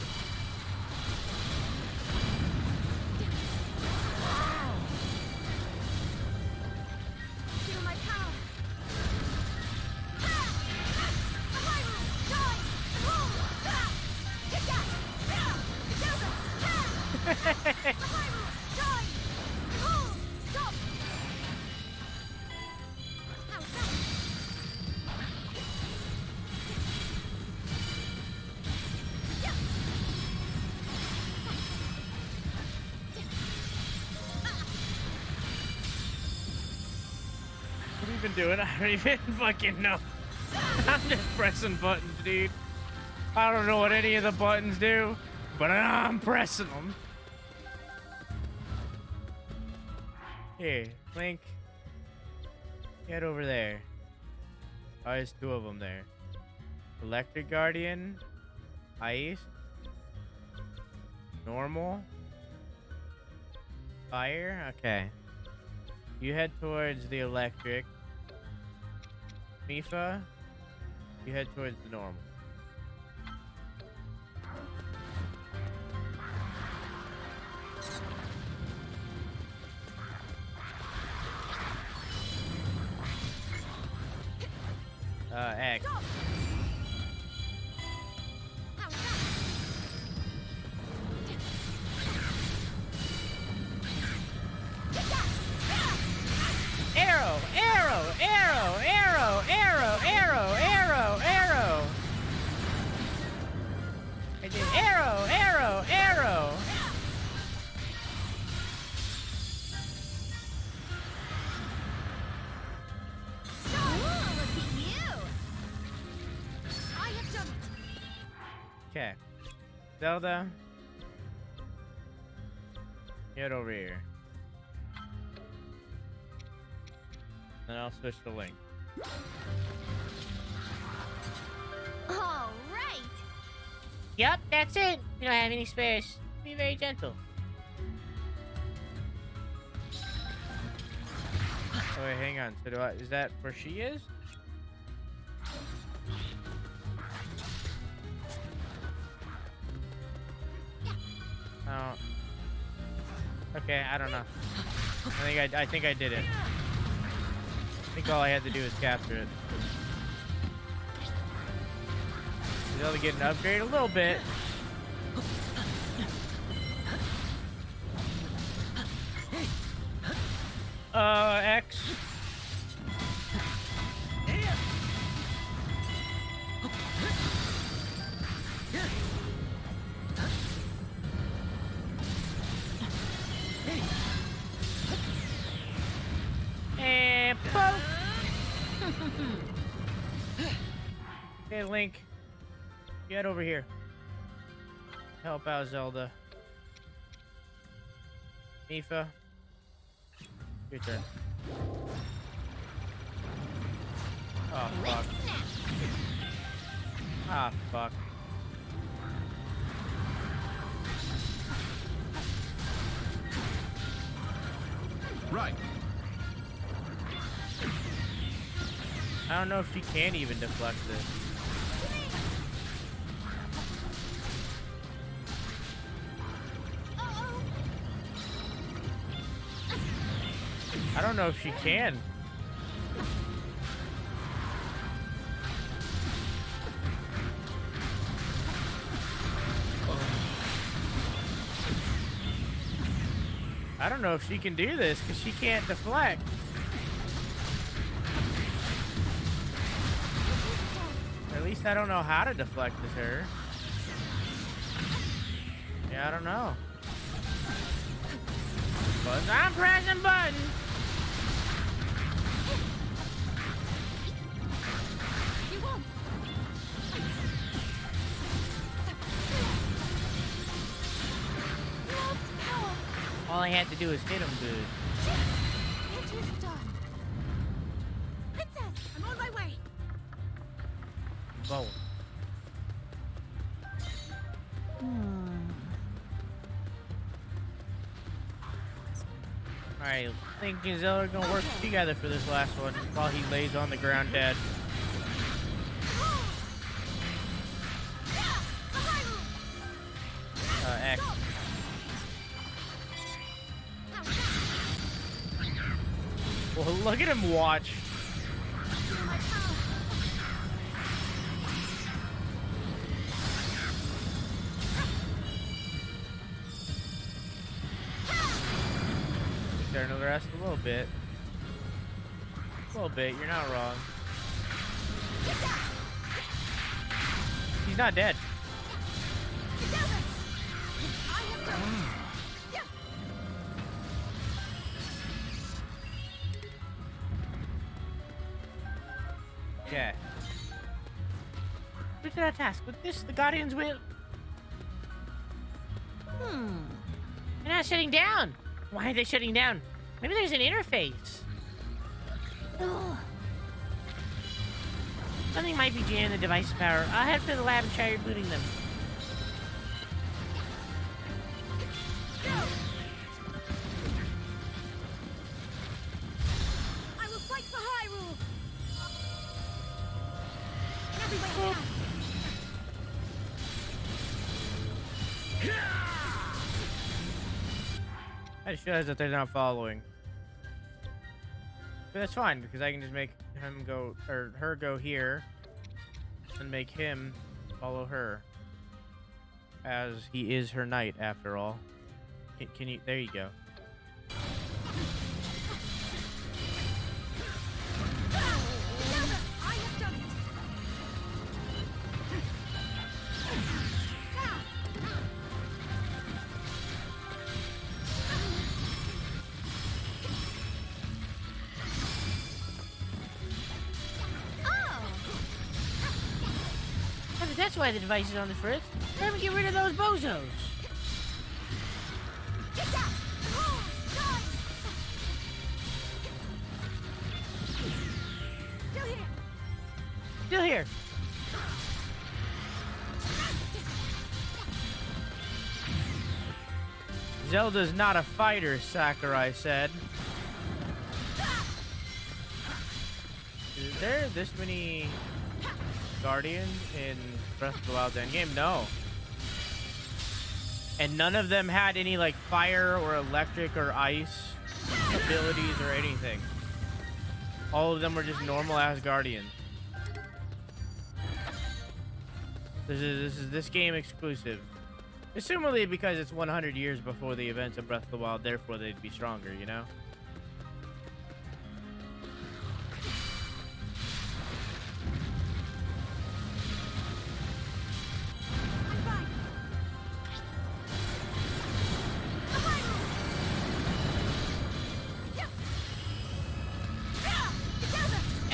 What have you been doing? I don't even fucking know. I'm just pressing buttons, dude. I don't know what any of the buttons do, but I'm pressing them. Here, Link. Get over there. Oh, there's two of them there. Electric Guardian. Ice. Normal. Fire. Okay. You head towards the electric. Mipha. You head towards the normal. X. Arrow, arrow, arrow, arrow, arrow, arrow, arrow, arrow. I did arrow, arrow, arrow. Okay. Zelda. Get over here. Then I'll switch to Link. All right. Yup, that's it. We don't have any spares. Be very gentle. Oh wait, hang on. So do I, is that where she is? Oh. Okay, I don't know. I think I did it. I think all I had to do was capture it. Is Zelda get an upgrade? A little bit. X. And poke. Hey, Link. Get over here. Help out Zelda. Mipha. Your turn. Oh, fuck. Ah, fuck. Right. I don't know if she can even deflect this. I don't know if she can. I don't know if she can do this because she can't deflect. Or at least I don't know how to deflect as her. Yeah, I don't know. But I'm pressing buttons. All I had to do is hit him good. It is done. Princess, I'm on my way. Whoa. Alright, Link and Zelda are gonna work together for this last one while he lays on the ground dead. X. Well, look at him watch. Turn to the rest a little bit. A little bit, you're not wrong. He's not dead. Okay. Which did I task? With this, the Guardians will... They're not shutting down. Why are they shutting down? Maybe there's an interface. Something might be jamming the device's power. I'll head for the lab and try rebooting them. I will fight for Hyrule! Everybody I just realized that they're not following. But that's fine, because I can just make him go, or her go here, and make him follow her. As he is her knight, after all. Can you, there you go. That's why the device is on the fritz. Let me get rid of those bozos. Still here. Zelda's not a fighter, Sakurai said. Is there this many Guardians in Breath of the Wild endgame? No. And none of them had any like fire or electric or ice abilities or anything. All of them were just normal ass Guardians. This is this game exclusive. Assumably because it's 100 years before the events of Breath of the Wild, therefore they'd be stronger, you know?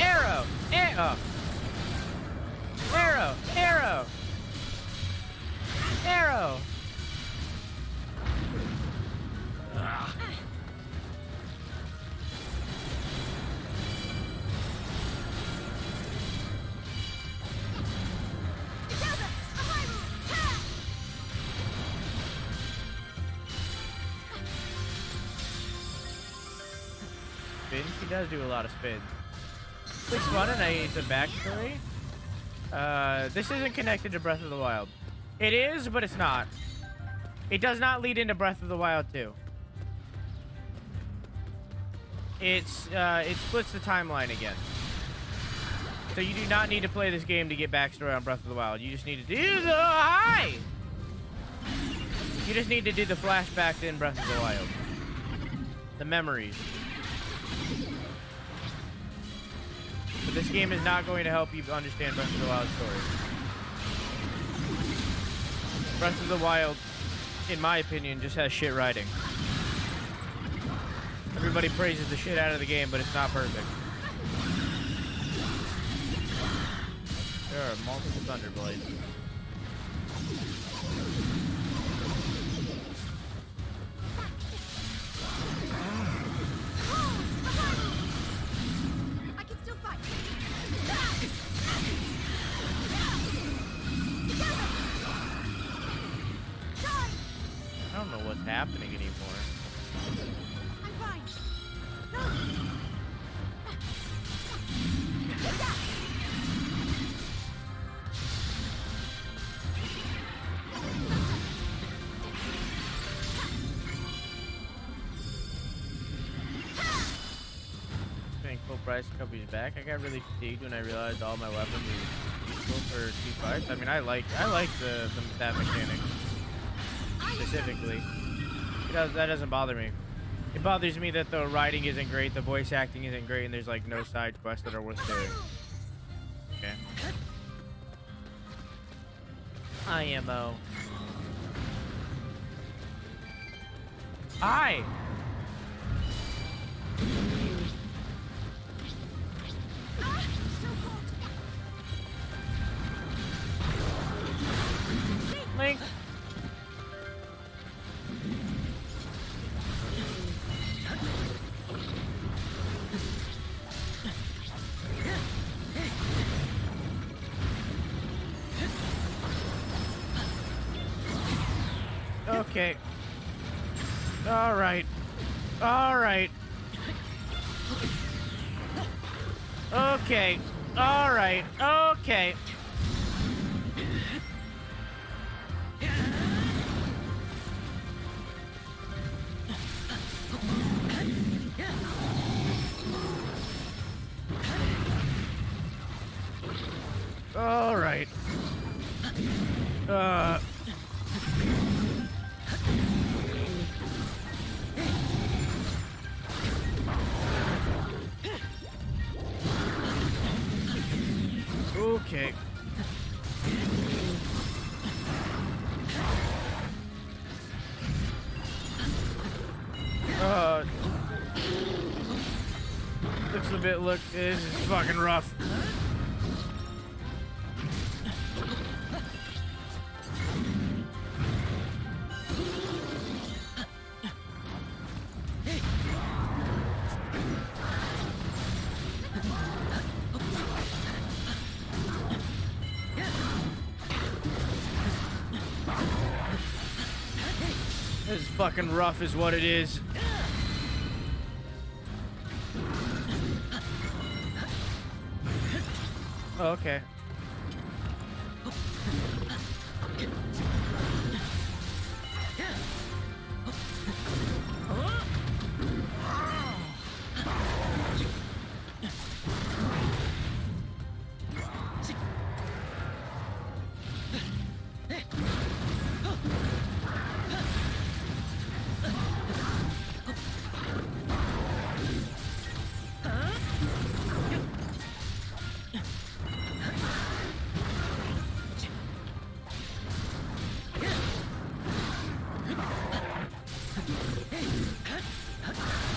Arrow! Arrow! Arrow! Arrow! Arrow! Spins? He does do a lot of spins. Looks fun, and I need some backstory. This isn't connected to Breath of the Wild. It is, but it's not. It does not lead into Breath of the Wild 2. It splits the timeline again. So you do not need to play this game to get backstory on Breath of the Wild. You just need to do the hi. You just need to do the flashback in Breath of the Wild. The memories. But this game is not going to help you understand Breath of the Wild story. Breath of the Wild, in my opinion, just has shit writing. Everybody praises the shit out of the game, but it's not perfect. There are multiple Thunderblades. I can still fight. I don't know what's happening anymore. I'm fine. Paying full price a couple years back, I got really fatigued when I realized all my weapons were useful for 2 fights. I mean, I like that mechanic specifically. That doesn't bother me. It bothers me that the writing isn't great, the voice acting isn't great, and there's like no side quests that are worth doing. Okay. IMO. Hi! Link! Okay. All right. All right. Okay. All right. Okay. All right. Okay. Looks a bit, this is fucking rough. This is fucking rough is what it is. Oh, okay.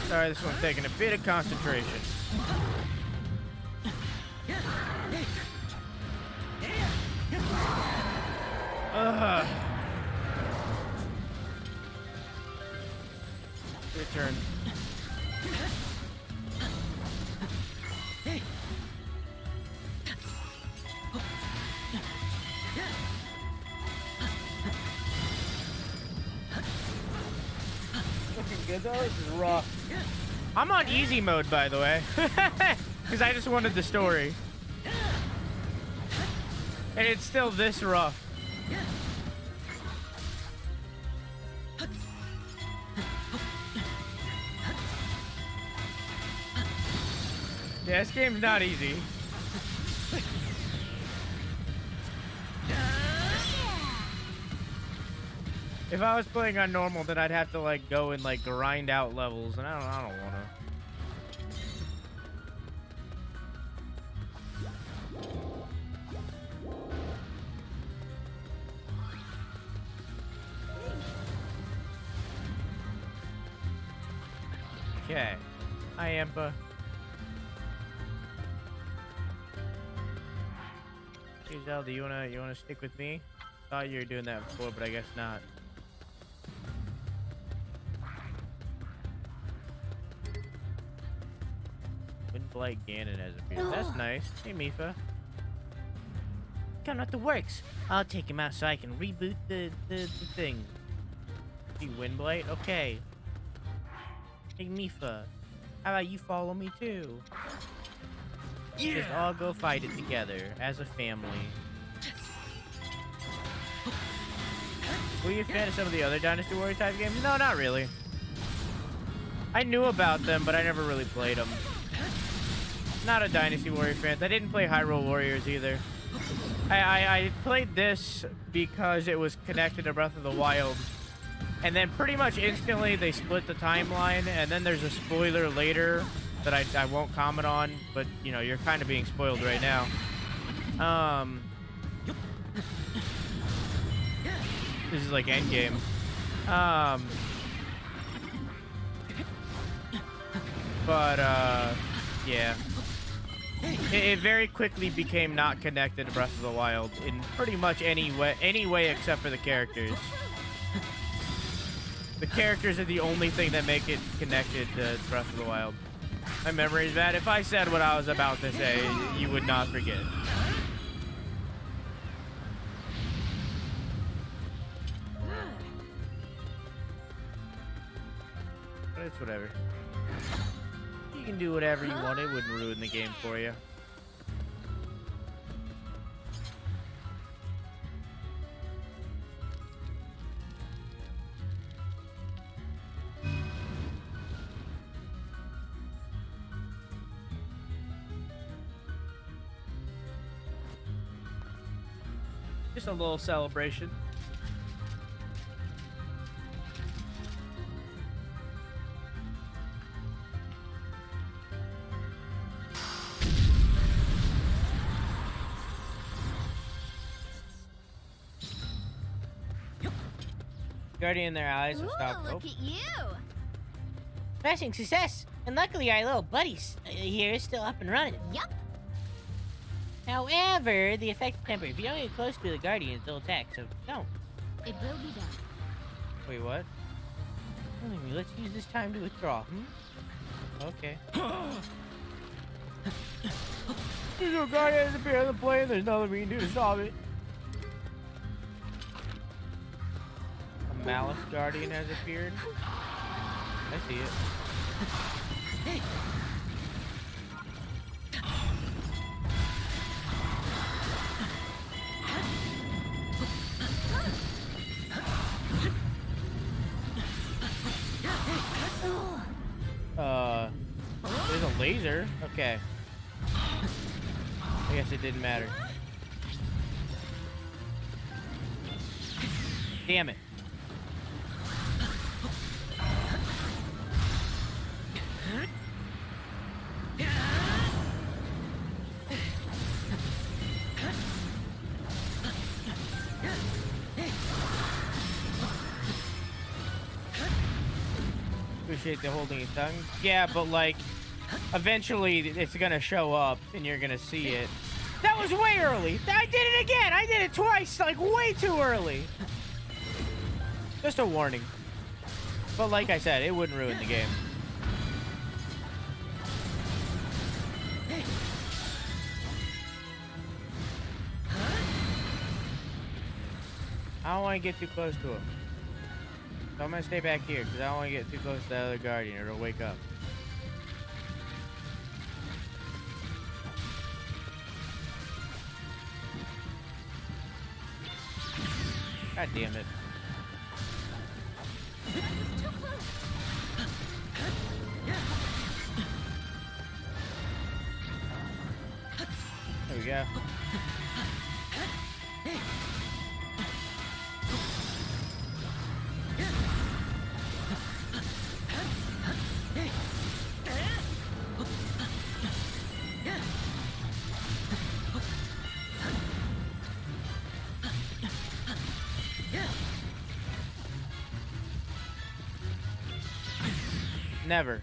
Sorry, this one's taking a bit of concentration. Your turn. Looking good though. This is rough. I'm on easy mode, by the way, because I just wanted the story, and it's still this rough. Yeah, this game's not easy. If I was playing on normal, then I'd have to like go and like grind out levels, and I don't wanna. Okay. Hi, Impa. Hey, Zelda, you wanna stick with me? Thought you were doing that before, but I guess not. Windblight Ganon has appeared. That's nice. Hey, Mipha. Come out the works. I'll take him out so I can reboot the thing. See Windblight? Okay. Hey, Mipha. How about you follow me too? Yeah. Just all go fight it together as a family. Were you a fan of some of the other Dynasty Warrior type games? No, not really. I knew about them, but I never really played them. Not a Dynasty Warrior fan. I didn't play Hyrule Warriors either. I played this because it was connected to Breath of the Wild. And then pretty much instantly they split the timeline, and then there's a spoiler later that I won't comment on, but you know, you're kind of being spoiled right now. This is like endgame. Yeah. It very quickly became not connected to Breath of the Wild in pretty much any way except for the characters. The characters are the only thing that make it connected to Breath of the Wild. My memory is bad. If I said what I was about to say, you would not forget. it's whatever. You can do whatever you want. It wouldn't ruin the game for you. Just a little celebration. Guardian in their eyes will stop. Look at you! Smashing success! And luckily our little buddies here is still up and running. Yup. However, the effect is temporary. If you don't get close to the Guardians, they'll attack, so don't. It will be done. Wait, what? Let's use this time to withdraw. Okay. There's no Guardians appear on the plane. There's nothing we can do to stop it. A Malice Guardian has appeared. I see it. There's a laser. Okay. I guess it didn't matter. Damn it. Appreciate the holding your tongue. Yeah, but like, eventually it's gonna show up and you're gonna see it. That was way early. I did it again. I did it twice, like way too early. Just a warning. But like I said, it wouldn't ruin the game. I don't want to get too close to him. So I'm going to stay back here because I don't want to get too close to the other Guardian or it'll wake up. God damn it. There we go.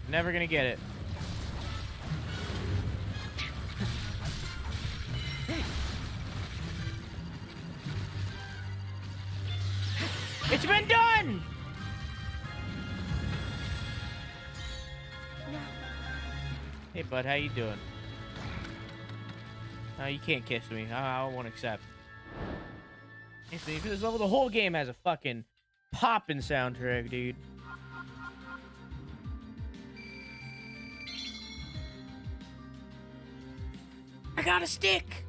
Never gonna get it. It's been done! Hey bud, how you doing? No, you can't kiss me. I won't accept. Kiss me. This level, the whole game has a fucking poppin' soundtrack, dude. I got a stick!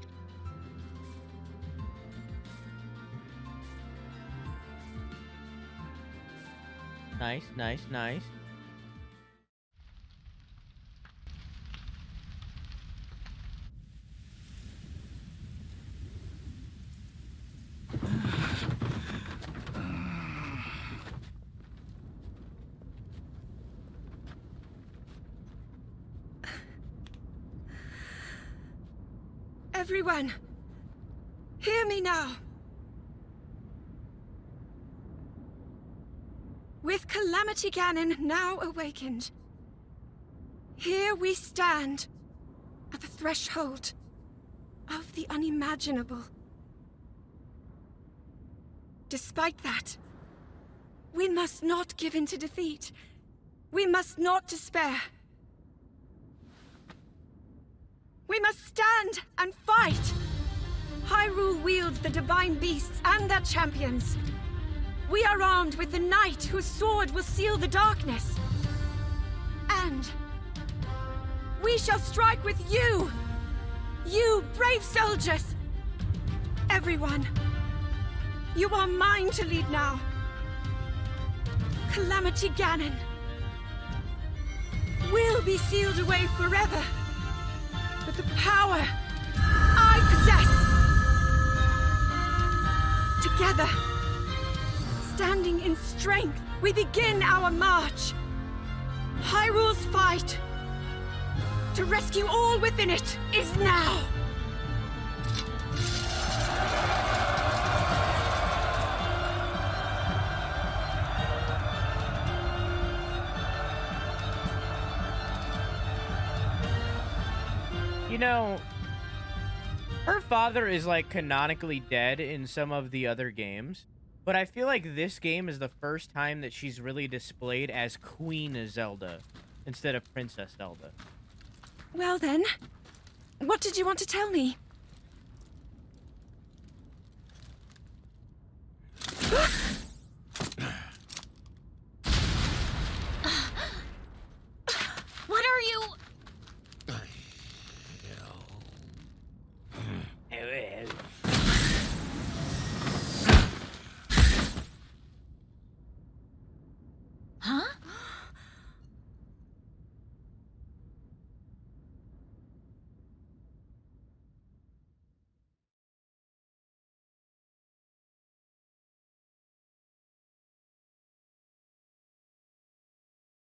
Nice, nice, nice. Everyone, hear me now. With Calamity Ganon now awakened, here we stand at the threshold of the unimaginable. Despite that, we must not give in to defeat. We must not despair. We must stand and fight! Hyrule wields the Divine Beasts and their champions. We are armed with the Knight whose sword will seal the darkness. hand. We shall strike with you! You brave soldiers! Everyone, you are mine to lead now. Calamity Ganon will be sealed away forever with the power I possess. Together, standing in strength, we begin our march. Hyrule's fight to rescue all within it is now. You know, her father is like canonically dead in some of the other games, but I feel like this game is the first time that she's really displayed as Queen Zelda instead of Princess Zelda. Well then, what did you want to tell me? What are you? Huh?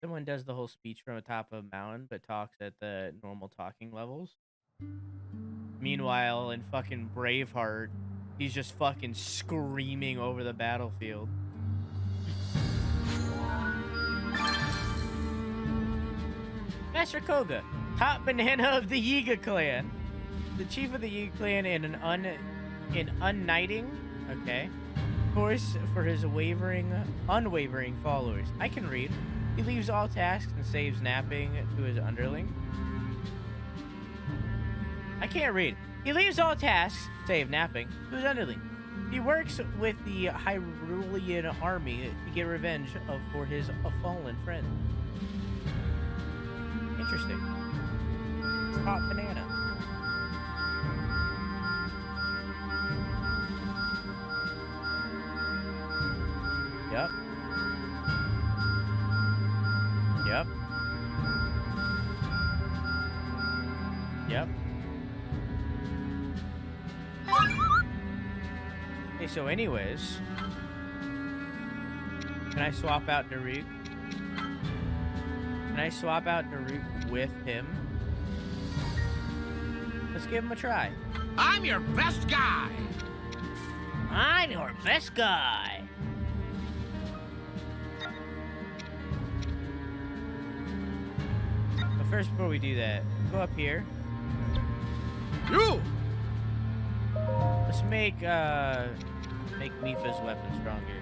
Someone does the whole speech from the top of a mountain, but talks at the normal talking levels. Meanwhile, in fucking Braveheart, he's just fucking screaming over the battlefield. Master Koga, top banana of the Yiga clan. The chief of the Yiga clan in unnighting, okay, course for his unwavering followers. I can read. He leaves all tasks and saves napping to his underling. I can't read. He leaves all tasks, save napping, to his underling. He works with the Hyrulean army to get revenge for his fallen friend. Interesting. Hot banana. Yep. Yep. Yep. Okay, so anyways, can I swap out Daruk? Can I swap out Daruk with him? Let's give him a try. I'm your best guy. I'm your best guy. But first, before we do that, go up here. You. Let's make Mipha's weapon stronger.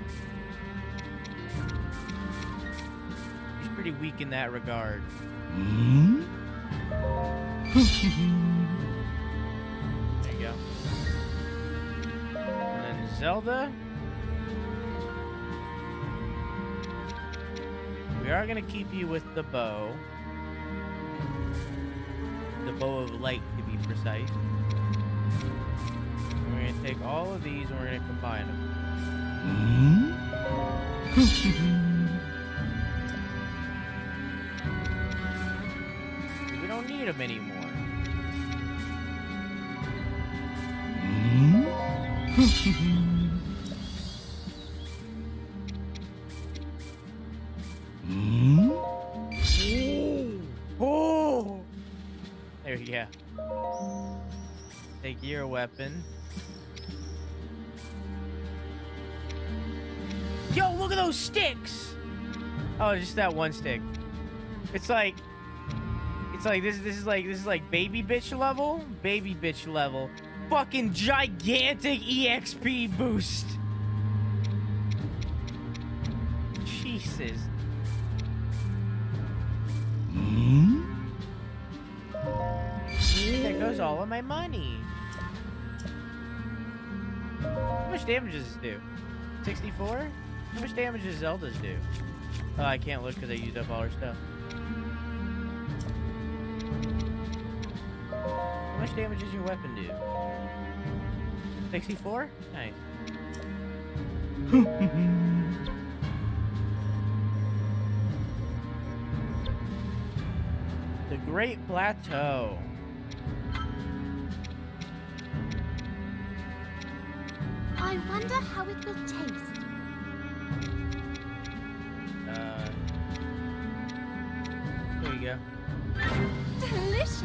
He's pretty weak in that regard. There you go. And then Zelda. We are gonna keep you with the bow. The bow of light, to be precise. We're gonna take all of these and we're gonna combine them. We don't need them anymore. Oh! There you go. Take your weapon. Yo, look at those sticks! Oh, just that one stick. It's like this is like baby bitch level? Baby bitch level. Fucking gigantic EXP boost. Jesus. There goes all of my money. How much damage does this do? 64? How much damage does Zelda's do? Oh, I can't look because I used up all her stuff. much damage does your weapon do? 64? Nice. The Great Plateau. I wonder how it will taste. There you go. Delicious.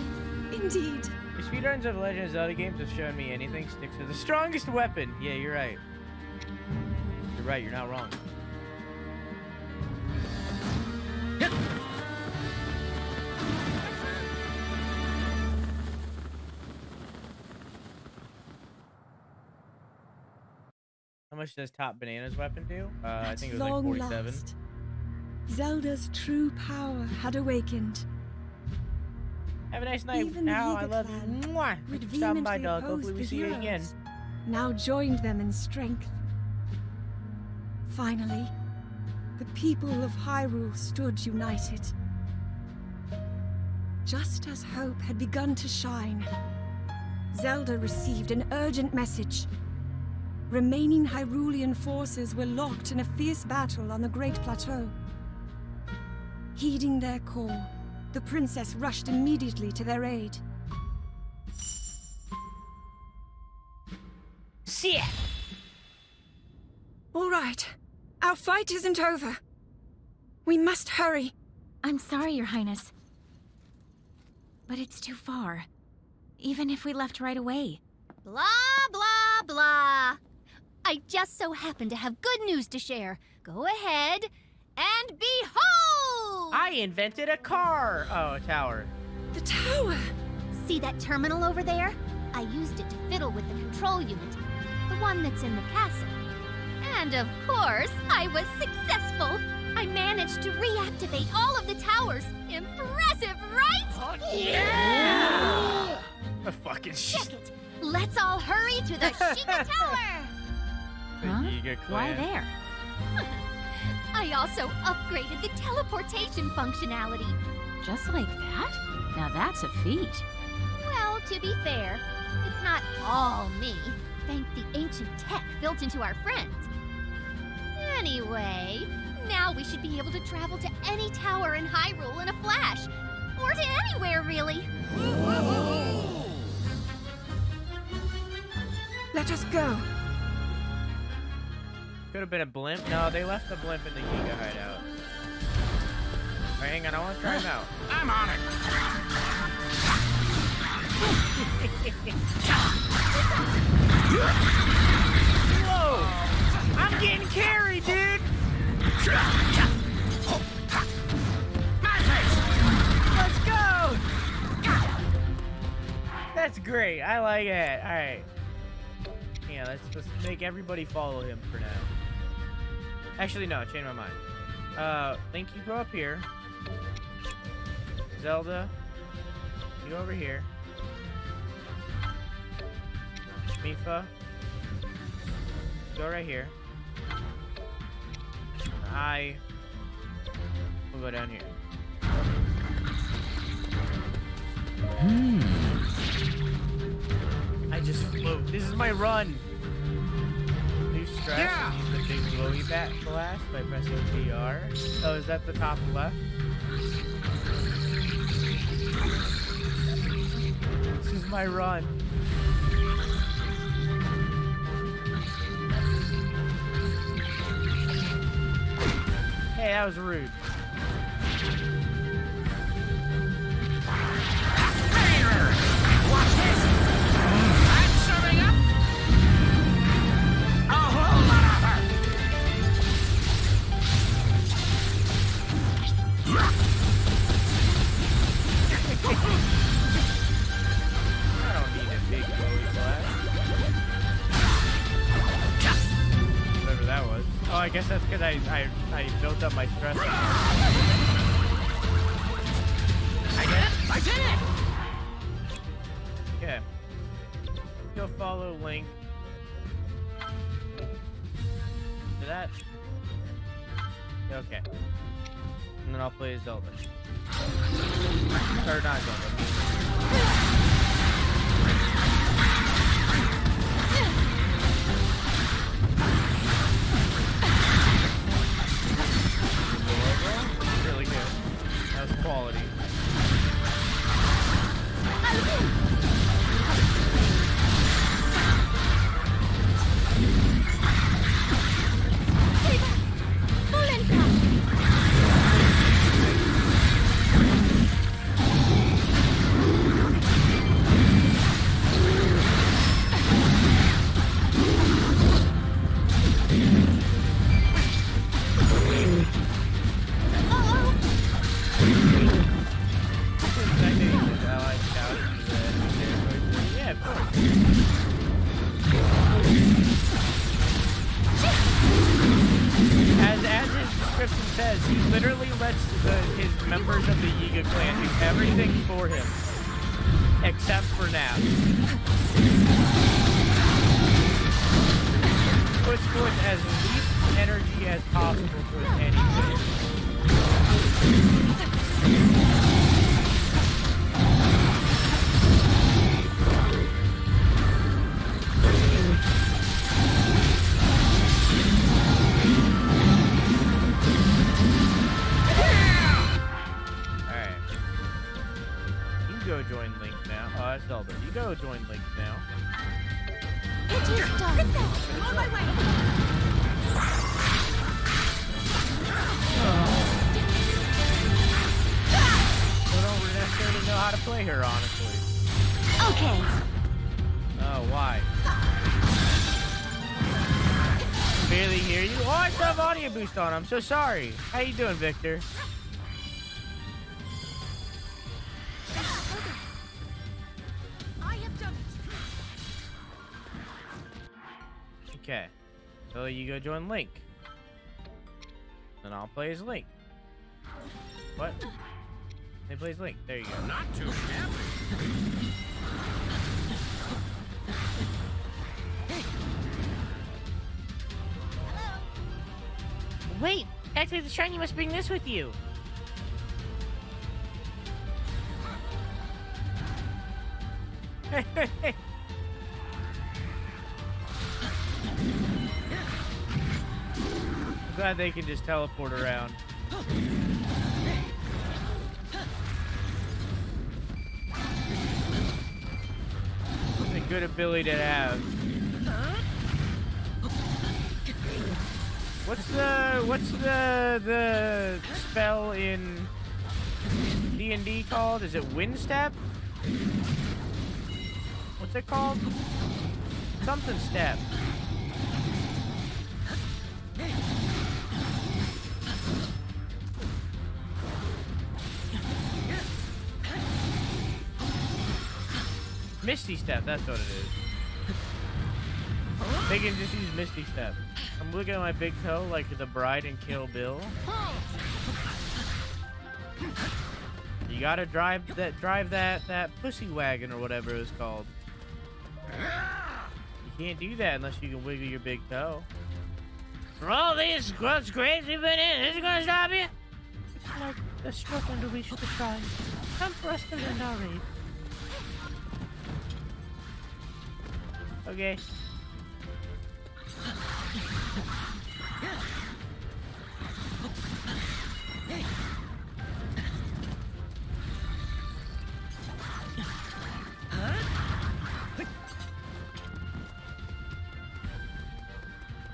Indeed. The speedruns of Legend of Zelda games have shown me anything sticks to the strongest weapon. Yeah, you're right. You're right, you're not wrong. How much does Top Banana's weapon do? I think it was like 47. Last, Zelda's true power had awakened. Have a nice night. Even Now the I love you. Yiga clan Mwah. would Stop by, vehemently dog. oppose Hopefully we the see you again. heroes, now joined them in strength. Finally, the people of Hyrule stood united. Just as hope had begun to shine, Zelda received an urgent message. Remaining Hyrulean forces were locked in a fierce battle on the Great Plateau. Heeding their call, the princess rushed immediately to their aid. Shit! All right, our fight isn't over. We must hurry. I'm sorry, Your Highness. But it's too far. Even if we left right away. Blah, blah, blah. I just so happen to have good news to share. Go ahead and behold! I invented a car! Oh, a tower. The tower! See that terminal over there? I used it to fiddle with the control unit, the one that's in the castle. And of course, I was successful. I managed to reactivate all of the towers. Impressive, right? Oh, yeah! A fucking Check it. Let's all hurry to the Sheikah Tower. Huh? Why there? I also upgraded the teleportation functionality. Just like that? Now that's a feat. Well, to be fair, it's not all me. Thank the ancient tech built into our friend. Anyway, now we should be able to travel to any tower in Hyrule in a flash. Or to anywhere, really. Let us go. Could have been a blimp. No, they left the blimp in the Giga hideout. Alright, hang on. I want to try him out. I'm on it. Whoa! I'm getting carried, dude! My face! Let's go! That's great. I like it. Alright. Yeah, let's make everybody follow him for now. Actually, no, change my mind. Link, you go up here. Zelda, you go over here. Mipha, go right here. We'll go down here. I just float. This is my run. New stress. Yeah. Use the big glowy bat blast by pressing PR. Oh, is that the top left? This is my run. Hey, that was rude. Watch this! I'm serving up a whole lot of her! I don't need a big glowy blast. Whatever that was. Oh, I guess that's because I built up my stress. I did it! I did it! Okay. Go follow Link. To that. Okay. And then I'll play Zelda. Or not Zelda. everything for him. Except for now. Puts forth as least energy as possible towards anything. Go join Link now. Oh, that's Zelda. You go join Link now. It is done. Princess, on my way. I don't necessarily know how to play her, honestly. Okay. Oh, why? Barely hear you. Oh, I still have audio boost on. I'm so sorry. How you doing, Victor? Okay, so you go join Link. Then I'll play as Link. What? They play as Link. There you go. Not too shabby. Wait, actually the shiny must bring this with you. I'm glad they can just teleport around. It's a good ability to have. What's the spell in D&D called? Is it Wind Step? What's it called? Something Step. Misty Step, that's what it is. They can just use Misty Step. I'm looking at my big toe like the bride in Kill Bill. You gotta drive that pussy wagon or whatever it was called. You can't do that unless you can wiggle your big toe. For all these gross grades you've been in, is it gonna stop you? It's like the struggle to reach the shrine. Come for us to end our raid. Okay.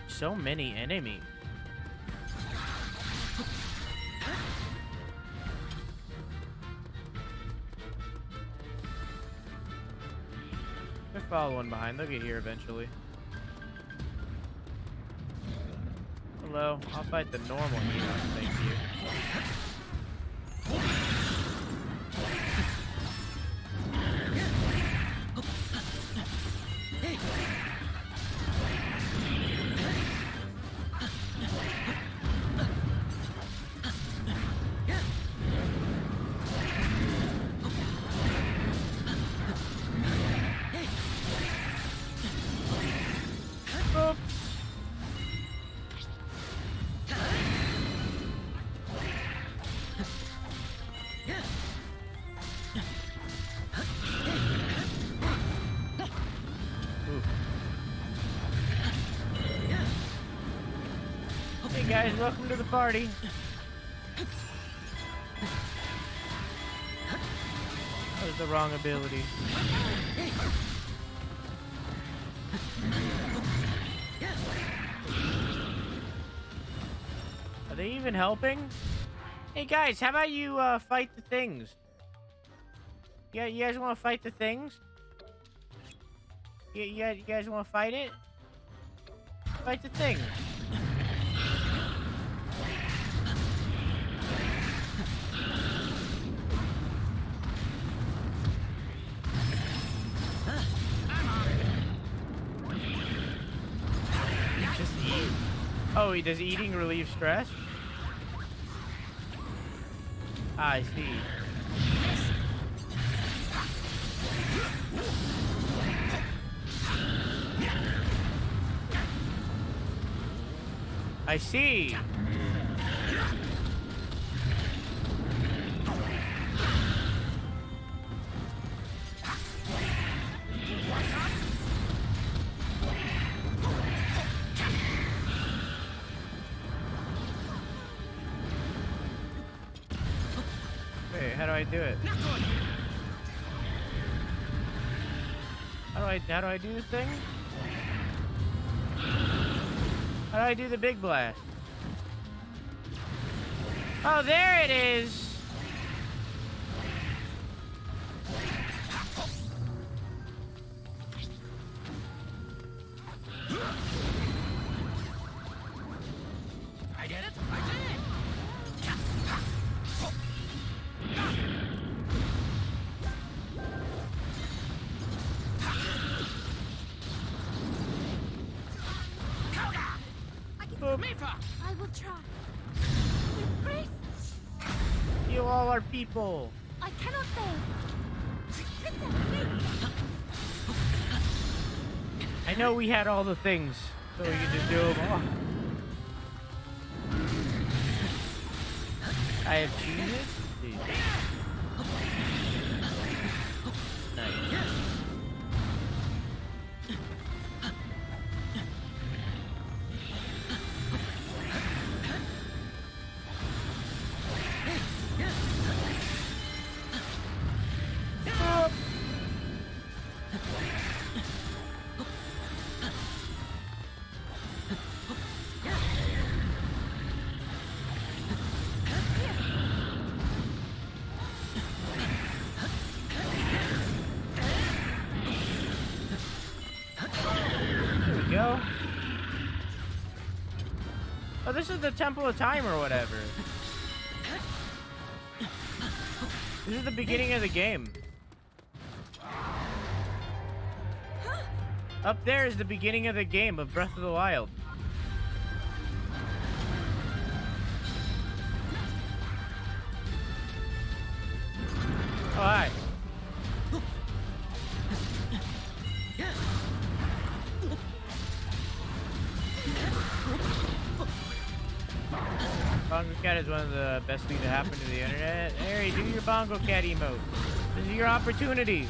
So many enemies. Let's follow one behind. They'll get here eventually. Hello. I'll fight the normal heroes. Thank you. Hey guys, welcome to the party. That was the wrong ability. Are they even helping? Hey guys, how about you fight the things? Yeah, you guys want to fight the things? You guys want to fight it? Fight the thing. Just eat. Oh, does eating relieve stress? I see. I see. Wait, how do I do it? How do I do this thing? How do I do the big blast? Oh, there it is. I did it! I did it! Mipha! I will try. Grace, You all are people. I cannot fail. Princess, wait. I know we had all the things, so we could just do them all. I have cheeses? Dude. Nice. Go. Oh, this is the Temple of Time or whatever. This is the beginning of the game. Up there is the beginning of the game of Breath of the Wild. Oh, hi. Bongo Cat is one of the best things to happen to the internet. Harry, do your Bongo Cat emote. This is your opportunity.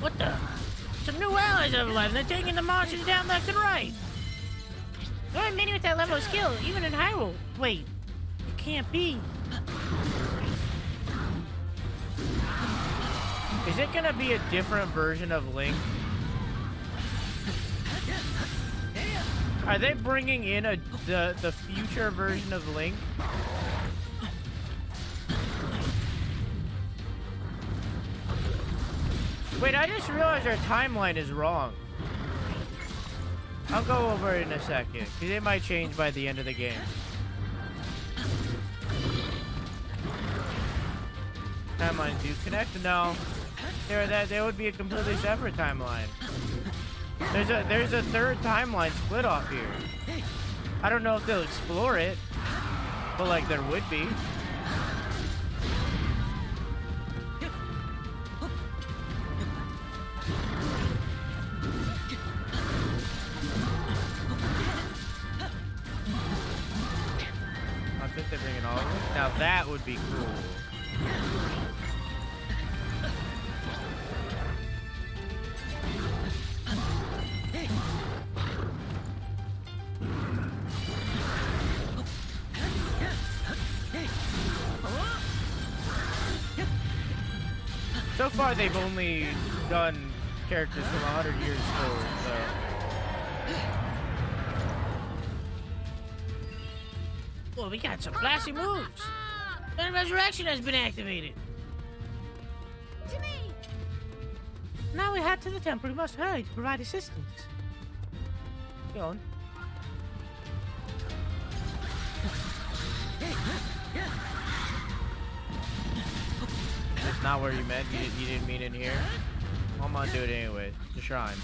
What the? Some new allies have arrived, and they're taking the monsters down left and right. There aren't many with that level of skill, even in Hyrule. Wait, it can't be. Is it gonna be a different version of Link? Are they bringing in the future version of Link? Wait, I just realized our timeline is wrong. I'll go over it in a second, because it might change by the end of the game. Timelines do connect? No. There would be a completely separate timeline. There's a third timeline split off here. I don't know if they'll explore it, but like there would be. I think they're bringing all of it. Now that would be cool. So far, they've only done characters from 100 years forward, so... Well, we got some classy moves. And resurrection has been activated. To me. Now we head to the temple. We must hurry to provide assistance. Go on. That's not where you meant. You didn't mean in here. Well, I'm gonna do it anyway. The shrine.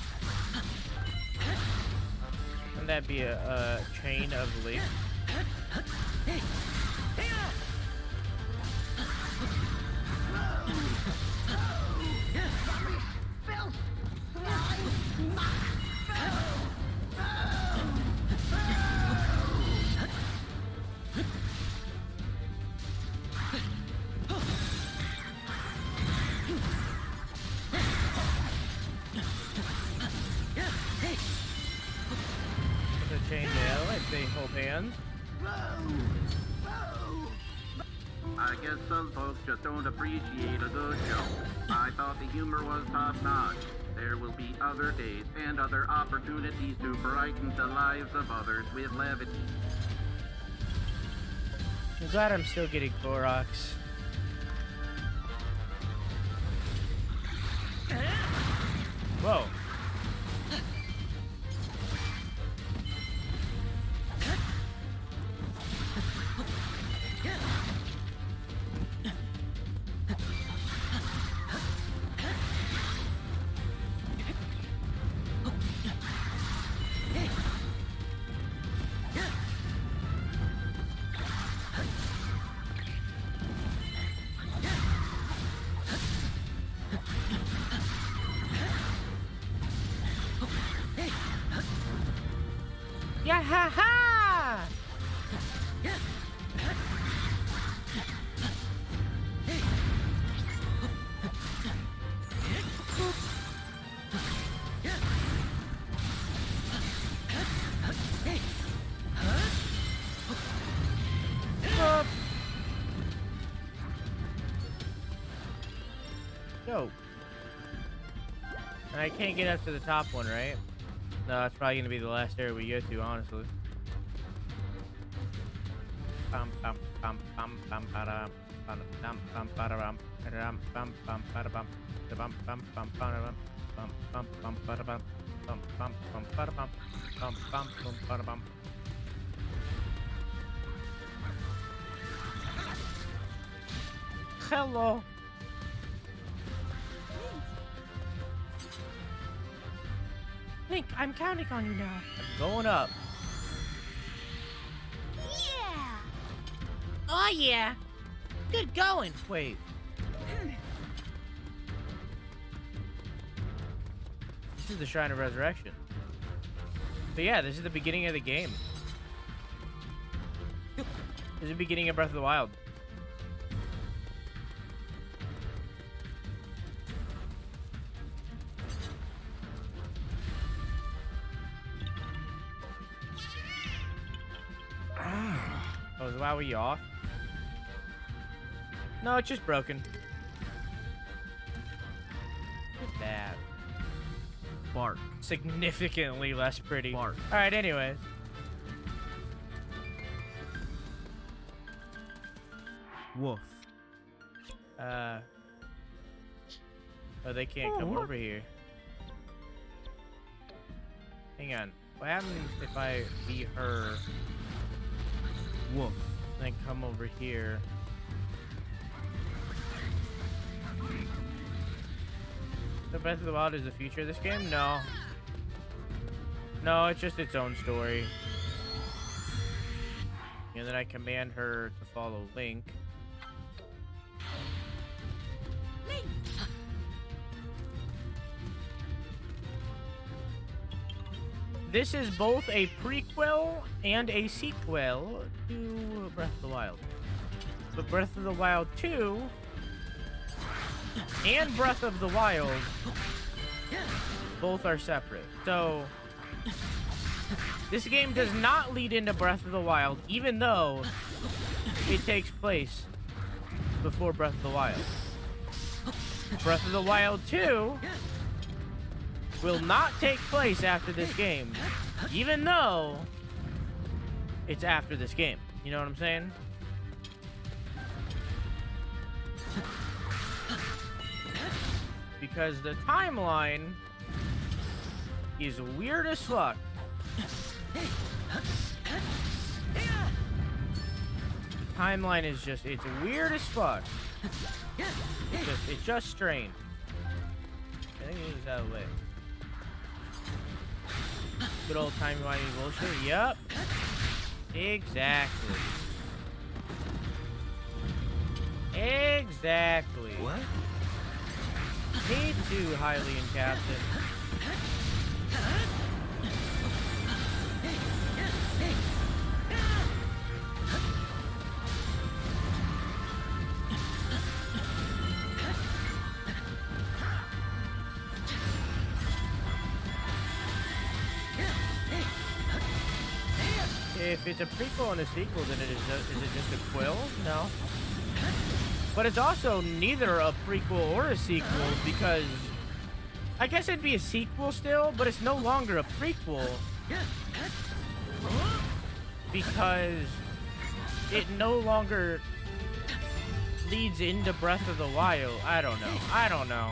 Wouldn't that be a chain of leaf? Chainmail, I'd say hold hands. I guess some folks just don't appreciate a good joke. I thought the humor was top-notch. There will be other days and other opportunities to brighten the lives of others with levity. I'm glad I'm still getting Koroks. Whoa. Yeah ha ha! Yo. And I can't get up to the top one, right? No, that's probably gonna be the last area we go to, honestly. Bum bum bum bum bum ba-dum, bum bum ba-da-bum, ba-da-dum, bum bum ba-da-bum, ba-bum bum bum ba-da-bum, bum bum bum ba-da-bum, bum bum bum ba-da-bum, bum bum bum ba-da-bum. Hello. Link, I'm counting on you now. I'm going up. Yeah! Oh yeah! Good going! Wait. This is the Shrine of Resurrection. But yeah, this is the beginning of the game. This is the beginning of Breath of the Wild. Oh, is WoW off? No, it's just broken. Look at that. Bark. Significantly less pretty. Bark. Alright, anyway. Woof. Oh, they can't come over here. Hang on. What happens if I be her? Woof. Then come over here. So Breath of the Wild is the future of this game? No. No, it's just its own story. And then I command her to follow Link. This is both a prequel and a sequel to Breath of the Wild. But Breath of the Wild 2 and Breath of the Wild both are separate. So this game does not lead into Breath of the Wild, even though it takes place before Breath of the Wild. Breath of the Wild 2 will not take place after this game, even though it's after this game. You know what I'm saying? Because the timeline is weird as fuck. timeline is just, it's weird as fuck. It's just strange. I think it is out of the way. Good old timey-wimey bullshit. Yup. Exactly. Exactly. What? Me too, Hylian Captain. If it's a prequel and a sequel, then is it just a quill? No. But it's also neither a prequel or a sequel because I guess it'd be a sequel still, but it's no longer a prequel because it no longer leads into Breath of the Wild. I don't know. I don't know.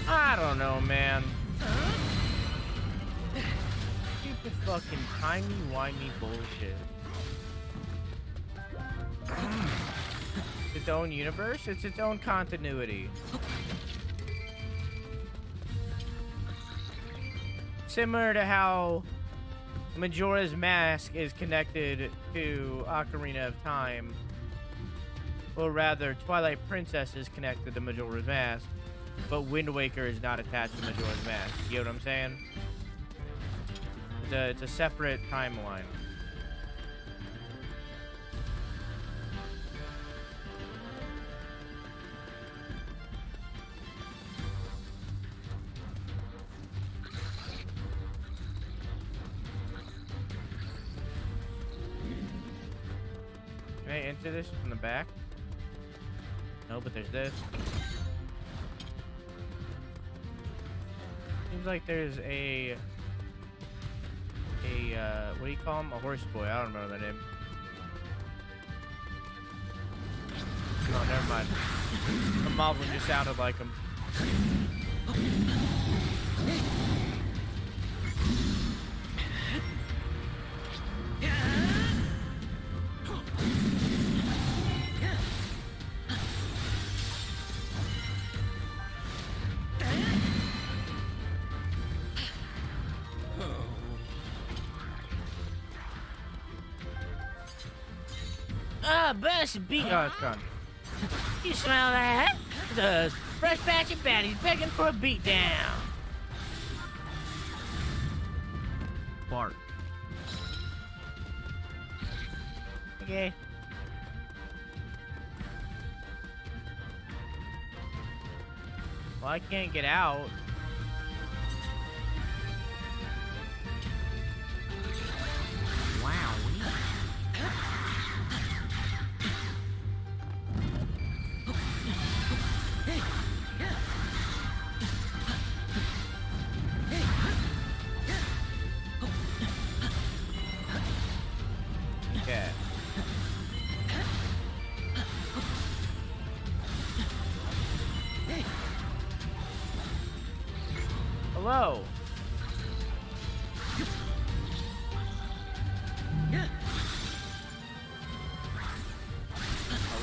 I don't know, man. Stupid fucking timey-wimey bullshit. Its own universe? It's its own continuity. Similar to how Majora's Mask is connected to Ocarina of Time. Or rather, Twilight Princess is connected to Majora's Mask. But Wind Waker is not attached to Majora's Mask. You know what I'm saying? It's a separate timeline. Can I enter this from the back? No, but there's this. Seems like there's a what do you call him? A horse boy. I don't remember the name. Oh, never mind. The moblin just sounded like him. Best beat. Oh, it's gone. You smell that? The fresh batch of baddies begging for a beatdown. Bark. Okay. Well, I can't get out. Wow. Okay. Hello.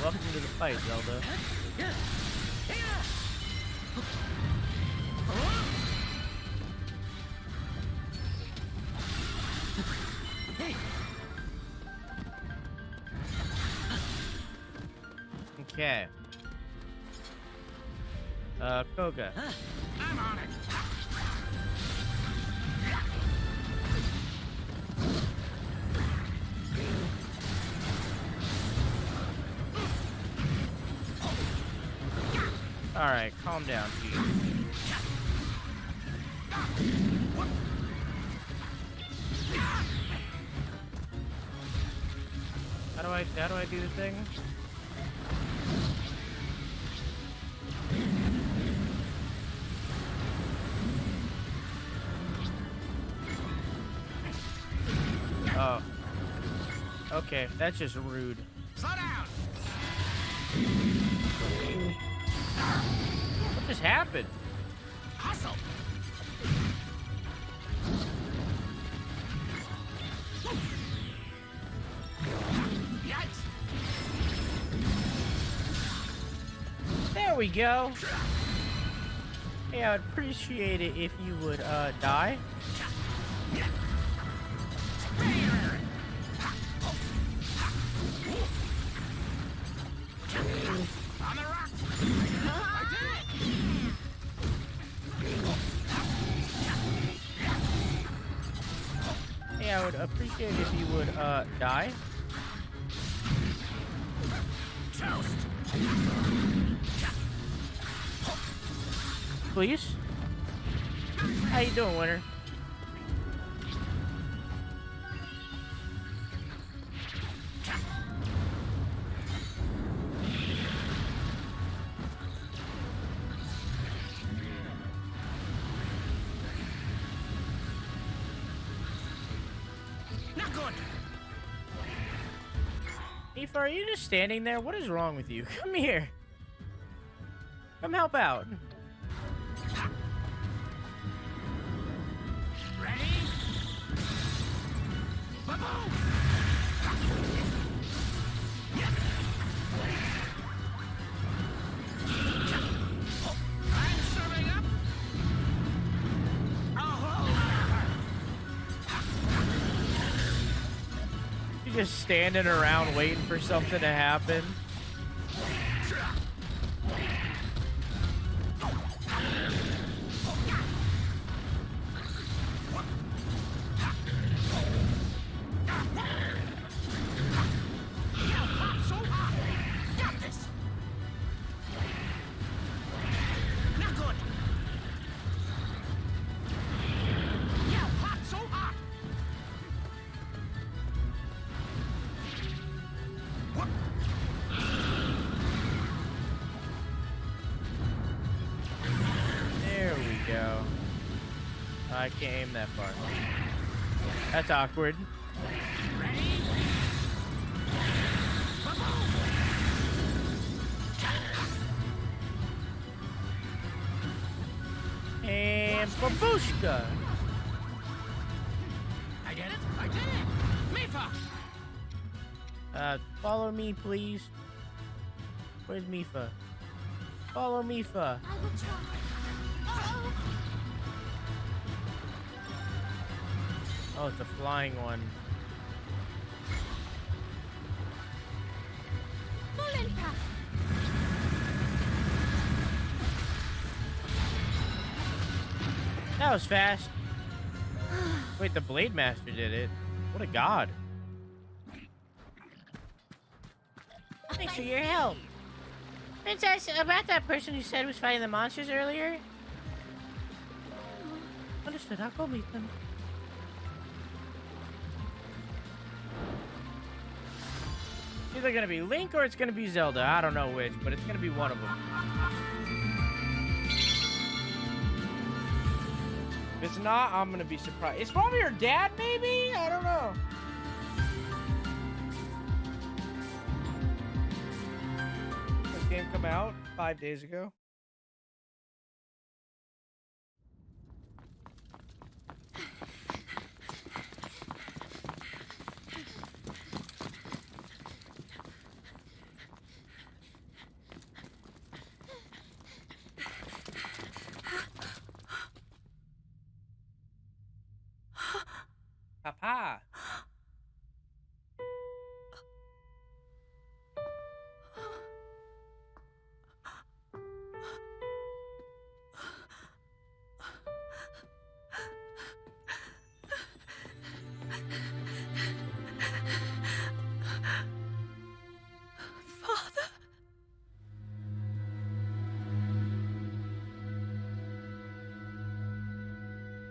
Welcome to the fight, Zelda. Okay. Koga. I'm on it. Alright, calm down, Pete. How do I do the thing? Okay, that's just rude. Slow down. What just happened? Hustle. Yikes. There we go. Hey, I would appreciate it if you would die. On the rock. I did it. Hey, I would appreciate it if you would die. Toast. Please. How you doing, Winter? Not good. Mipha, are you just standing there? What is wrong with you? Come here. Come help out. Ready? Ba-boom! I'm serving up a whole lot of You just standing around waiting for something to happen. I can't aim that far. That's awkward. And babushka. I did it! I did it! Mipha! Follow me, please. Where's Mipha? Follow Mipha. I will try. Uh-oh. Oh, it's a flying one. That was fast. Wait, the Blade Master did it. What a god. Thanks for your help. Princess, about that person who said was fighting the monsters earlier? Understood, I'll go meet them. It's either gonna be Link or it's gonna be Zelda. I don't know which, but it's gonna be one of them. If it's not, I'm gonna be surprised. It's probably your dad, maybe? I don't know. This game come out 5 days ago. Papa.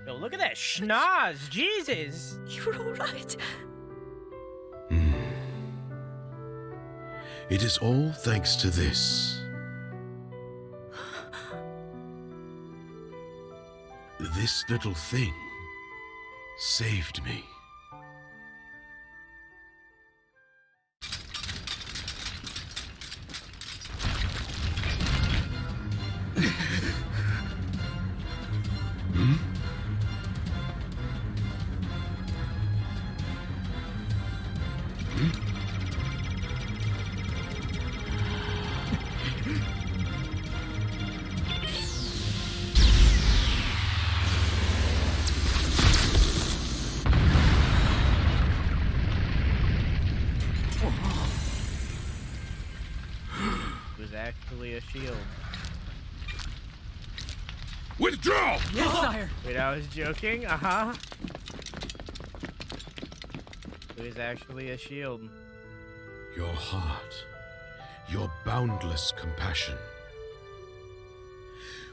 Yo, look at that schnoz, Jesus! You're all right. It is all thanks to this. This little thing saved me. was actually a shield. Withdraw! Yes, sire. Wait, I was joking? Uh-huh. It was actually a shield. Your heart, your boundless compassion.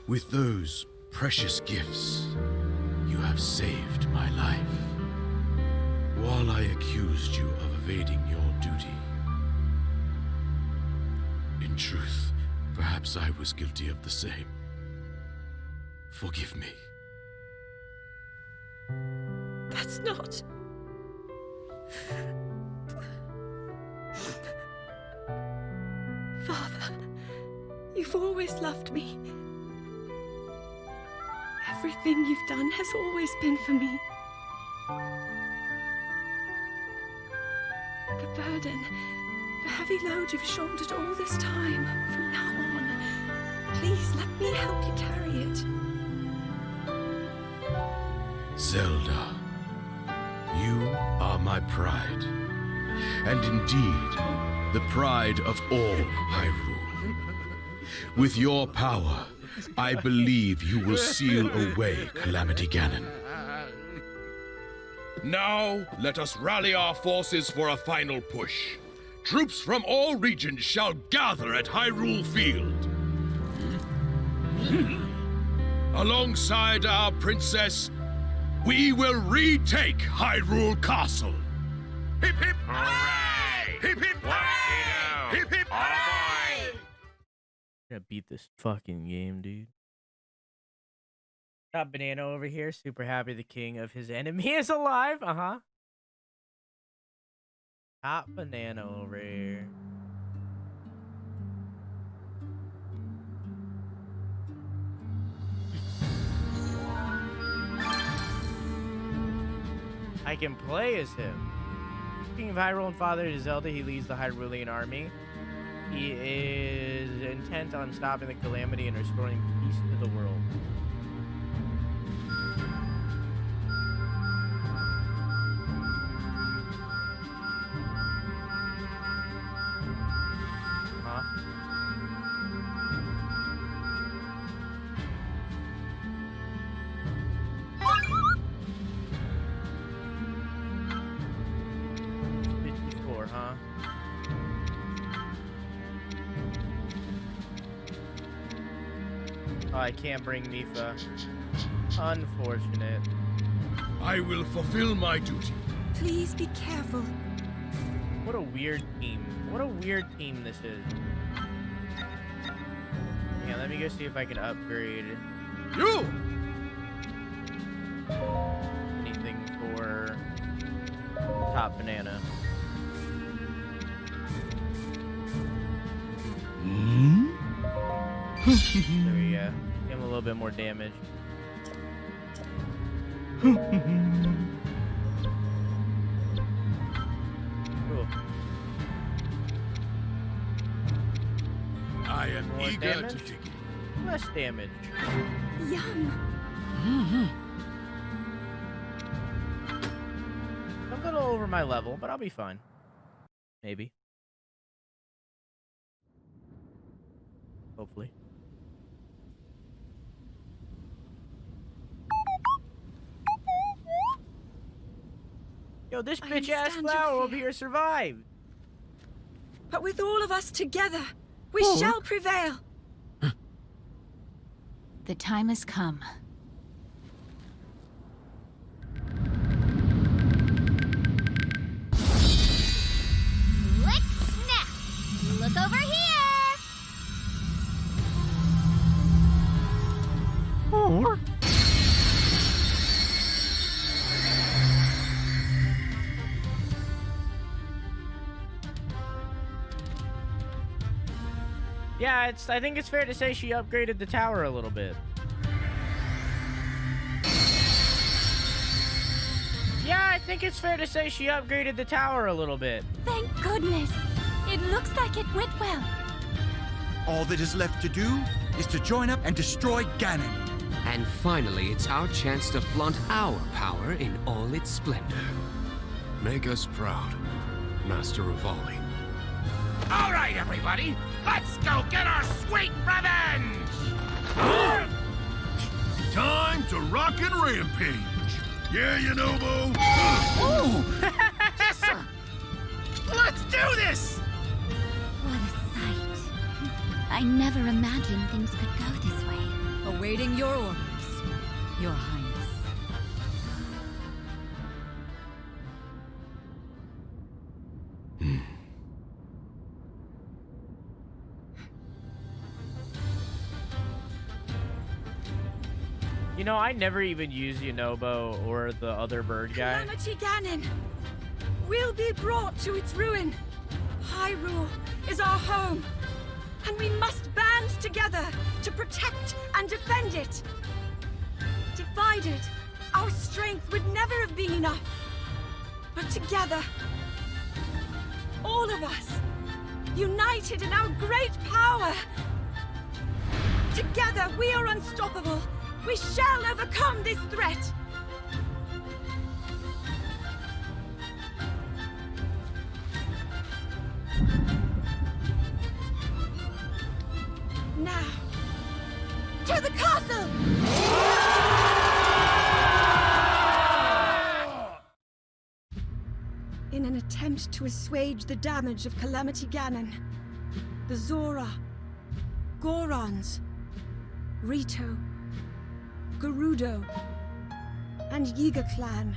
With those precious gifts, you have saved my life. While I accused you of evading your duty, in truth, perhaps I was guilty of the same. Forgive me. That's not... Father, you've always loved me. Everything you've done has always been for me. The burden, the heavy load you've shouldered all this time, from now on, please let me help you carry it. Zelda, you are my pride, and indeed, the pride of all Hyrule. With your power, I believe you will seal away Calamity Ganon. Now, let us rally our forces for a final push. Troops from all regions shall gather at Hyrule Field. Alongside our princess, we will retake Hyrule Castle. Hip hip hooray! Hip hip hooray! Hip hip hooray! I'm gonna beat this fucking game, dude. Got Banana over here, super happy the king of his enemy is alive. Uh-huh. Got Banana over here. I can play as him. King of Hyrule and father to Zelda, he leads the Hyrulean army. He is intent on stopping the calamity and restoring peace to the world. Huh? Huh? Oh, I can't bring Mipha. Unfortunate. I will fulfill my duty. Please be careful. What a weird team. What a weird team this is. Yeah, let me go see if I can upgrade you anything for top banana. There we go. Give him a little bit more damage. Cool. I am more eager damage? to dig in. Less damage. Yum. A little over my level, but I'll be fine. Maybe. Hopefully. Yo, this bitch-ass flower over here survived. But with all of us together, we shall prevail. The time has come. Lick snap! Look over here! Oh. Yeah, I think it's fair to say she upgraded the tower a little bit. Yeah, I think it's fair to say she upgraded the tower a little bit. Thank goodness. It looks like it went well. All that is left to do is to join up and destroy Ganon. And finally, it's our chance to flaunt our power in all its splendor. Make us proud, Master Ravali. All right! right, everybody. Let's go get our sweet revenge! Time to rock and rampage. Yeah, you know, Bo. Ooh! Yes, sir! Let's do this! What a sight. I never imagined things could go this way. Awaiting your orders, Your Highness. You know, I never even use Yunobo or the other bird guy. Calamity Ganon will be brought to its ruin. Hyrule is our home, and we must band together to protect and defend it. Divided, our strength would never have been enough. But together, all of us, united in our great power, together we are unstoppable. We shall overcome this threat! Now, to the castle! In an attempt to assuage the damage of Calamity Ganon, the Zora, Gorons, Rito, Gerudo, and Yiga clan,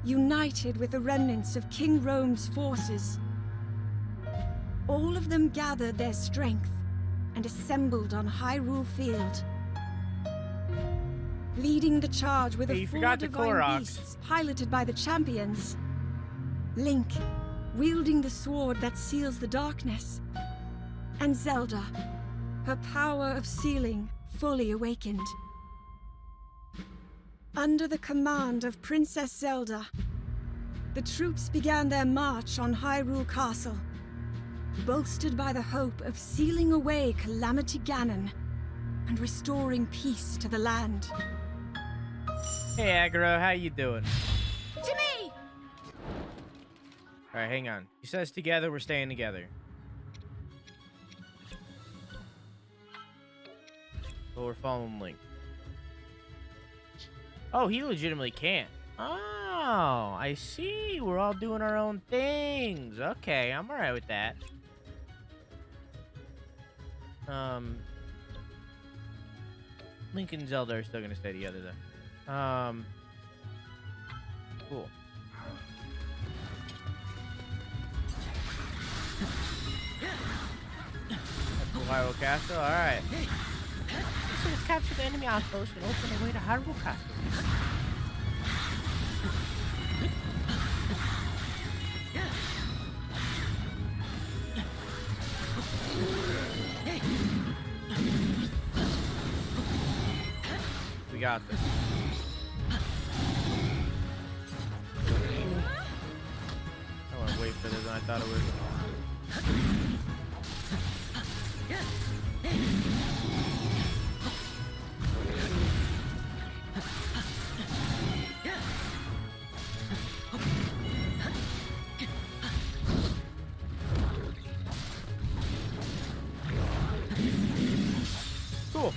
united with the remnants of King Rome's forces. All of them gathered their strength and assembled on Hyrule Field. Leading the charge with the 4 divine beasts piloted by the champions. Link, wielding the sword that seals the darkness. And Zelda, her power of sealing fully awakened. Under the command of Princess Zelda, the troops began their march on Hyrule Castle, bolstered by the hope of sealing away Calamity Ganon and restoring peace to the land. Hey, Agro, how you doing? To me! Alright, hang on. He says together, we're staying together. So we're following Link. Oh, he legitimately can't. Oh, I see. We're all doing our own things. Okay, I'm alright with that. Link and Zelda are still gonna stay together though. Cool. That's Hyrule Castle. Alright. Let's capture the enemy outpost and open the way to Hyrule Castle. We got this. I want to wait for this than I thought it was. Cool.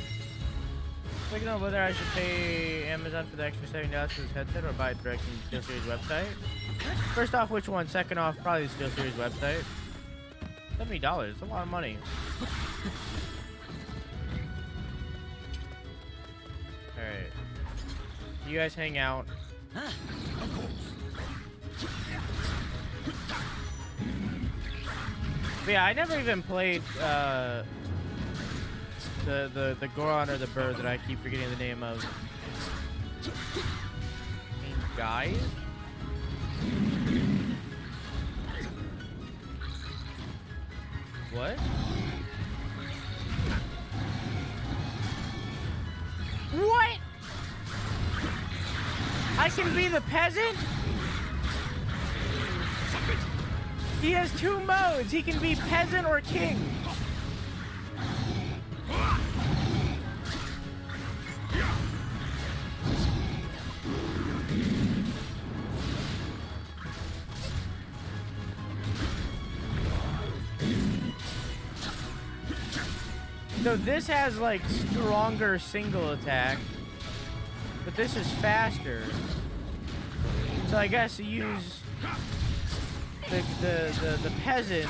Thinking on whether I should pay Amazon for the extra $70 for this headset or buy it direct from the SteelSeries website. First off, which one? Second off, probably the SteelSeries website. $70, it's a lot of money. Alright. You guys hang out. But yeah, I never even played the Goron or the bird that I keep forgetting the name of. Guys? What? What? I can be the peasant? He has 2 modes. He can be peasant or king. So this has like stronger single attack, but this is faster. So I guess you use the peasant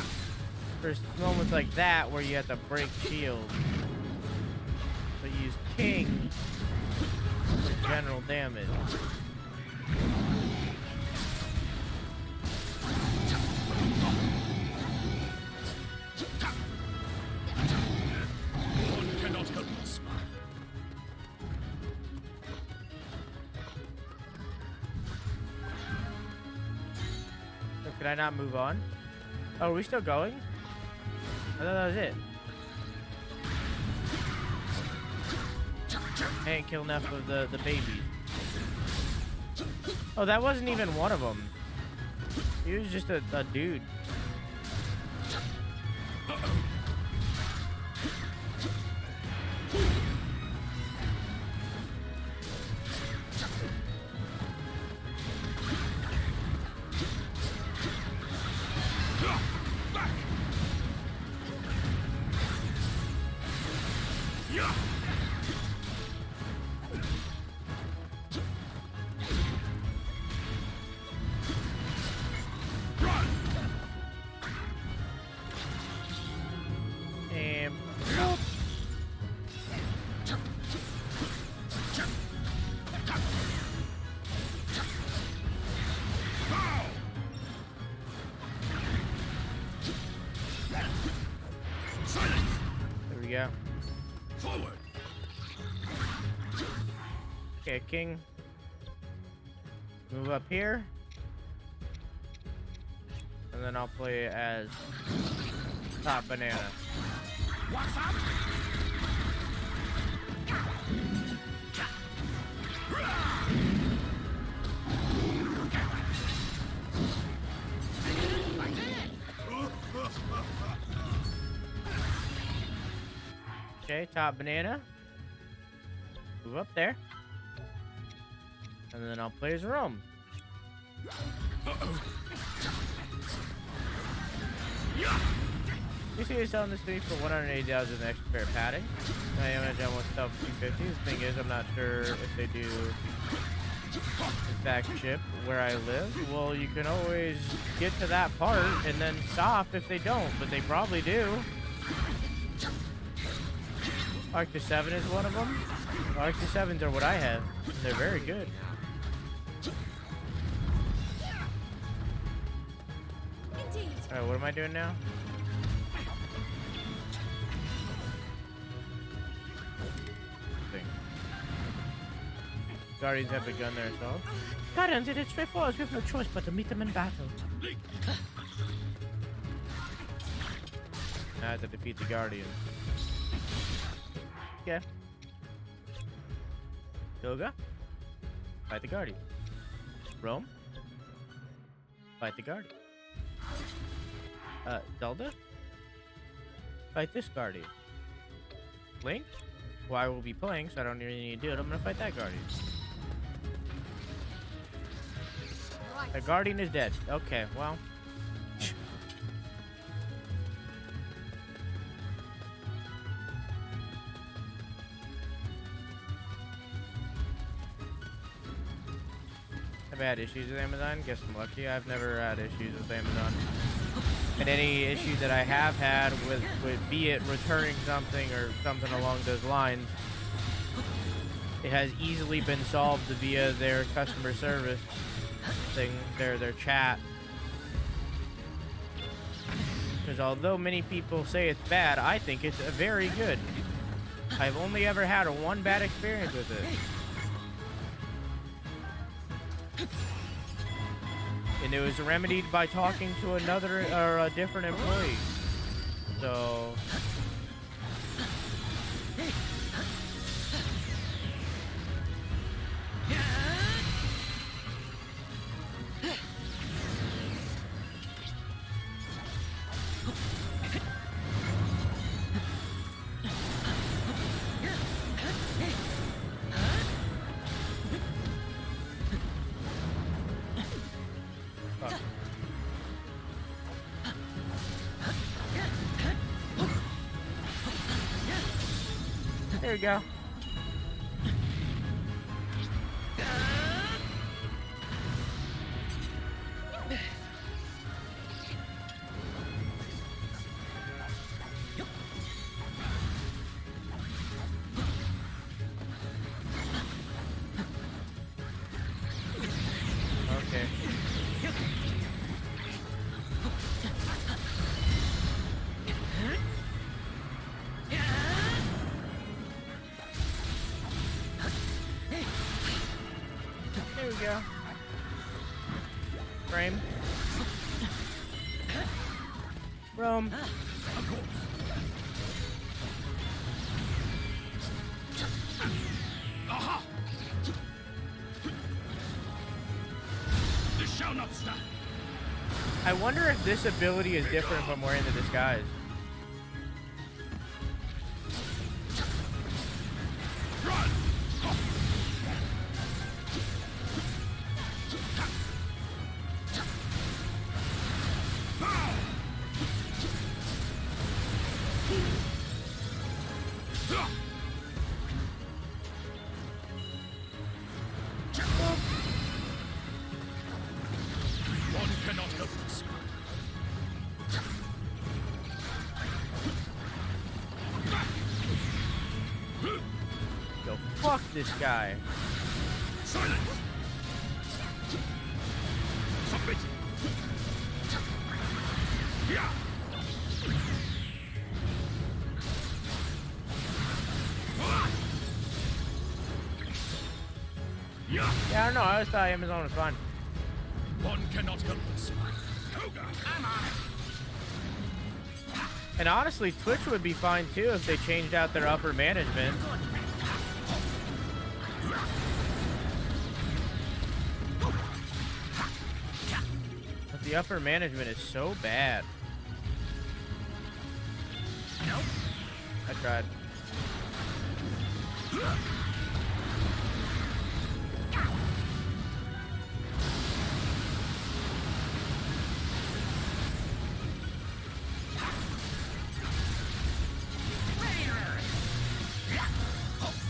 for moments like that where you have to break shield. But use king for general damage. One cannot help but smile. So could I not move on? Oh, are we still going? I thought that was it. I ain't killed enough of the babies. Oh, that wasn't even one of them. He was just a dude. There we go. Forward. Okay, king. Move up here. And then I'll play as top banana. What's up? Okay, top banana. Move up there. And then I'll play as Rome. You see you're selling this thing for 180,000 extra pair of padding. I imagine I want stuff for 250. The thing is, I'm not sure if they do in fact ship where I live. Well, you can always get to that part and then stop if they don't, but they probably do. Arctic 7 is one of them. Arctic 7s are what I have. They're very good. Alright, what am I doing now? Guardians have begun their assault. Guardians, it is straightforward. We have no choice but to meet them in battle. Now I have to defeat the Guardians. Okay. Yoga. Fight the Guardian. Rome. Fight the Guardian. Zelda. Fight this Guardian. Link. Well, I will be playing, so I don't really need to do it. I'm gonna fight that Guardian. The Guardian is dead. Okay, well. I've had issues with Amazon. Guess I'm lucky. I've never had issues with Amazon. And any issue that I have had with be it returning something or something along those lines, it has easily been solved via their customer service thing, their chat. Because although many people say it's bad, I think it's very good. I've only ever had one bad experience with it. And it was remedied by talking to another or a different employee. So There we go. Okay. There we go. Frame. Rome. Aha! This shall not stand. I wonder if this ability is different from wearing the disguise. Run! One cannot help this. Yo, fuck this guy. Silence! Submit! Yeah! Yeah, I don't know. I always thought Amazon was fun. One cannot help but smile. Koga, am I? And honestly, Twitch would be fine too if they changed out their upper management. But the upper management is so bad. Nope. I tried.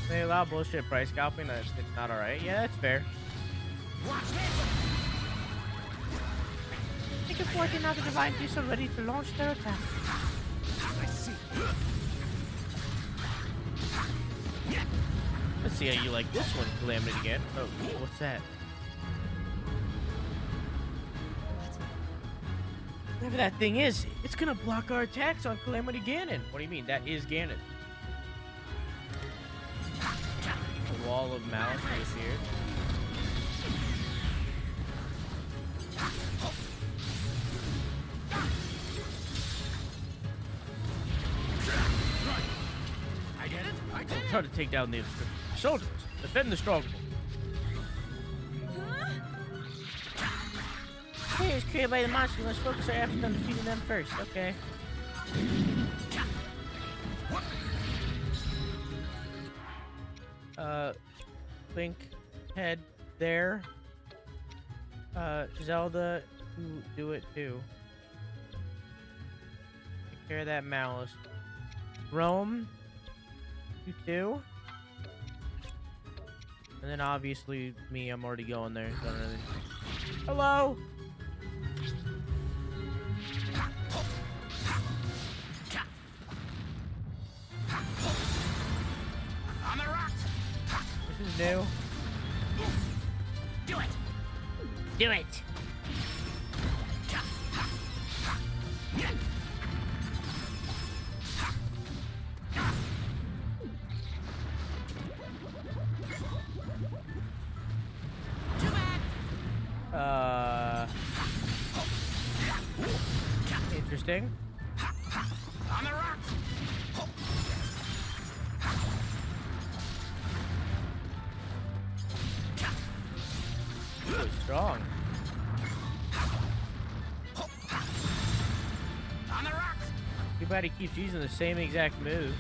They allow bullshit price scalping. It's not alright. Yeah, that's fair. Watch this. Think of working out the Divine Beast are ready to launch their attack. I see. Let's see how you like this one, Calamity Ganon. Oh, what's that? Whatever that thing is, it's gonna block our attacks on Calamity Ganon. What do you mean? That is Ganon. The wall of malice reappeared. I did it. I did it. Try to take down the soldiers. Defend the stronghold. Hey, it's created by the monster. Let's focus our efforts on defeating them first. Okay. Link, head there. Zelda, you do it too. Take care of that malice. Rome, you too. And then obviously me, I'm already going there. Don't really... Hello. On the rocks. This is new. Do it. Do it. Too bad. Interesting. On the rocks. Really strong. On the rocks. Too bad he keeps using the same exact move.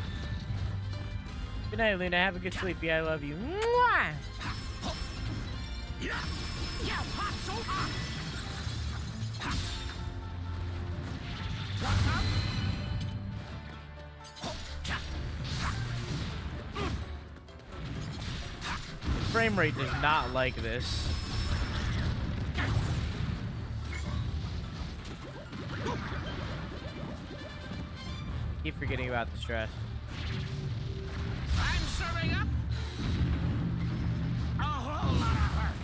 Good night, Luna. Have a good sleep. Yeah, I love you. Mwah! Yeah, hot so hot. What's up? frame rate does not like this. Keep forgetting about the stress. I'm serving up a whole lot of hurt.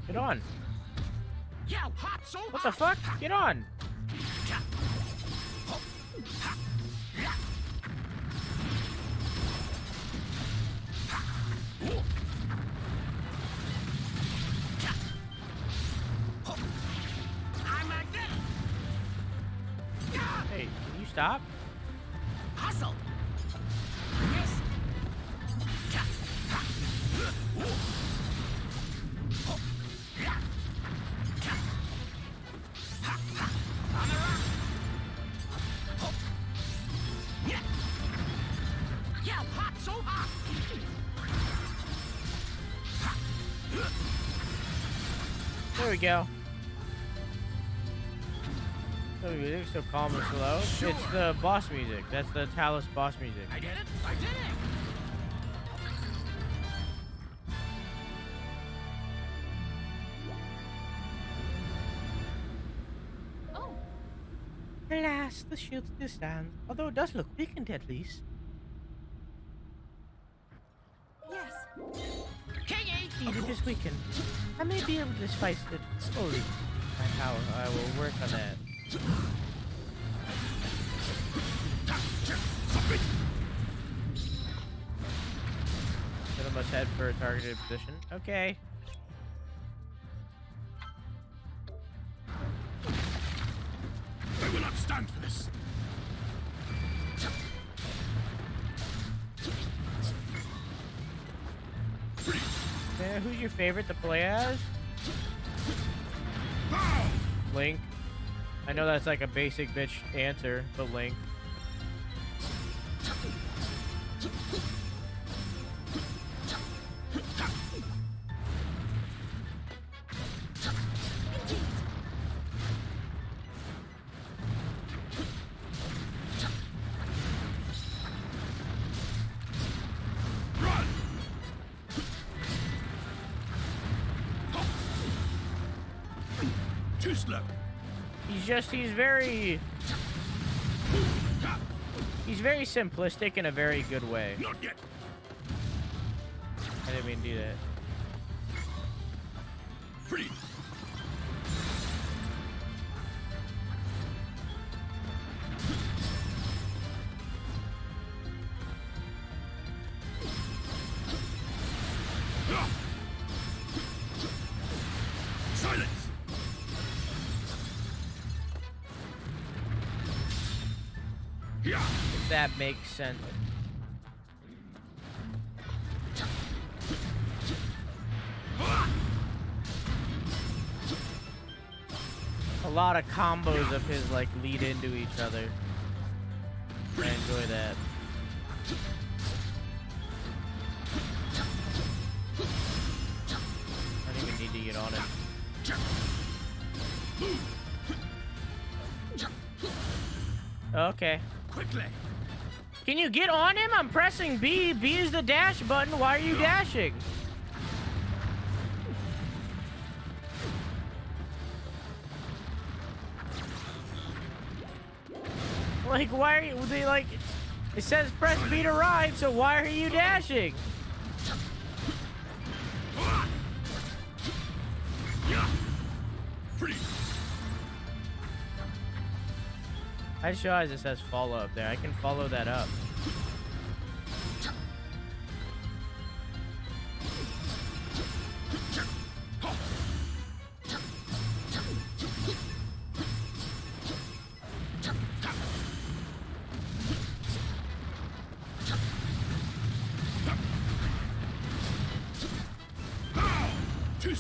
Get on. Yeah, hot so What the fuck? Get on. Hey, can you stop? Hustle. There we go. So music's so calm and slow. Sure. It's the boss music. That's the Talus boss music. I did it. I did it. Oh. Alas, the shield still stands, although it does look weakened at least. Yes. Even just weakened. I may be able to spice it slowly. And how I will work on that. Then I must head for a targeted position. Okay. I will not stand for this. Who's your favorite to play as? Link. I know that's like a basic bitch answer, but Link. He's very simplistic in a very good way. Not yet. I didn't mean to do that. Free. Silence. If that makes sense. A lot of combos of his like lead into each other. I enjoy that. I don't even need to get on it. Okay. Quickly. Can you get on him? I'm pressing B. B is the dash button. Why are you dashing? Like, why are you, they like, it says press B to ride, so why are you dashing? I just realized it says follow up there. I can follow that up.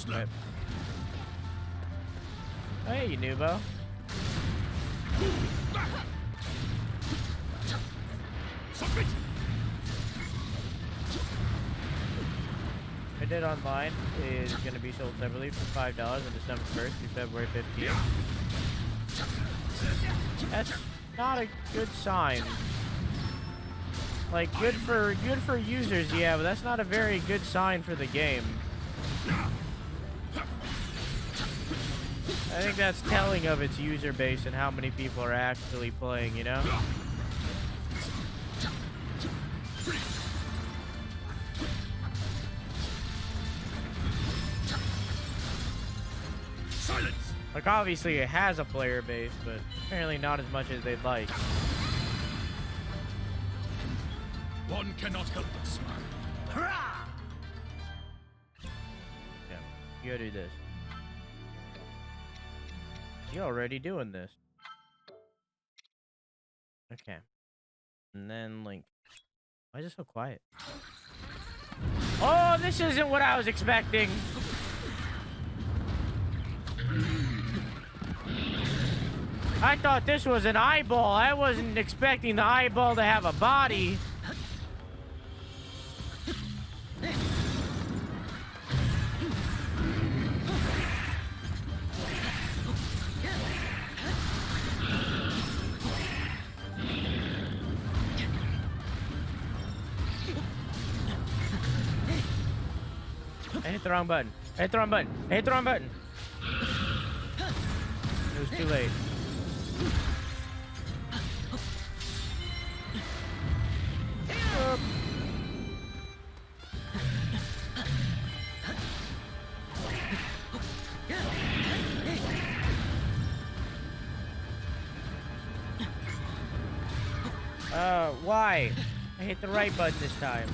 Right. Oh, hey, you noobo. I did online is going to be sold separately for $5 on December 1st through February 15th. That's not a good sign. Like, good for users, yeah, but that's not a very good sign for the game. I think that's telling of its user base and how many people are actually playing, you know? Silence! Like, obviously it has a player base, but apparently not as much as they'd like. One cannot help but smile. Yeah, you gotta do this. You're already doing this. Okay. And then Link. Why is it so quiet? Oh, this isn't what I was expecting. I thought this was an eyeball. I wasn't expecting the eyeball to have a body. I hit the wrong button. I hit the wrong button. I hit the wrong button. It was too late. Why? I hit the right button this time.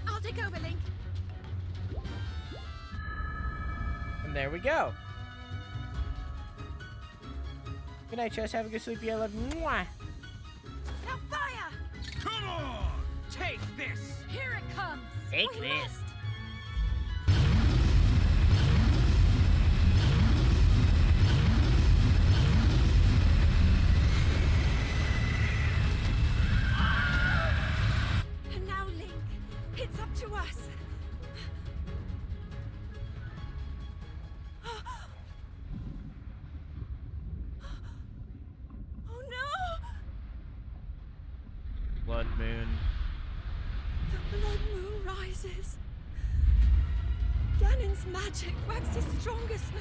I'll take over, Link. And there we go. Good night, Chess. Have a good sleep. I love you. Mwah. Now fire! Come on! Take this! Here it comes! Take We this. must. And now, Link, it's up to us. Oh no! Blood moon. The blood moon rises. Ganon's magic waxes strongest now.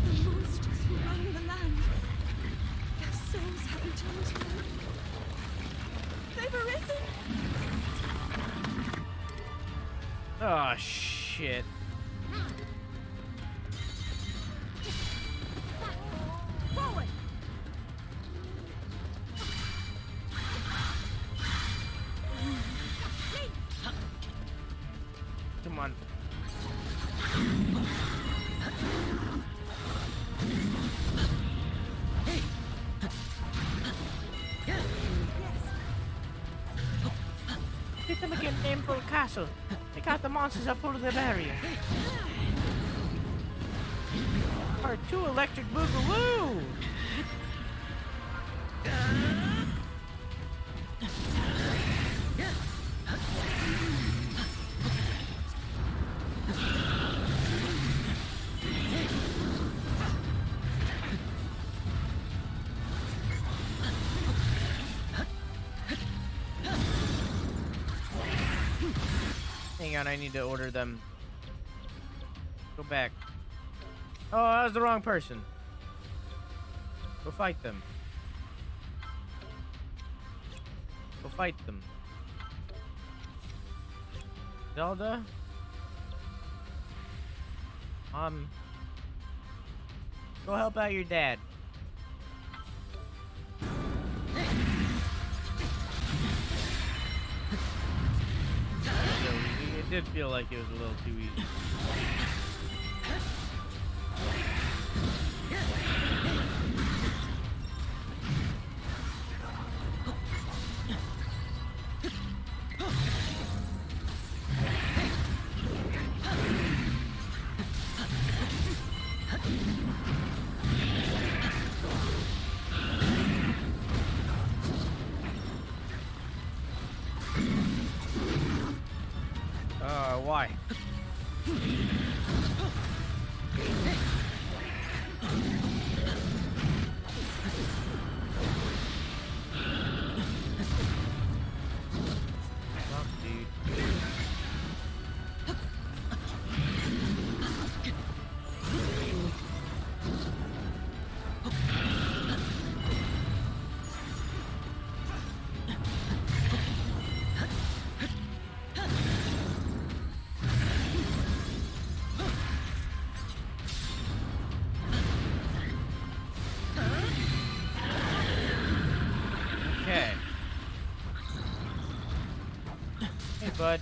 The monsters who run the land, their souls have returned to them. They've arisen. Oh, shit. Forward! Come on. Get them again, name for a castle. They got the monsters up over the barrier. Part 2 electric boogaloo. Hang on, I need to order them. Go back. Oh, that was the wrong person. Go fight them. Go fight them. Zelda? Go help out your dad. It did feel like it was a little too easy. why? Fuck, dude. Okay. Hey, bud.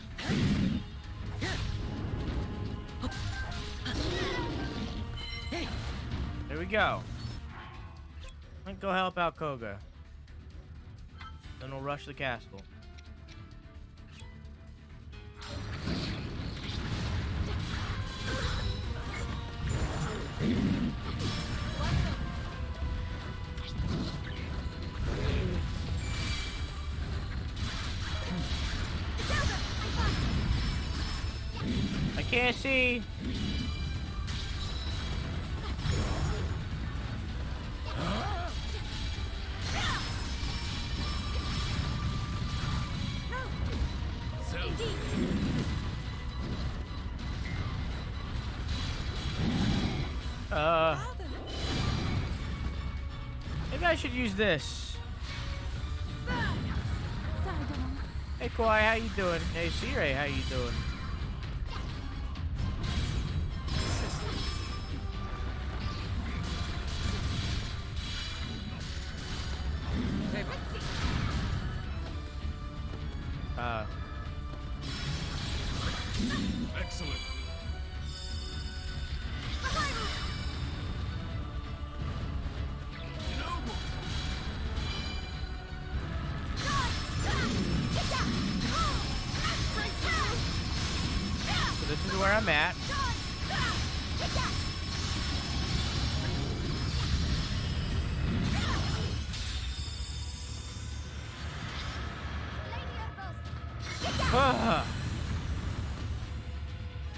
There we go. Let's go help out Koga. Then we'll rush the castle. I can't see. Maybe I should use this. Hey, Kawhi, how you doing? Hey, Sire, how you doing? Excellent. So this is where I'm at.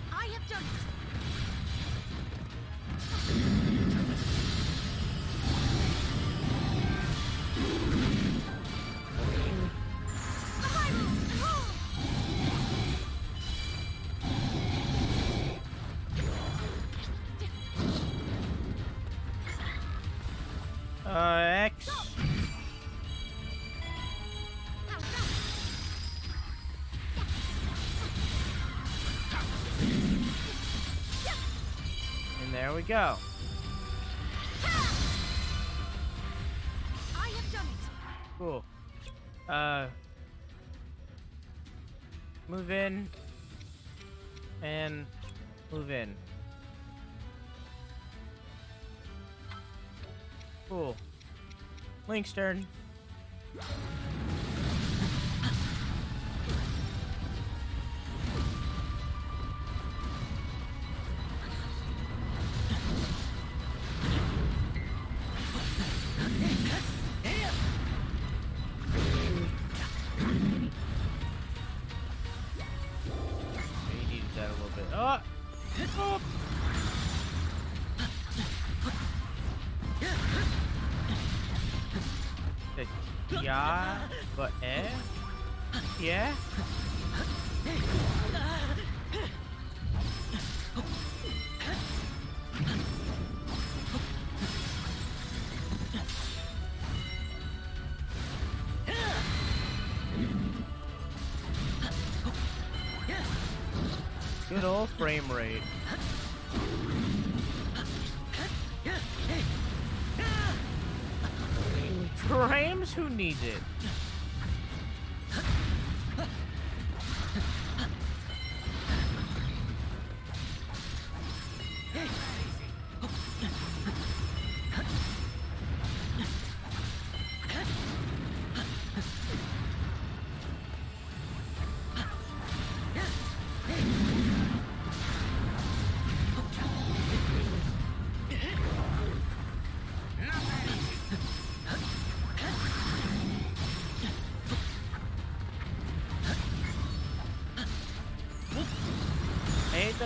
I have done it. X. And there we go. I have done it. Cool. Move in. And move in. Cool. Link's turn. He needed that a little bit. Oh! Oh! Yeah, but yeah. Good old frame rate. Frames? Who needs it?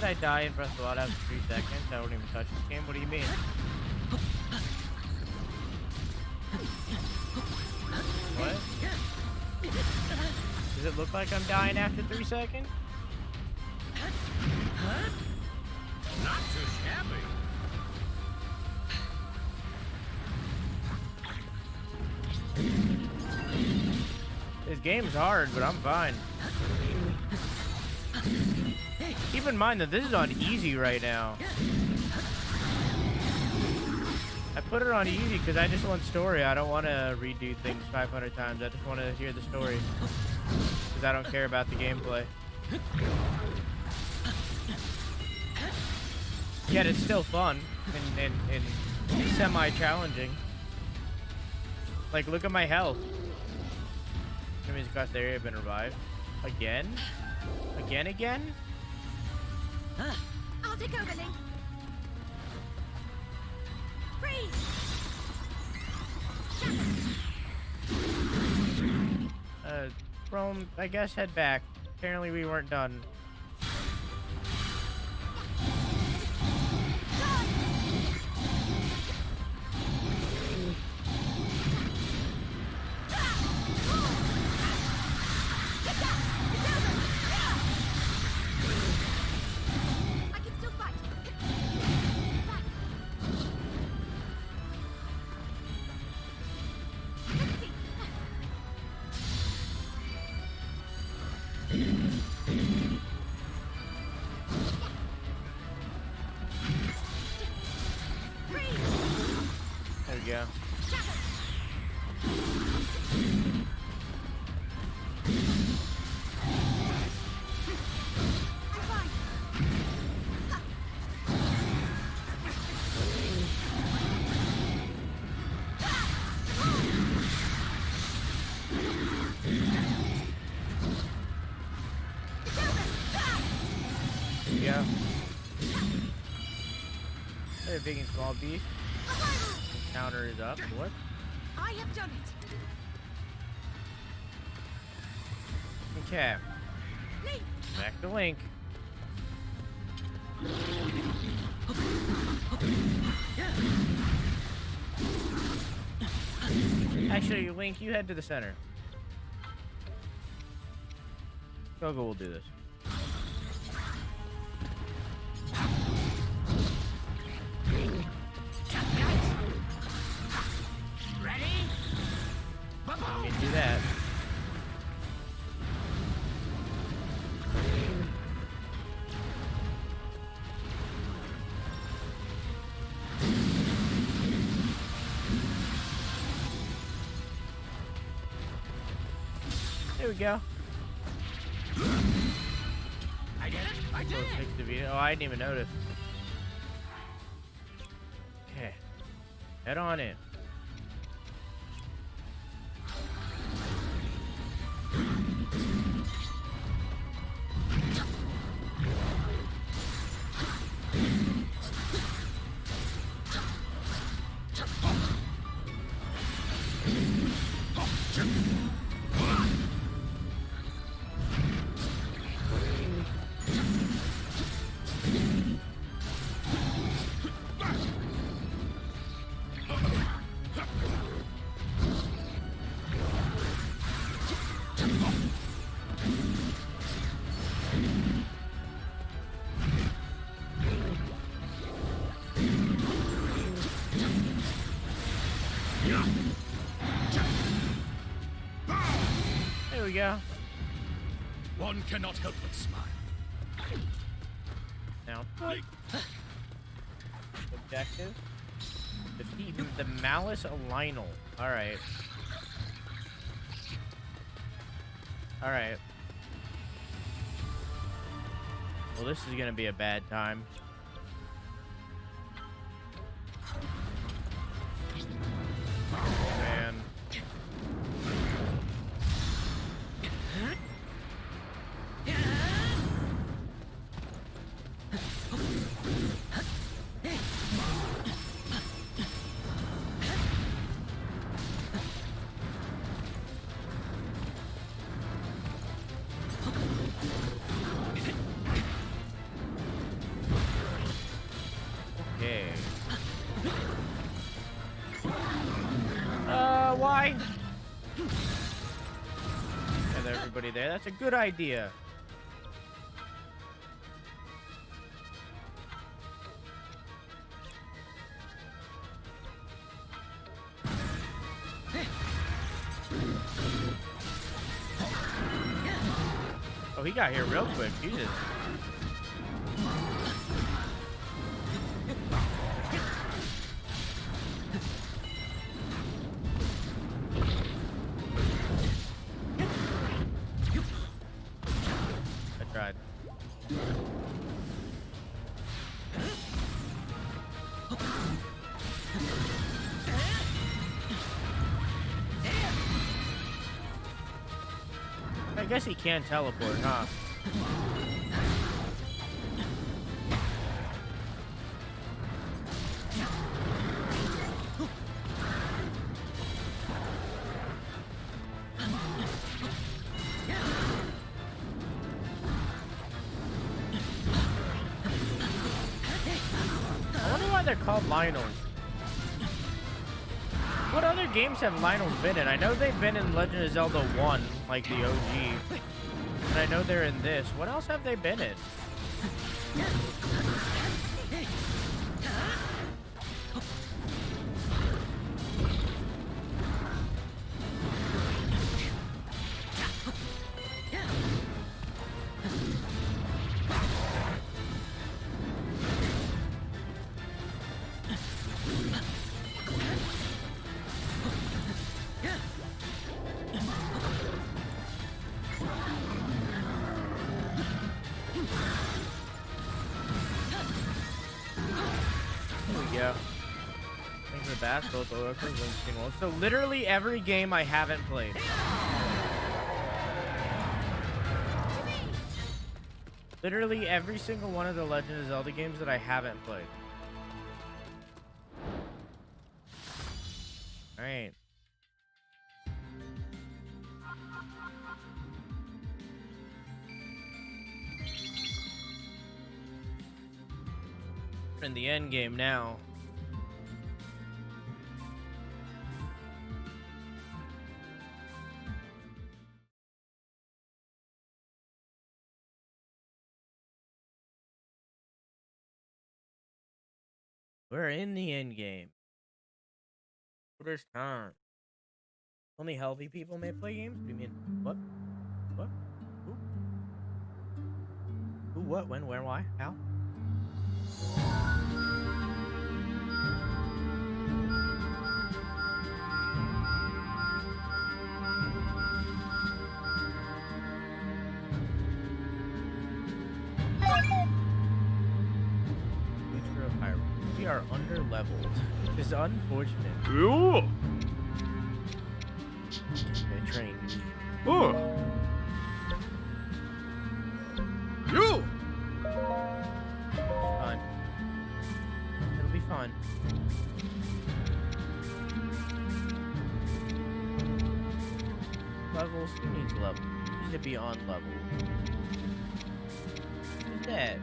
said I die in Breath of the Wild after 3 seconds. I don't even touch this game. What do you mean? What? Does it look like I'm dying after 3 seconds? Not too shabby. This game's hard, but I'm fine. Keep in mind that this is on easy right now. I put it on easy because I just want story. I don't want to redo things 500 times. I just want to hear the story. Because I don't care about the gameplay. Yet it's still fun and semi-challenging. Like, look at my health. Enemies across the area have been revived. Again? Again? I'll take over, Link. Freeze! Rome, I guess head back. Apparently we weren't done. There we go. Yeah. Hey, big and small beast. Counter is up. What? I have done it. Okay. Link. Back to Link. Actually, Link, you head to the center. Gogo will do this. Ready? Let me do that. There we go. I did it! I did it! Oh, I didn't even notice. Okay. Head on in. There we go. One cannot help but smile. Now, objective. Defeat the Malice Lionel. Alright. Alright. Well, this is gonna be a bad time. Man. try. Have everybody there. That's a good idea. Oh, he got here real quick. Jesus. I tried. I guess he can teleport, huh? I wonder why they're called Lionels. What other games have Lionels been in? I know they've been in Legend of Zelda 1, like the OG. And I know they're in this. What else have they been in? So literally every game I haven't played. Literally every single one of the Legend of Zelda games that I haven't played. Alright. We're in the end game now. We're in the end game. Order's turn. Only healthy people may play games? What do you mean? What? What? Who? Who, what, when, where, why, how? We are under leveled, which is unfortunate. Ooh. Okay, train. Oh. You. It's fine. It'll be fun. Levels? Who needs level? You need to be on level. Who's that?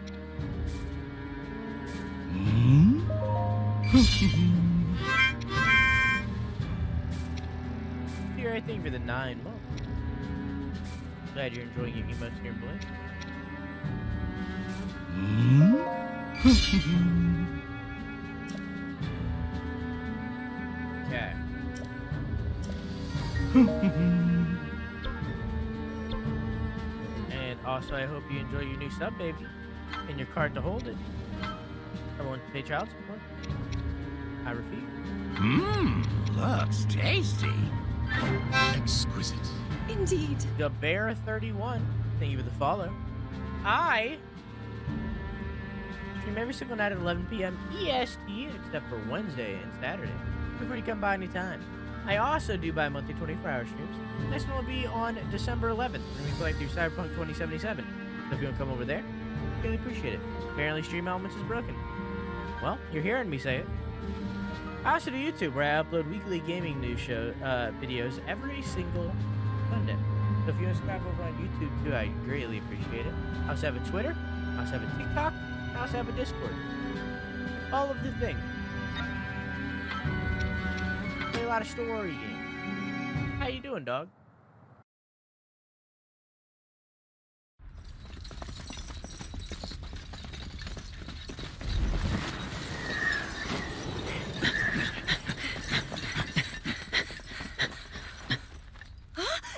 Here, I think, for the 9 months. Glad you're enjoying your emotes here in Blink. Okay. And also, I hope you enjoy your new sub, baby, and your card to hold it. Everyone pay child support. I repeat. Looks tasty. Exquisite. Indeed. The Bear 31. Thank you for the follow. I stream every single night at 11 p.m. EST, except for Wednesday and Saturday. Feel free to come by anytime. I also do bi-monthly 24-hour streams. Next one will be on December 11th. We're going to be playing through Cyberpunk 2077. So if you want to come over there, really appreciate it. Apparently Stream Elements is broken. Well, you're hearing me say it. I also do YouTube, where I upload weekly gaming news show videos every single Sunday. So if you want to subscribe over on YouTube too, I greatly appreciate it. I also have a Twitter, I also have a TikTok, I also have a Discord. All of the things. Play a lot of story games. doing, dog?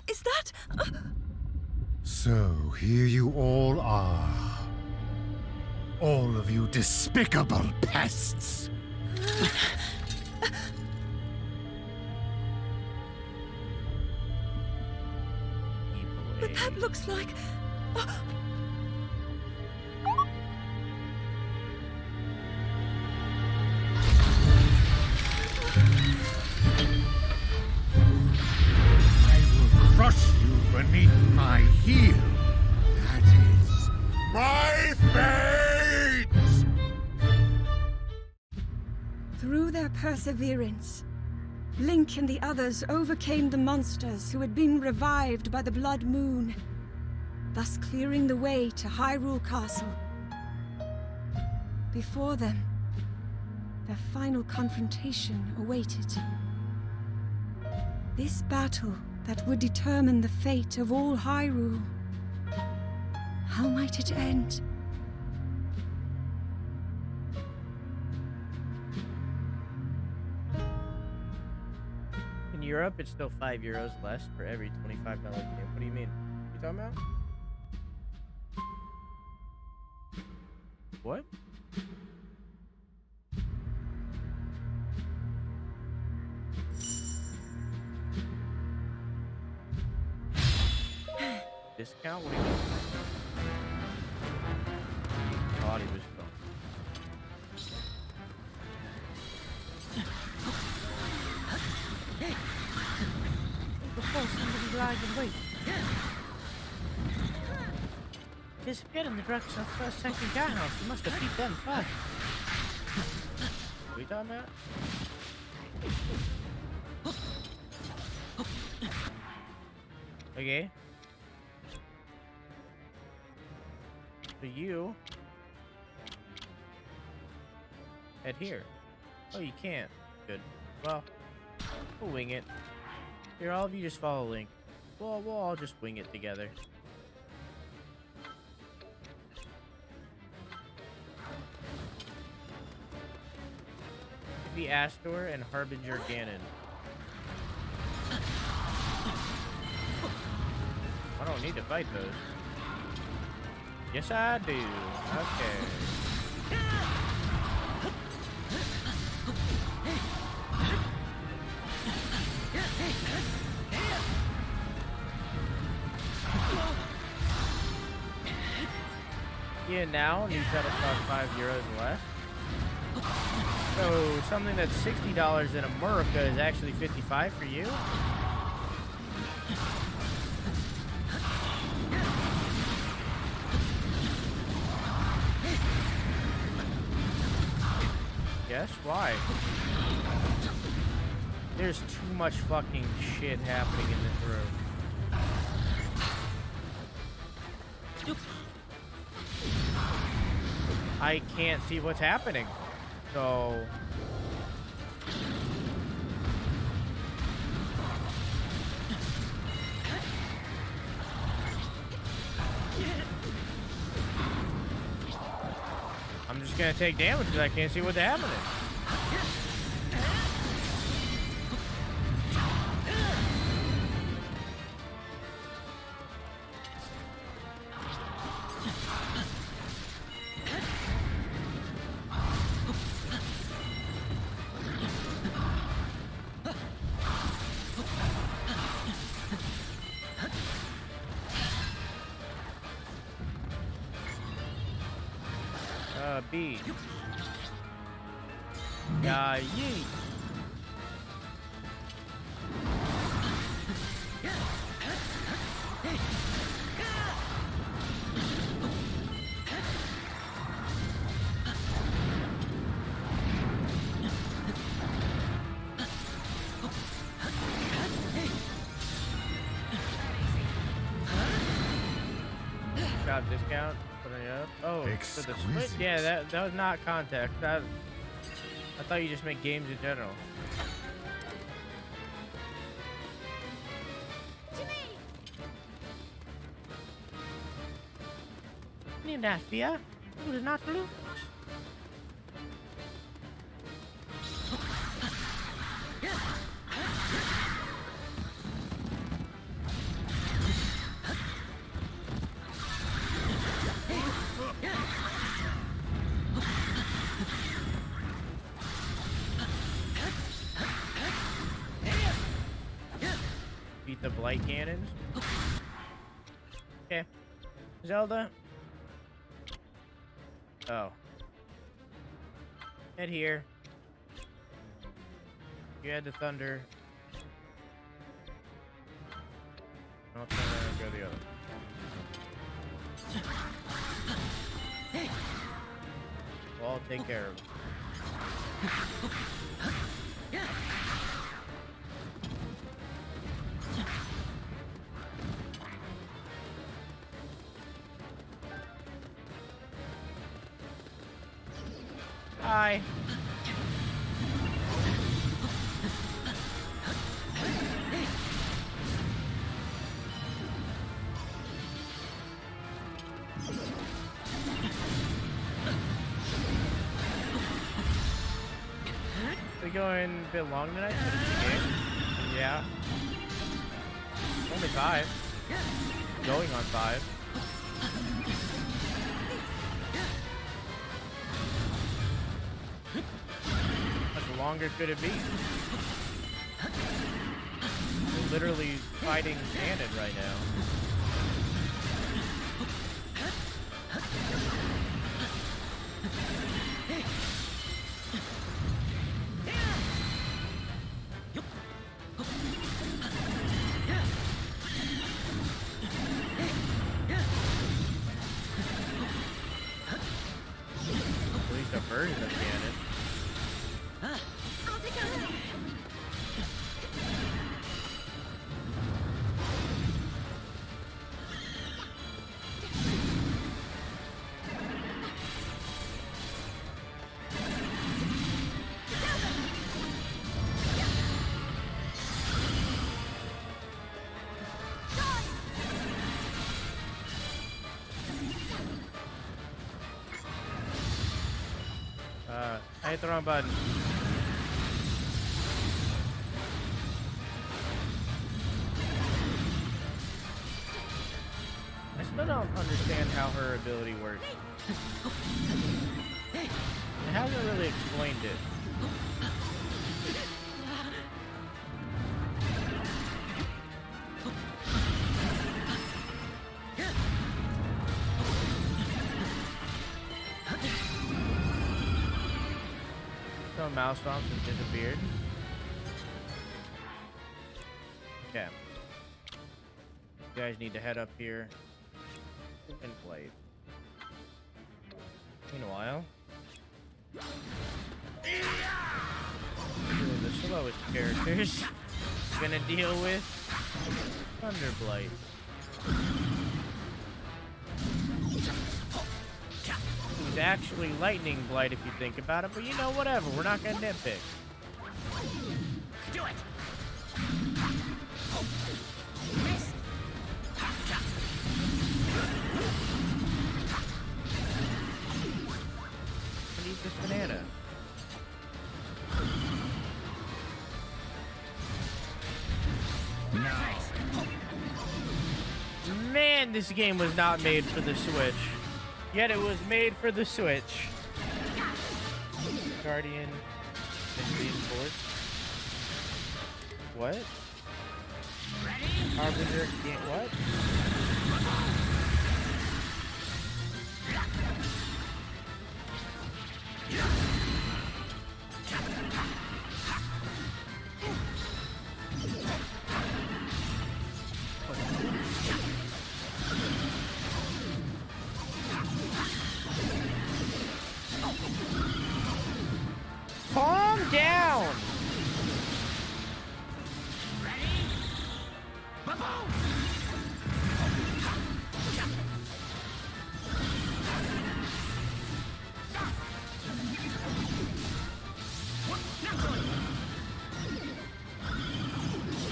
Is that... So here you all are. All of you despicable pests. But that looks like... I will crush you beneath my heel. That is my fate! Through their perseverance, Link and the others overcame the monsters who had been revived by the Blood Moon, thus clearing the way to Hyrule Castle. Before them, their final confrontation awaited. This battle that would determine the fate of all Hyrule. How might it end? In Europe, it's still €5 less for every $25 game. What do you mean? You talking about? What? Discount? What do you mean? Thought he was fun. Before somebody lied and wait. Disappeared in the direction of first second Ganon. You must defeat them first. What are you talking about? Okay. So you head here. Oh, you can't. Good. Well, we'll wing it. Here, all of you just follow Link. We'll all just wing it together. The Astor and Harbinger Ganon. I don't need to fight those. Yes, I do. Okay. Yeah, now new pedals cost €5 less. So something that's $60 in America is actually $55 for you. Yes, why? There's too much fucking shit happening in this room. I can't see what's happening. So I'm just gonna take damage because I can't see what's happening. B. Yeah, yeet. Shop discount. Putting it up. Oh, for the split? Yeah, that was not context. I thought you just make games in general. Need not fear. You will not lose. Beat the blight cannons. Okay. Zelda. Oh. Head here. You had the thunder. I'll turn around and go the other. Well, I'll take care of it. Hi. We going a bit long tonight for this game? Yeah. Only 5. Going on 5. How much longer could it be? We're literally fighting Ganon right now. At least a version of Ganon. I hit the wrong button. I still don't understand how her ability works. It hasn't really explained it. Mouse stomps and disappeared. Okay. You guys need to head up here and play. Meanwhile, the slowest characters gonna deal with Thunderblight. It was actually Lightning Blight if you think about it, but you know, whatever. We're not gonna nitpick. Do it. I need this banana. Nice. Man, this game was not made for the Switch. Yet it was made for the Switch. Guardian and reinforced. What? Harbinger can't what? Calm down!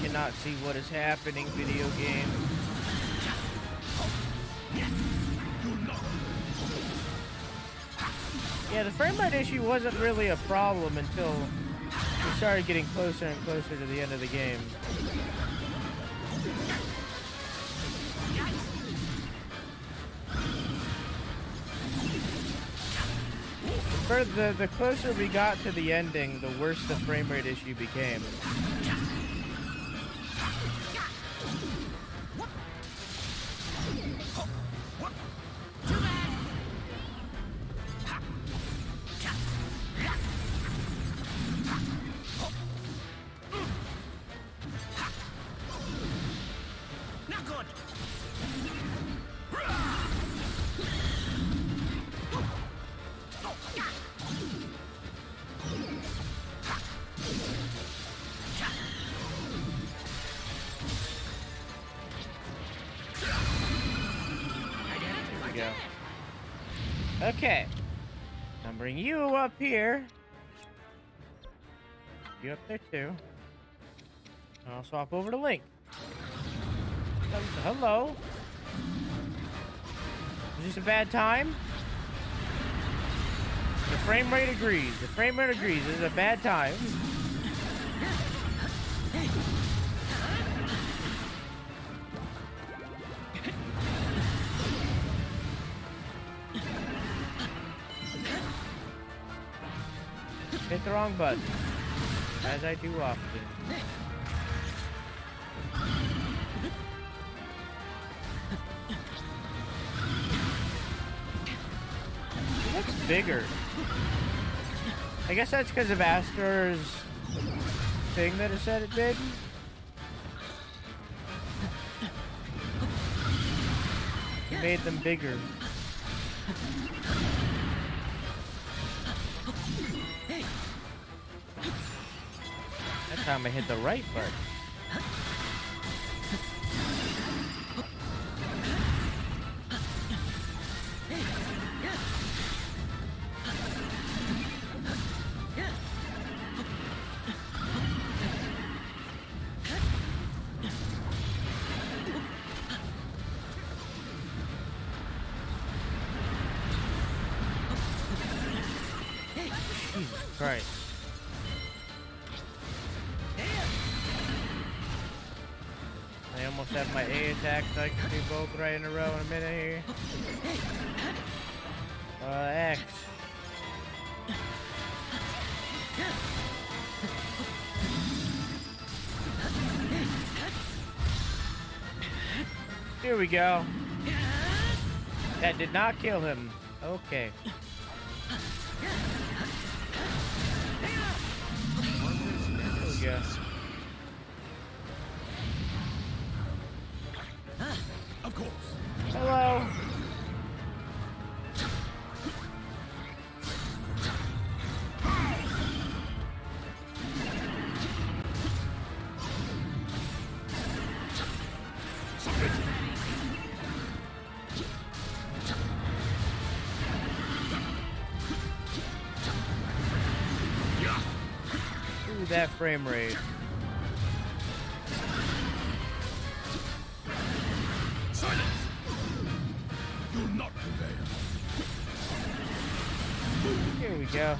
Cannot see what is happening, video game. Yeah, the frame rate issue wasn't really a problem until we started getting closer and closer to the end of the game. The closer we got to the ending, the worse the frame rate issue became. Okay, I'm bringing you up here. You up there too. And I'll swap over to Link. Hello. Is this a bad time? The frame rate agrees. The frame rate agrees. This is a bad time. Hit the wrong button, as I do often. It looks bigger. I guess that's because of Astor's thing that it said it did. It made them bigger. That time I hit the right button. Jesus Christ. I almost have my A attack, so I can do both right in a row in a minute here. X. Here we go. That did not kill him. Okay. There we go. Of course. Hello. Ooh, that frame rate. Silence! You'll not prevail. Here we go.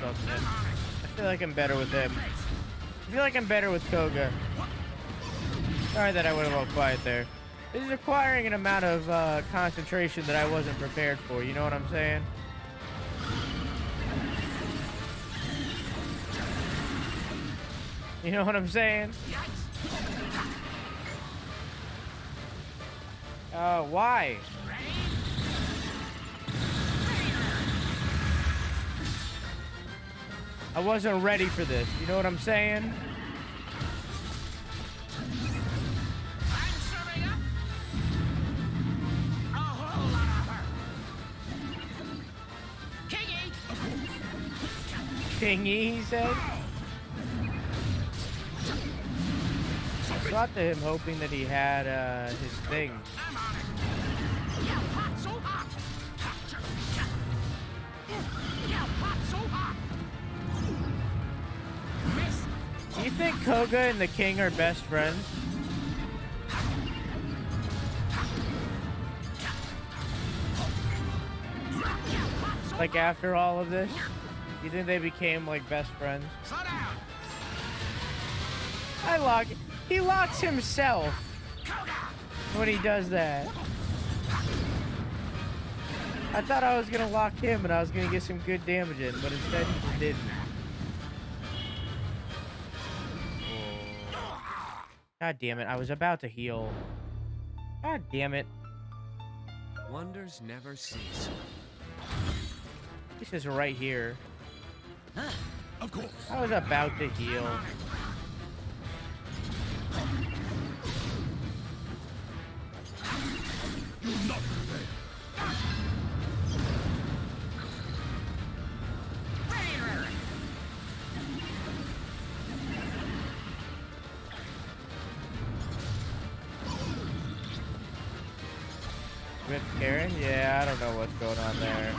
I feel like I'm better with him. I feel like I'm better with Koga. Sorry that I went a little quiet there. This is requiring an amount of concentration that I wasn't prepared for. You know what I'm saying? You know what I'm saying? Why? I wasn't ready for this. You know what I'm saying? I'm serving up a whole lot of her. Kingy! thingy, he said. I shot to him hoping that he had his thing. Do you think Koga and the king are best friends? Like after all of this? You think they became like best friends? He locks himself when he does that. I thought I was gonna lock him and I was gonna get some good damage in, but instead he just didn't. God damn it, I was about to heal. God damn it. Wonders never cease. This is right here. Of course. I was about to heal. Not With Karen? Yeah, I don't know what's going on there.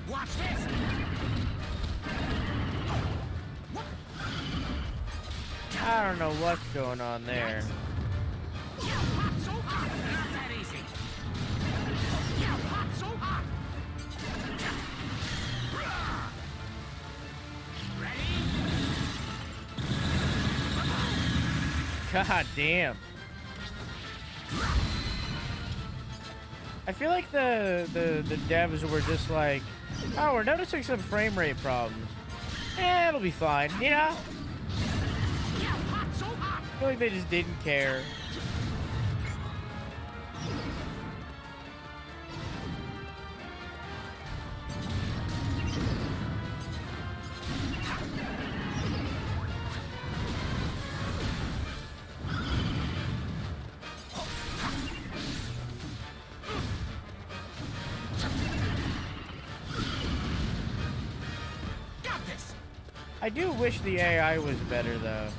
Watch this. I don't know what's going on there. God damn. I feel like the devs were just like, oh, we're noticing some frame rate problems. Eh, it'll be fine, you know? I feel like they just didn't care. I do wish the AI was better, though.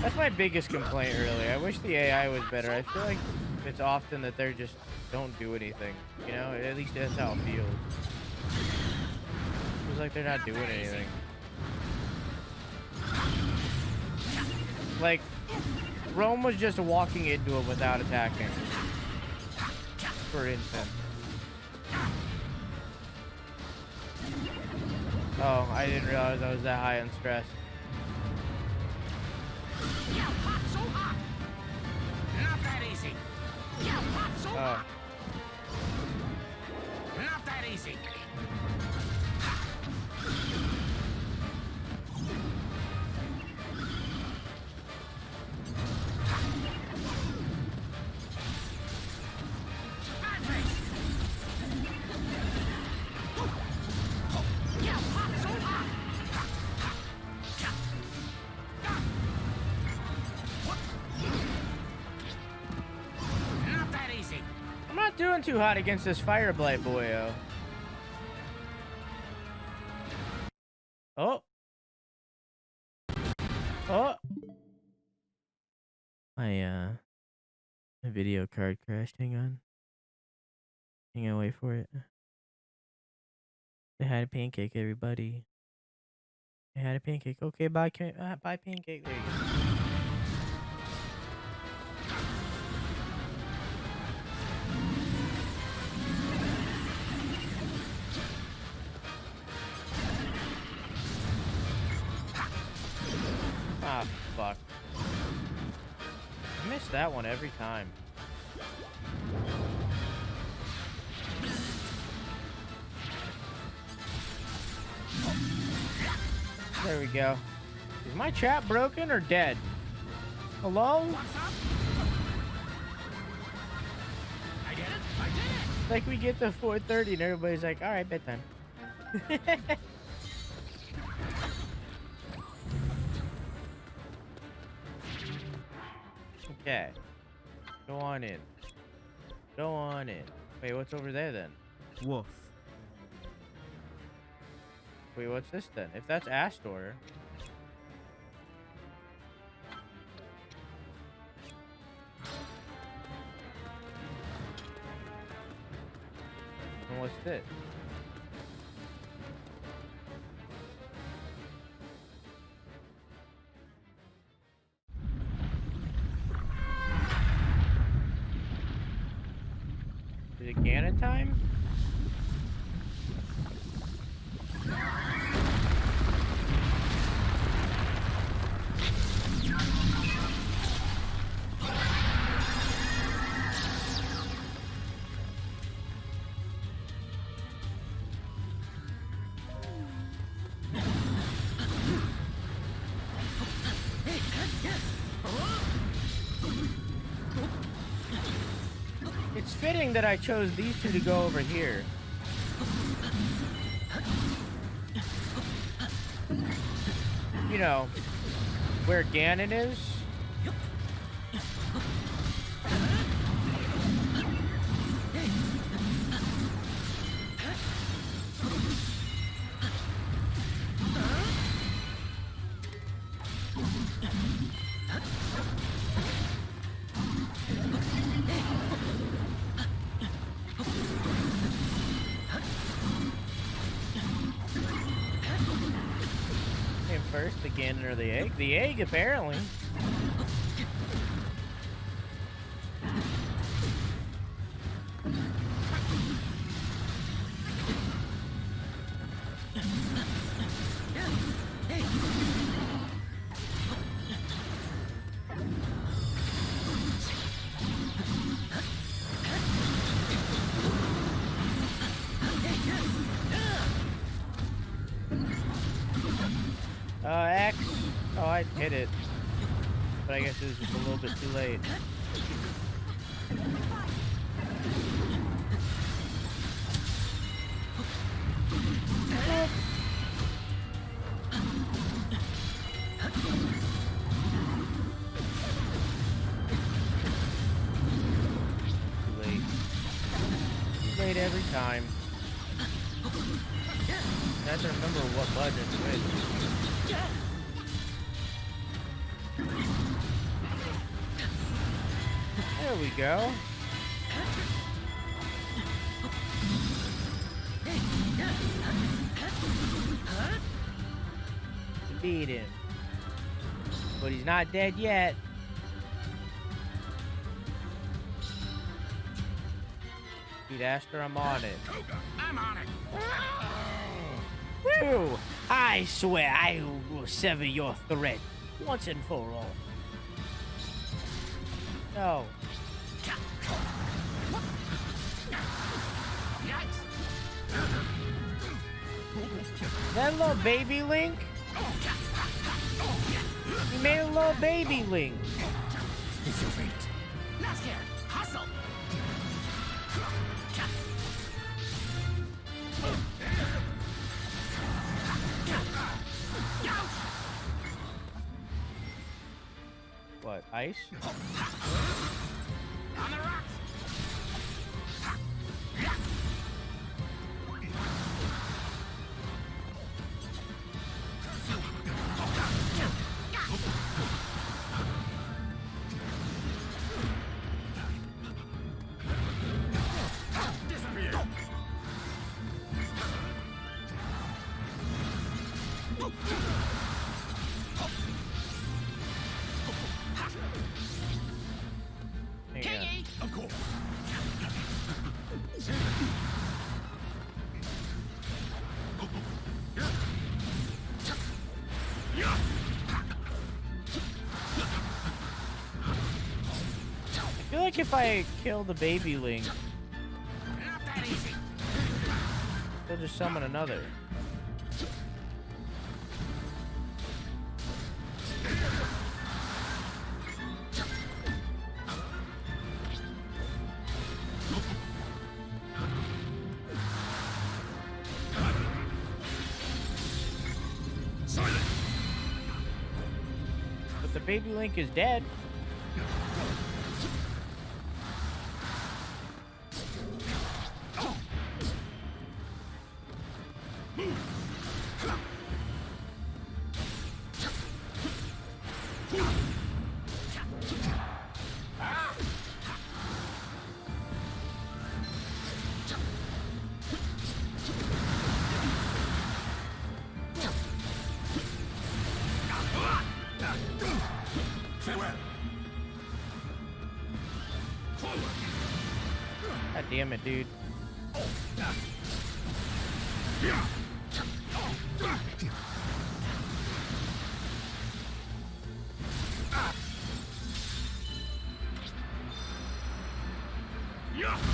That's my biggest complaint, really. I wish the AI was better. I feel like it's often that they just don't do anything. You know, at least that's how it feels. It feels like they're not doing anything. Like, Rome was just walking into it without attacking. For instance. Oh, I didn't realize I was that high on stress. Not that easy. Oh. Not that easy. Doing too hot against this fire blight boyo. Oh. Oh. My video card crashed. Hang on. Wait for it. They had a pancake, everybody. They had a pancake. Okay, bye pancake. There you go. Ah, fuck. I miss that one every time. There we go. Is my chat broken or dead? Hello? Like we get to 4:30 and everybody's like, alright, bedtime. Okay. Go on in. Go on in. Wait, what's over there then? Wolf. Wait, what's this then? If that's Astor. And what's this? Is it Ganon time? It's fitting that I chose these two to go over here. You know, where Ganon is. First, the Ganon or the egg? The egg, apparently. X. Oh, I hit it. But I guess it was just a little bit too late. Too late. Too late every time. I have to remember what button it's with. There we go. Beat him. But he's not dead yet. Beat Astor, I'm on it. I'm on it. Woo! I swear I will sever your thread once and for all. No. Is that a little baby Link? He made a little baby Link. It's your fate. Let's get hustle. What, ice? On the rocks. Of course. I feel like if I kill the baby Link, Not that easy. they'll just summon another. But the baby Link is dead. God damn it, dude.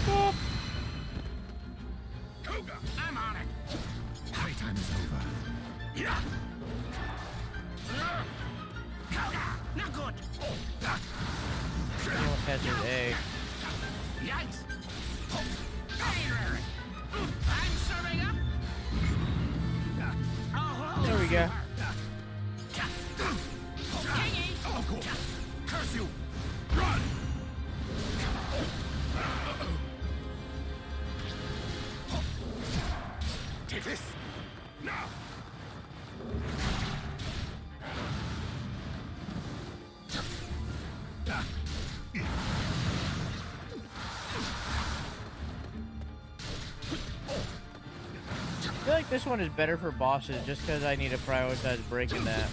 Boop. Koga, I'm on it. Playtime is over. Yeah. Koga, not good. Almost has his egg. Yikes. I'm serving up. There we go. Oh, cool. Curse you. Run. Take this. Now. I feel like this one is better for bosses just because I need to prioritize breaking that.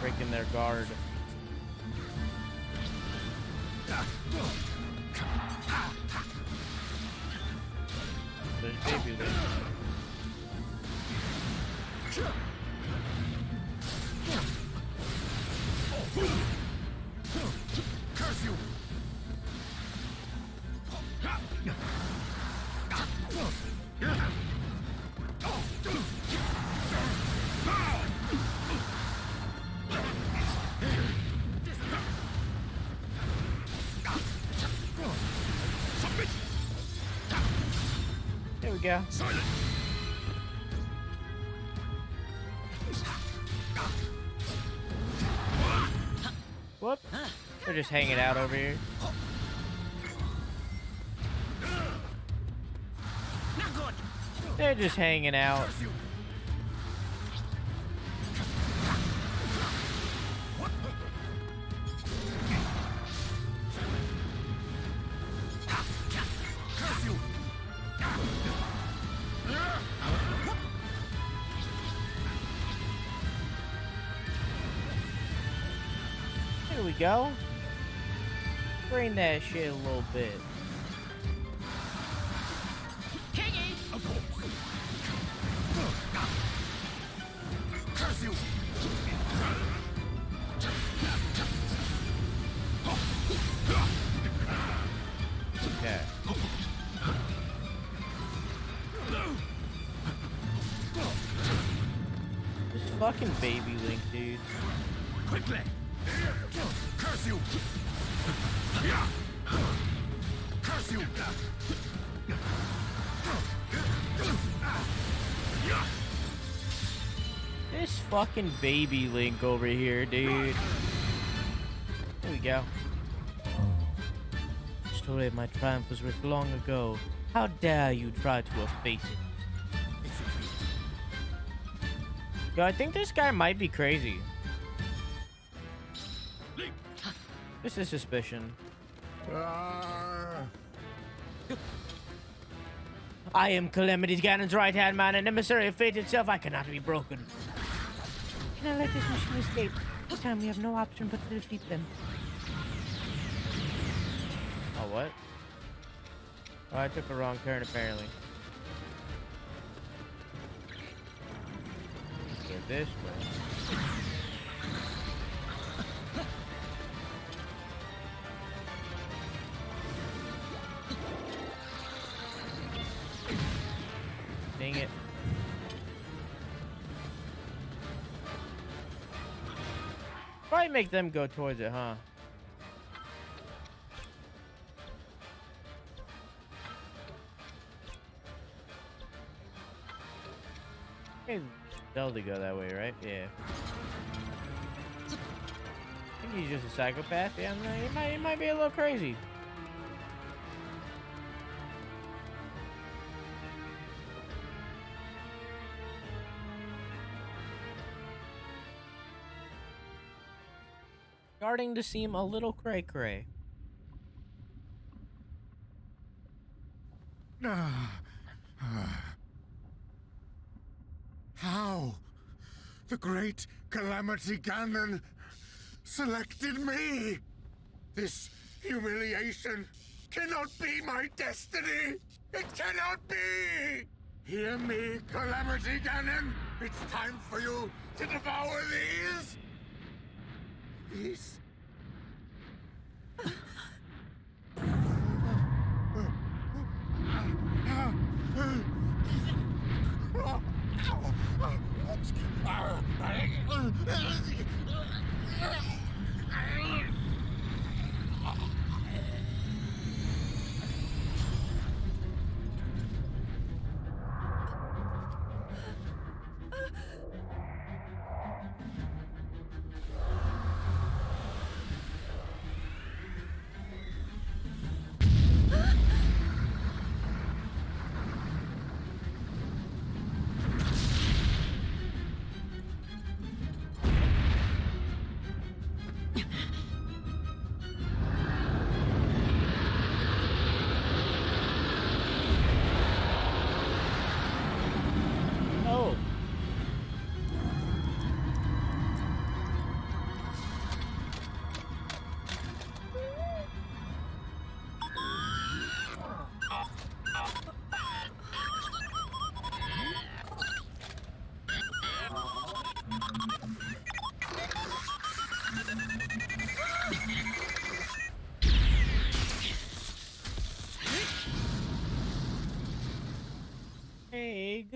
Breaking their guard. There's baby there. Curse you. There we go. Silent. Whoop. They're just hanging out over here. Not good. They're just hanging out. Curse you. There we go. Bring that shit a little bit. Kingy. Of course. Curse you. Okay. This fucking baby Link, dude. Quickly. Curse you. Curse you. This fucking baby Link over here, dude. There we go. The story of my triumph was written long ago. How dare you try to efface it? Yo, I think this guy might be crazy. Just a suspicion. I am Calamity Ganon's right-hand man, an emissary of fate itself. I cannot be broken. Can I let this mission escape? This time we have no option but to defeat them. Oh, what? Oh, I took a wrong turn, apparently. Go this way. Dang it. Probably make them go towards it, huh? Hey, Zelda go that way, right? Yeah. I think he's just a psychopath. Yeah, no, he might be a little crazy. Starting to seem a little cray-cray. How? The great Calamity Ganon selected me! This humiliation cannot be my destiny! It cannot be! Hear me, Calamity Ganon! It's time for you to devour these! These... Egg.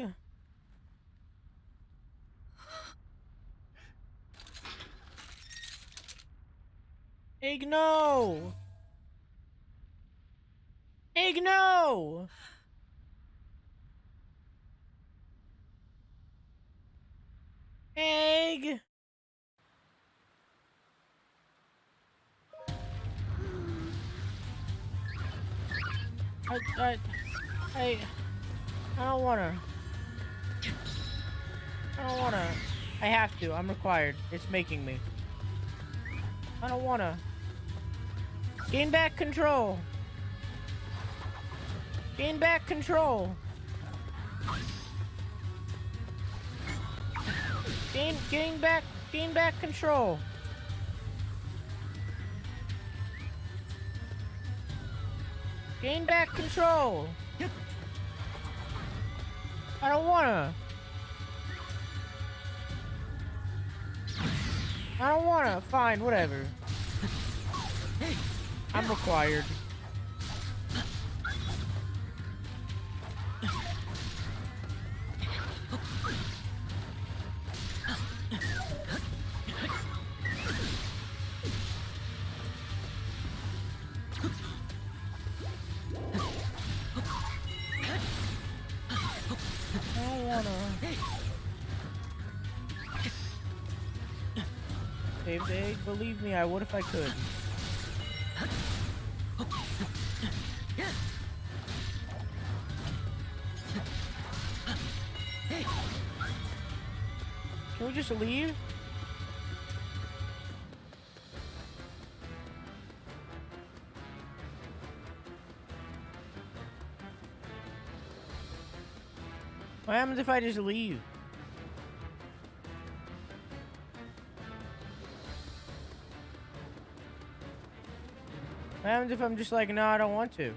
Egg, no! Egg, no! Egg! I don't wanna. I don't wanna. I have to. I'm required. It's making me. I don't wanna. Gain back control. Gain back control. Gain back control. Gain back control. I don't wanna. I don't wanna. Fine, whatever. I'm required. Save the egg, believe me, I would if I could. Can we just leave? What happens if I just leave? What happens if I'm just like, no, I don't want to?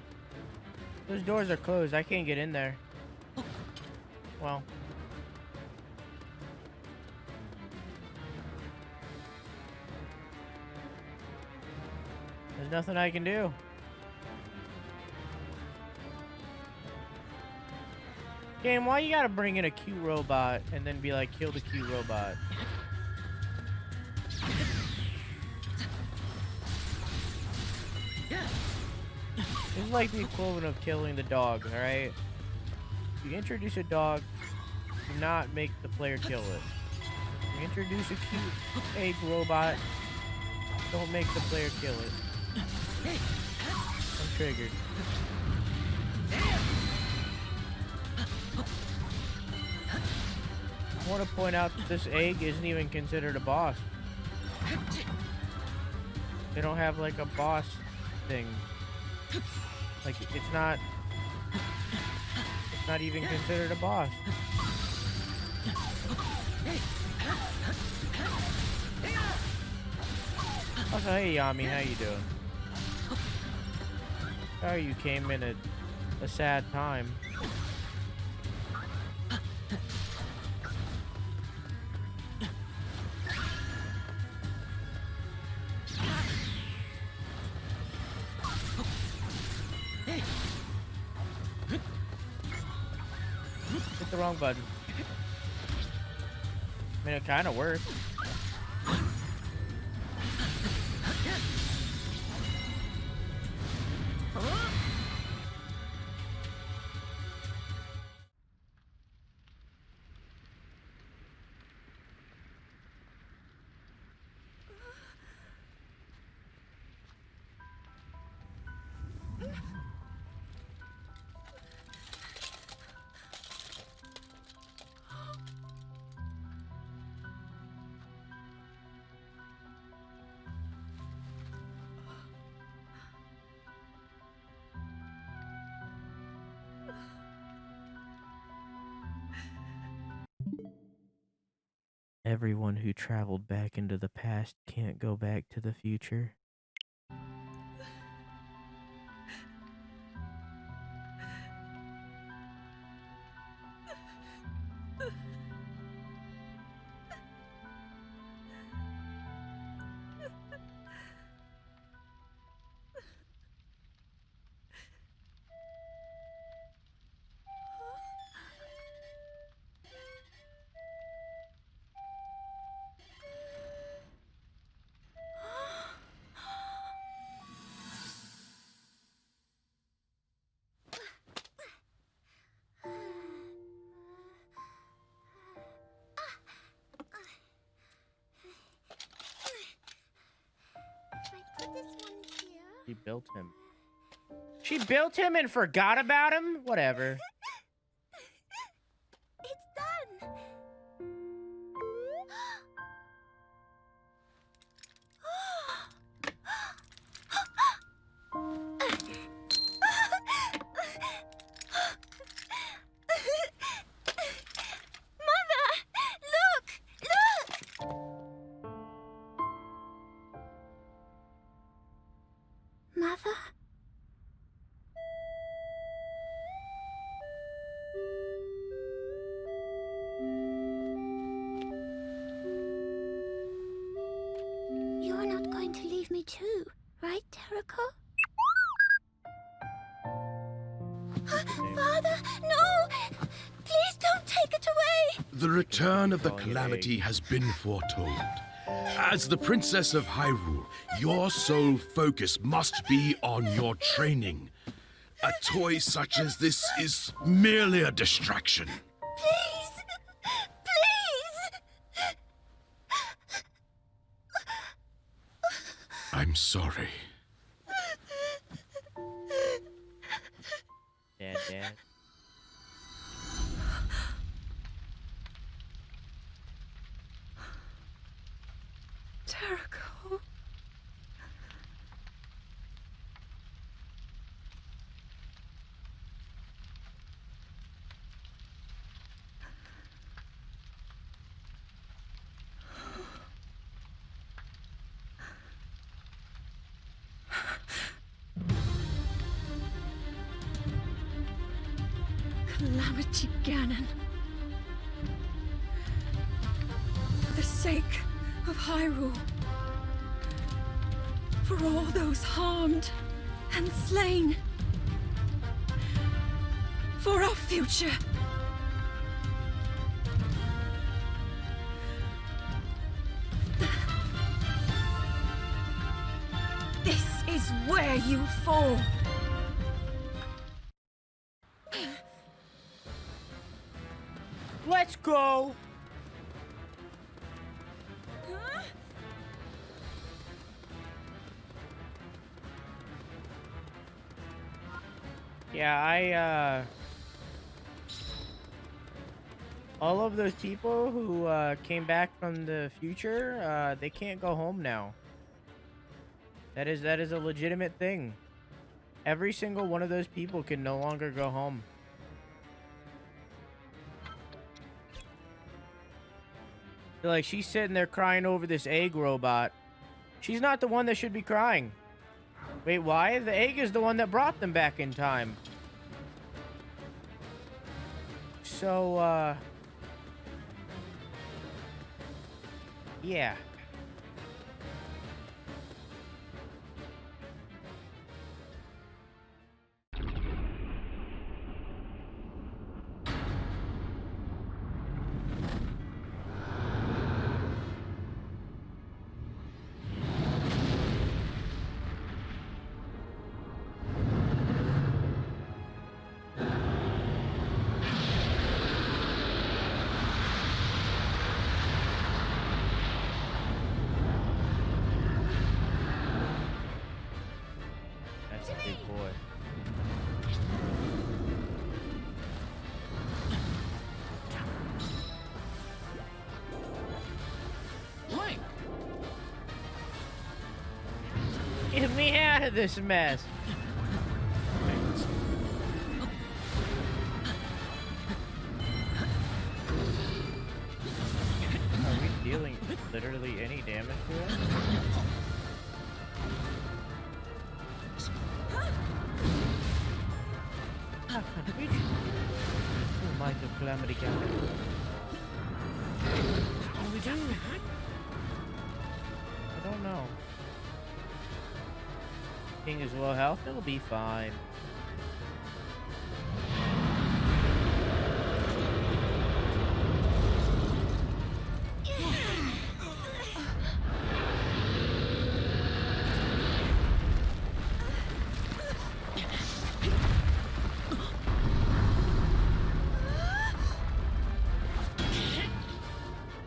Those doors are closed. I can't get in there. Well. There's nothing I can do. Game, why you gotta bring in a cute robot and then be like, kill the cute robot? This is like the equivalent of killing the dog, alright? You introduce a dog, do not make the player kill it. You introduce a cute egg robot, don't make the player kill it. I'm triggered. I want to point out that this egg isn't even considered a boss. They don't have like a boss thing. Like it's not even considered a boss. Also, hey Yami, how you doing? Sorry you came in at a sad time. Hit the wrong button. I mean, it kind of worked. Everyone who traveled back into the past can't go back to the future. She built him. She built him and forgot about him? Whatever. It's done. Mother, look! Mother? You're not going to leave me too, right, Daruk? Father, no! Please don't take it away! The return of the Calamity has been foretold. As the Princess of Hyrule, your sole focus must be on your training. A toy such as this is merely a distraction. Please! Please! I'm sorry. Dad. Daruk. Calamity Ganon. For the sake of Hyrule. For all those harmed and slain. For our future. This is where you fall. Let's go. Yeah, all of those people who came back from the future, they can't go home now. That is a legitimate thing. Every single one of those people can no longer go home. Like, she's sitting there crying over this egg robot. She's not the one that should be crying. Wait, why? The egg is the one that brought them back in time. So, yeah. Get me out of this mess. Are we dealing literally any damage to it? Oh, might of Calamity Ganon. What do we do? I don't know. King is low health, it'll be fine.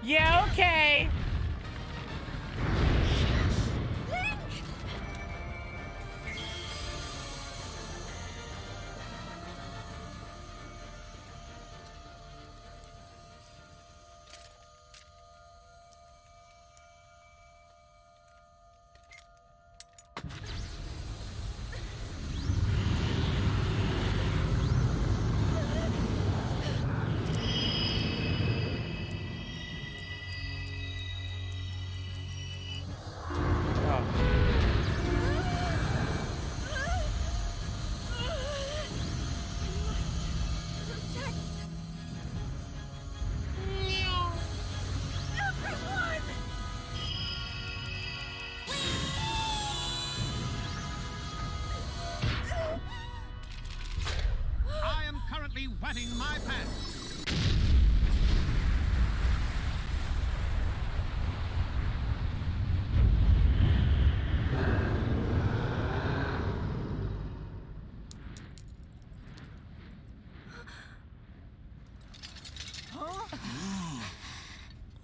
Yeah, okay. Wetting my pants.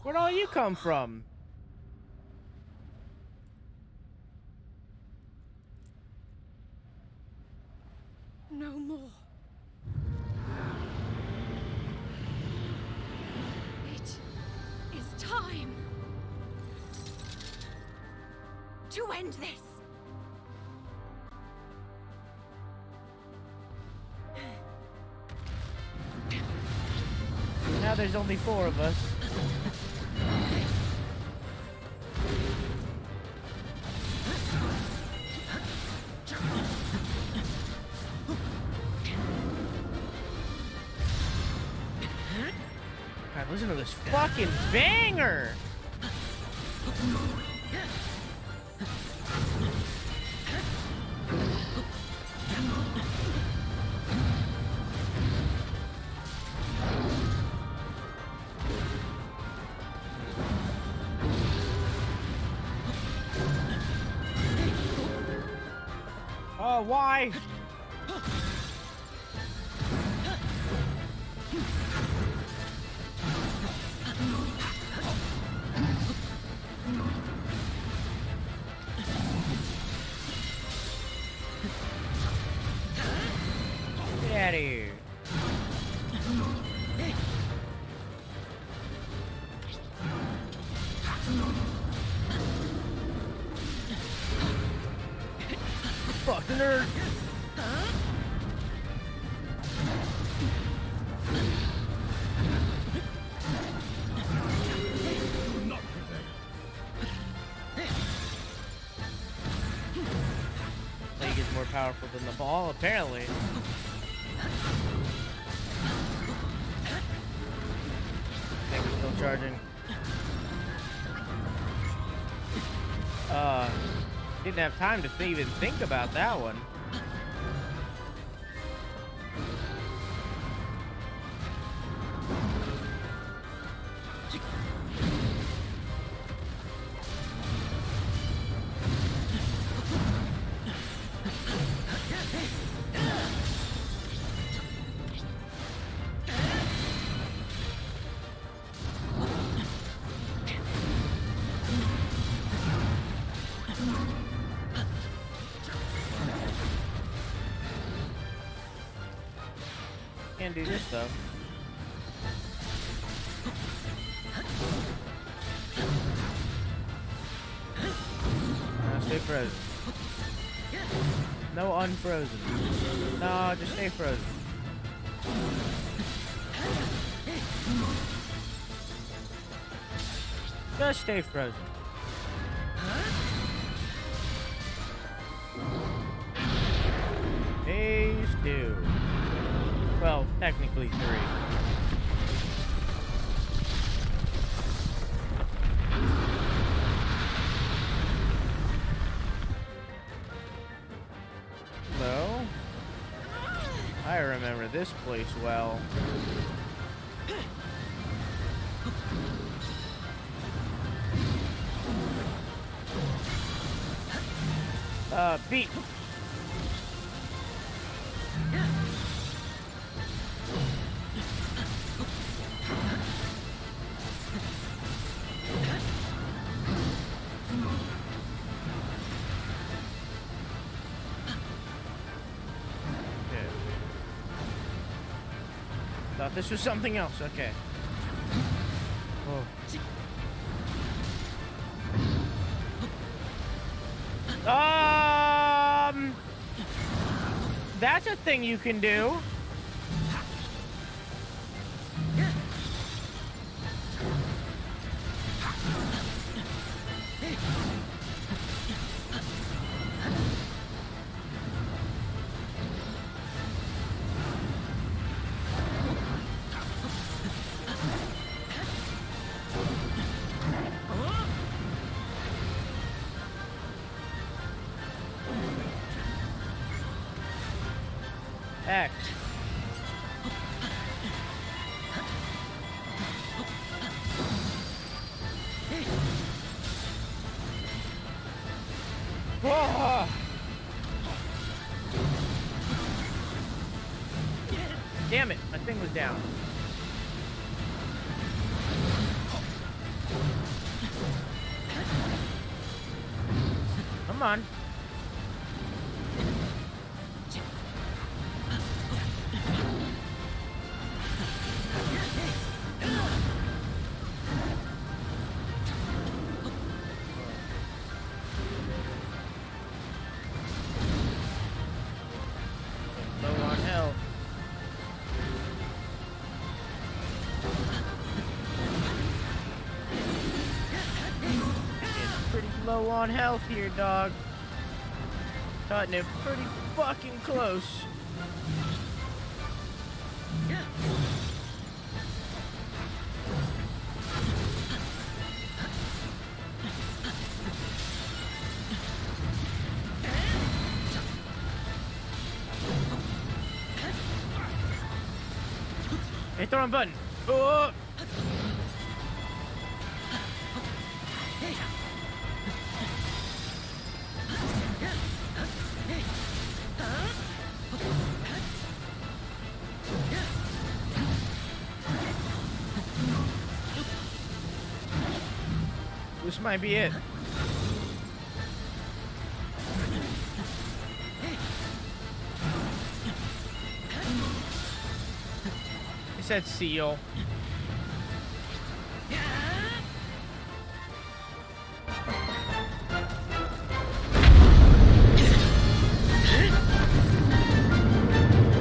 Where'd all you come from? No more. Time to end this. Now there's only 4 of us. God, listen to this fucking banger! Oh, why? Get out of here. Fuck the nerd. is more powerful than the ball, apparently. Okay, we're still charging. Didn't have time to even think about that one. Can't do this though. Stay frozen. No unfrozen. No, just stay frozen. Just stay frozen. Phase 2. Well, technically 3. Hello? I remember this place well. Beat. Thought this was something else. Okay. Oh. That's a thing you can do. X. Whoa. Damn it, my thing was down. Come on. Low on health here, dog. Cutting it pretty fucking close. Hey, throw a button. Oh! This might be it. It said seal.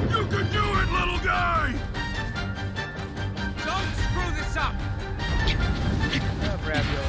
You can do it, little guy! Don't screw this up! Oh, ravioli.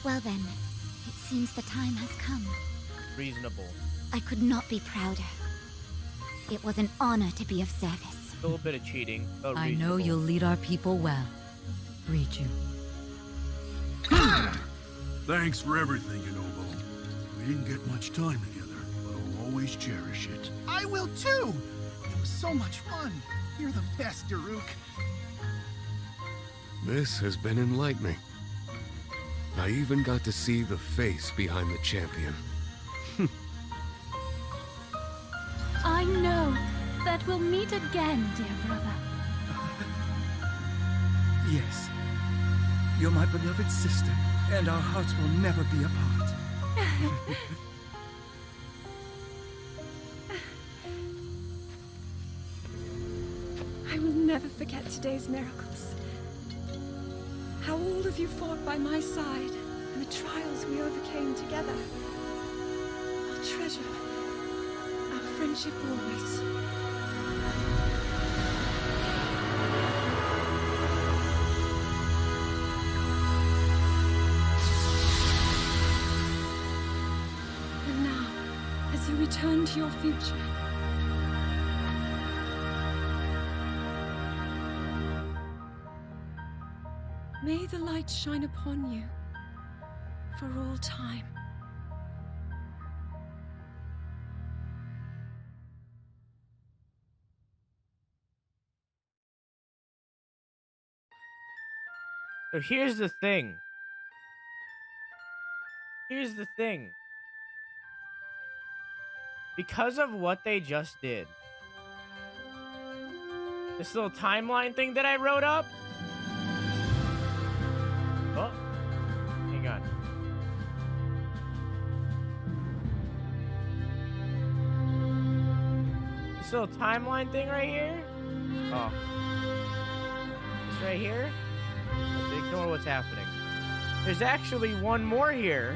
Well then, it seems the time has come. Reasonable. I could not be prouder. It was an honor to be of service. A little bit of cheating, but I know reasonable. you'll lead our people well. Riju. Thanks for everything, Ganobo. We didn't get much time together, but I'll always cherish it. I will too! It was so much fun. You're the best, Daruk. This has been enlightening. I even got to see the face behind the champion. I know that we'll meet again, dear brother. Yes. You're my beloved sister, and our hearts will never be apart. I will never forget today's miracles. How all of you fought by my side, and the trials we overcame together. I'll treasure our friendship always. And now, as you return to your future, may the light shine upon you for all time. So here's the thing. Here's the thing. Because of what they just did, this little timeline thing that I wrote up. Oh, hang on. This little timeline thing right here. Oh, this right here. Ignore what's happening. There's actually one more here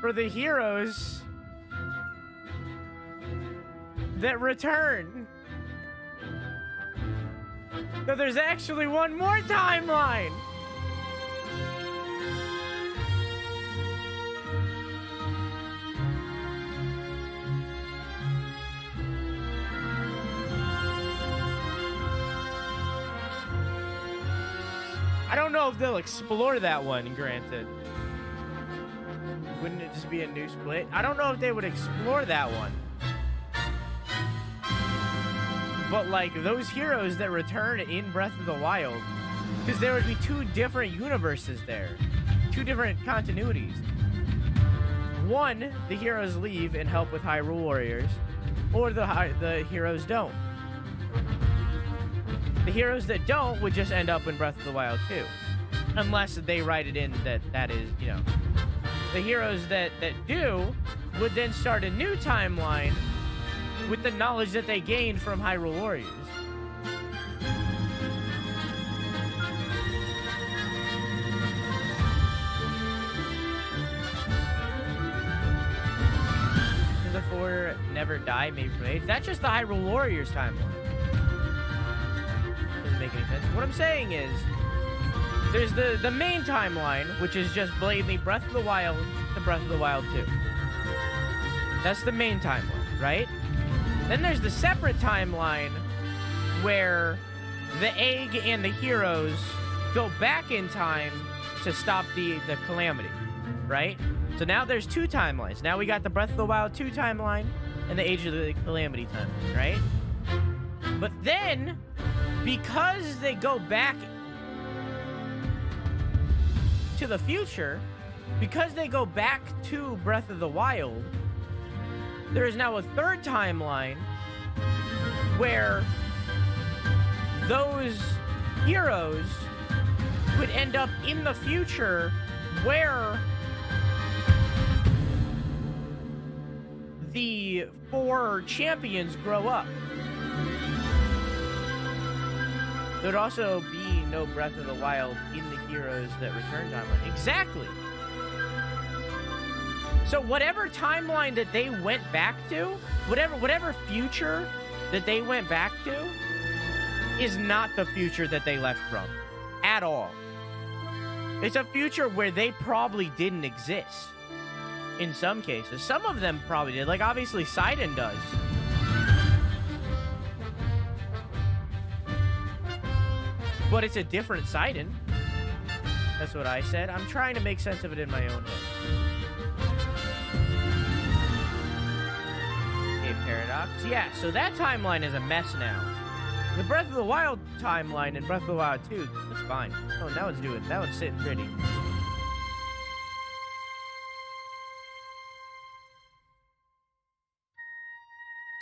for the heroes that return. So there's actually one more timeline. I don't know if they'll explore that one, granted. Wouldn't it just be a new split? I don't know if they would explore that one. But, like, those heroes that return in Breath of the Wild, because there would be two different universes there. Two different continuities. One, the heroes leave and help with Hyrule Warriors, or the heroes don't. The heroes that don't would just end up in Breath of the Wild 2. Unless they write it in that is, you know. The heroes that do would then start a new timeline with the knowledge that they gained from Hyrule Warriors. The four never die, maybe from age. That's just the Hyrule Warriors timeline. Doesn't make any sense. What I'm saying is, there's the main timeline, which is just blatantly Breath of the Wild to Breath of the Wild 2. That's the main timeline, right? Then there's the separate timeline where the egg and the heroes go back in time to stop the Calamity, right? So now there's two timelines. Now we got the Breath of the Wild 2 timeline and the Age of the Calamity timeline, right? But then, because they go back to the future, because they go back to Breath of the Wild, there is now a third timeline where those heroes would end up in the future where the 4 champions grow up. There'd also be no Breath of the Wild in the Heroes That Return timeline. Exactly. So whatever timeline that they went back to, whatever future that they went back to, is not the future that they left from. At all. It's a future where they probably didn't exist. In some cases. Some of them probably did. Like, obviously, Sidon does. But it's a different Sidon. That's what I said. I'm trying to make sense of it in my own head. Okay, Paradox. Yeah, so that timeline is a mess now. The Breath of the Wild timeline and Breath of the Wild 2, that's fine. Oh, that one's sitting pretty.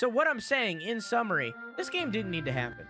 So what I'm saying, in summary, this game didn't need to happen.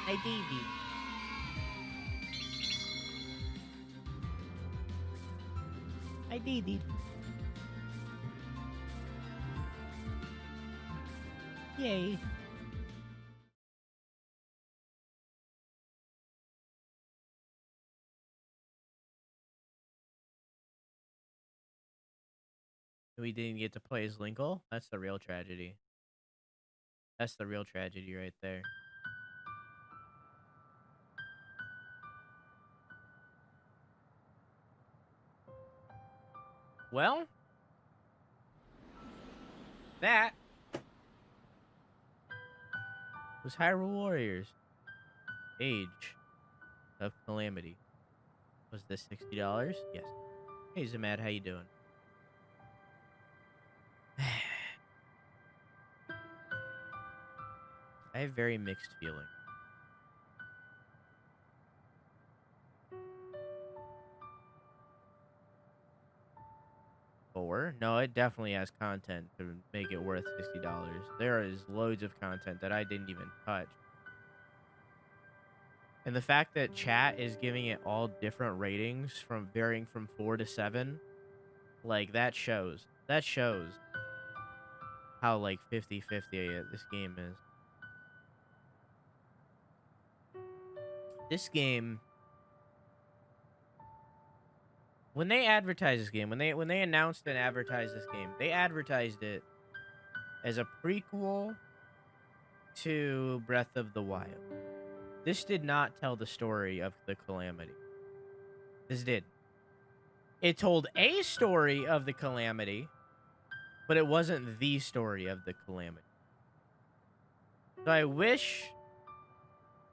I did it. I did it. Yay. We didn't get to play as Linkle? That's the real tragedy. That's the real tragedy right there. Well, that was Hyrule Warriors. Age of Calamity. Was this $60? Yes. Hey, Zamad, how you doing? I have very mixed feelings. No, it definitely has content to make it worth $60. There is loads of content that I didn't even touch. And the fact that chat is giving it all different ratings from varying from 4 to 7, like, that shows. That shows how, like, 50-50 this game is. This game, when they advertised this game, when they announced and advertised this game, they advertised it as a prequel to Breath of the Wild. This did not tell the story of the Calamity. This did. It told a story of the Calamity, but it wasn't the story of the Calamity. So I wish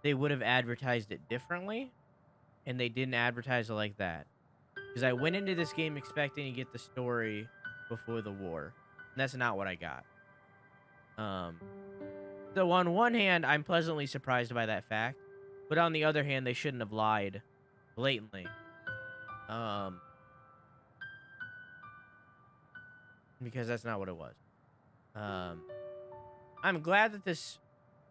they would have advertised it differently, and they didn't advertise it like that. Because I went into this game expecting to get the story before the war. And that's not what I got. So on one hand, I'm pleasantly surprised by that fact. But on the other hand, they shouldn't have lied blatantly. Because that's not what it was. I'm glad that this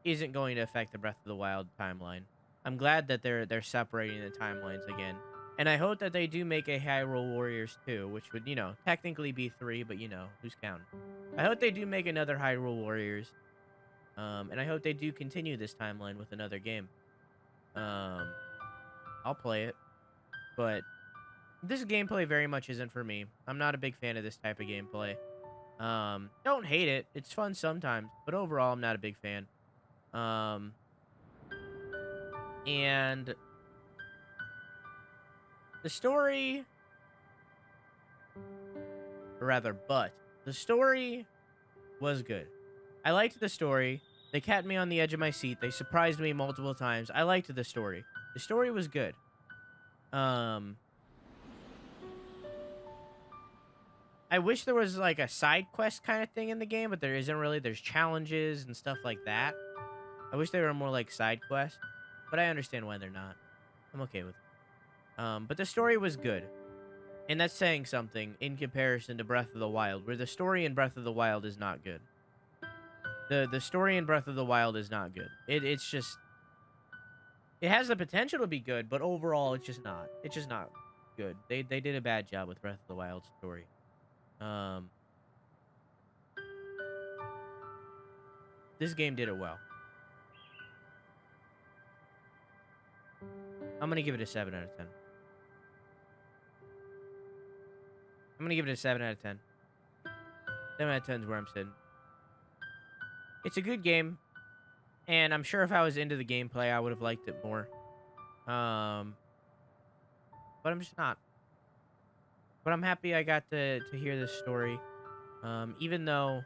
isn't going to affect the Breath of the Wild timeline. I'm glad that they're separating the timelines again. And I hope that they do make a Hyrule Warriors 2, which would, you know, technically be 3, but, you know, who's counting? I hope they do make another Hyrule Warriors. And I hope they do continue this timeline with another game. I'll play it. But this gameplay very much isn't for me. I'm not a big fan of this type of gameplay. Don't hate it. It's fun sometimes. But overall, I'm not a big fan. And the story, or rather, but the story was good. I liked the story. They kept me on the edge of my seat. They surprised me multiple times. I liked the story. The story was good. I wish there was like a side quest kind of thing in the game, but there isn't really. There's challenges and stuff like that. I wish they were more like side quests, but I understand why they're not. I'm okay with it. But the story was good. And that's saying something in comparison to Breath of the Wild, where the story in Breath of the Wild is not good. The story in Breath of the Wild is not good. It's just... It has the potential to be good, but overall, it's just not. It's just not good. They did a bad job with Breath of the Wild story. This game did it well. I'm going to give it a 7 out of 10. I'm going to give it a 7 out of 10. 7 out of 10 is where I'm sitting. It's a good game. And I'm sure if I was into the gameplay, I would have liked it more. But I'm just not. But I'm happy I got to hear this story. Even though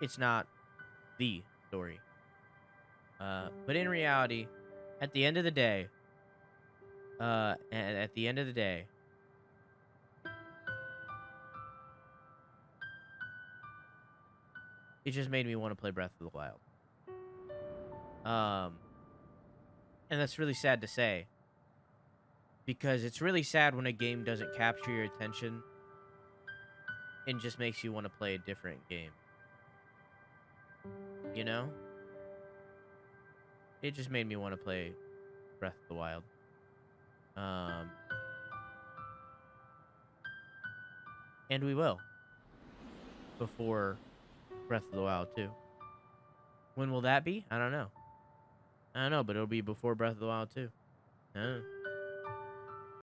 it's not the story. But in reality, at the end of the day, it just made me want to play Breath of the Wild. And that's really sad to say. Because it's really sad when a game doesn't capture your attention and just makes you want to play a different game. You know? It just made me want to play Breath of the Wild. And we will. Before Breath of the Wild 2. When will that be? I don't know. But it'll be before Breath of the Wild 2. I don't know.